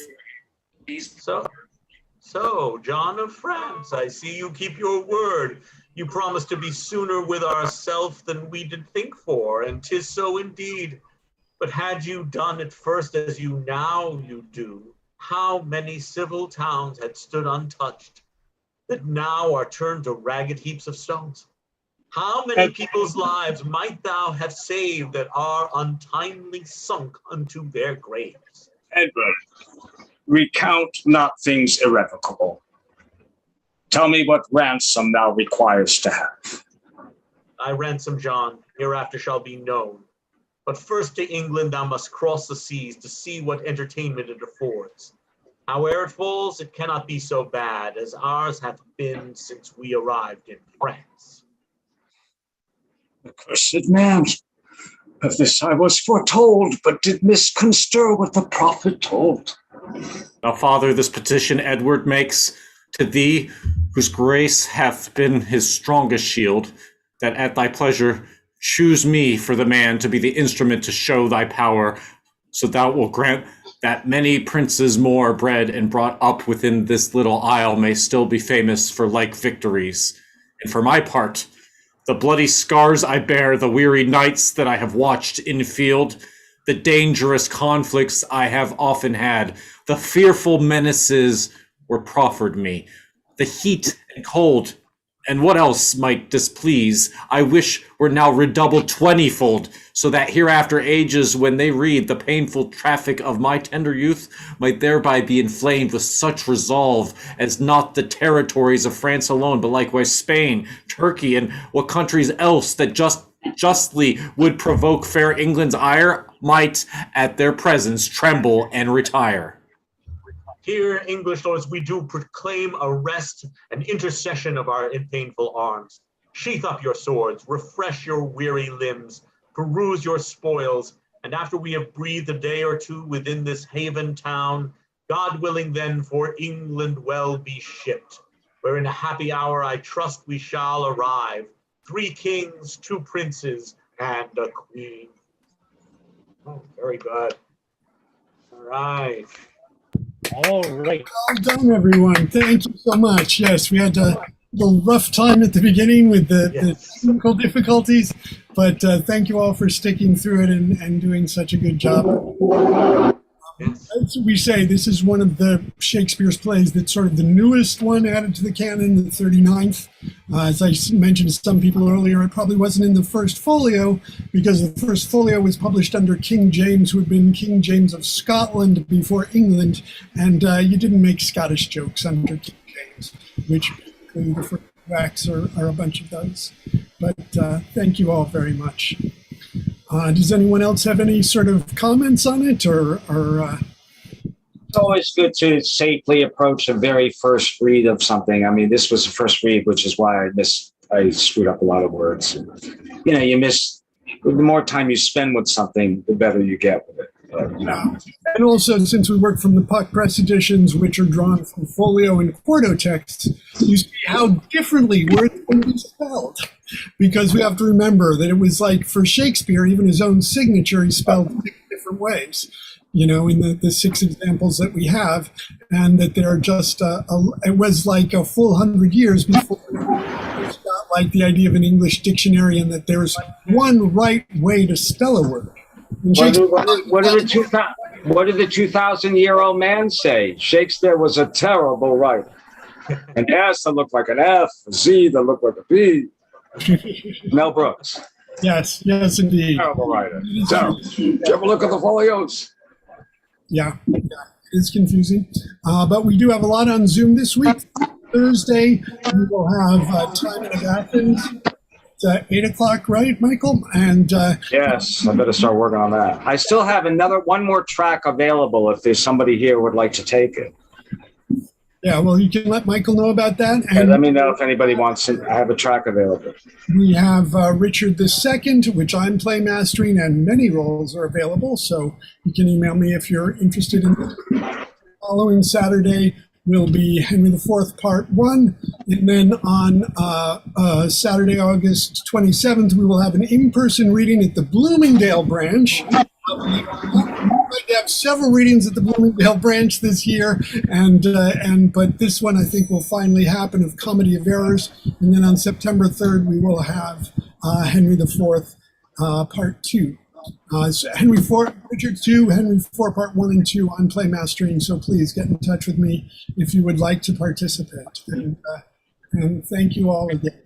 So, John of France, I see you keep your word. You promised to be sooner with ourself than we did think for, and 'tis so indeed. But had you done at first as you now do, how many civil towns had stood untouched, that now are turned to ragged heaps of stones? How many people's lives might thou have saved that are untimely sunk unto their graves?
Edward, recount not things irrevocable. Tell me what ransom thou requirest to have.
Thy ransom, John, hereafter shall be known. But first to England thou must cross the seas to see what entertainment it affords. Howe'er it falls, it cannot be so bad as ours hath been since we arrived in France.
Accursed man, of this I was foretold, but did misconstrue what the prophet told.
Now, Father, this petition Edward makes to thee, whose grace hath been his strongest shield, that at thy pleasure choose me for the man to be the instrument to show thy power, so thou wilt grant that many princes more bred and brought up within this little isle may still be famous for like victories. And for my part, the bloody scars I bear, the weary nights that I have watched in field, the dangerous conflicts I have often had, the fearful menaces were proffered me, the heat and cold, and what else might displease, I wish were now redoubled 20-fold, so that hereafter ages, when they read the painful traffic of my tender youth, might thereby be inflamed with such resolve as not the territories of France alone, but likewise Spain, Turkey, and what countries else that justly would provoke fair England's ire, might at their presence tremble and retire.
Here, English lords, we do proclaim a rest and intercession of our painful arms. Sheath up your swords, refresh your weary limbs, peruse your spoils, and after we have breathed a day or two within this haven town, God willing then for England well be shipped, where in a happy hour I trust we shall arrive, 3 kings, 2 princes, and a queen. Oh, very good. All right.
All right.
Well done, everyone. Thank you so much. Yes, we had a little rough time at the beginning with the technical difficulties, but thank you all for sticking through it and doing such a good job. As we say, this is one of the Shakespeare's plays that's sort of the newest one added to the canon, the 39th. As I mentioned to some people earlier, it probably wasn't in the first folio because the first folio was published under King James, who had been King James of Scotland before England, and you didn't make Scottish jokes under King James. folios, which basically the first acts are a bunch of those. But thank you all very much. Does anyone else have any sort of comments on it, or
It's always good to safely approach the very first read of something. I mean, this was the first read, which is why I screwed up a lot of words. You know, the more time you spend with something, the better you get with it.
And also, since we work from the Puck Press editions, which are drawn from folio and quarto texts, you see how differently words can be spelled. Because we have to remember that it was like for Shakespeare, even his own signature, he spelled 6 different ways, you know, in the 6 examples that we have, and that there are just, it was like a full 100 years before it's got like the idea of an English dictionary and that there's one right way to spell a word.
What did the 2,000-year-old man say? Shakespeare was a terrible writer. An S that looked like an F, a Z that looked like a B. Mel Brooks.
Yes, indeed.
Terrible writer. Terrible. Did you ever look at the folios?
Yeah, it is confusing. But we do have a lot on Zoom this week. Thursday, we will have Time of Athens. It's 8 o'clock, right, Michael? And
yes, I better start working on that. I still have one more track available if there's somebody here who would like to take it.
Yeah, well, you can let Michael know about that.
And let me know if anybody wants it. I have a track available.
We have Richard II, which I'm playmastering, and many roles are available. So you can email me if you're interested in it. Following Saturday will be Henry IV, Part 1. And then on Saturday, August 27th, we will have an in-person reading at the Bloomingdale branch. We're going to have several readings at the Bloomingdale branch this year, but this one I think will finally happen, of Comedy of Errors. And then on September 3rd, we will have Henry IV, Part 2. So Henry IV, Richard II, Henry IV, Part 1 and 2 on Playmastering. So please get in touch with me if you would like to participate. And thank you all again.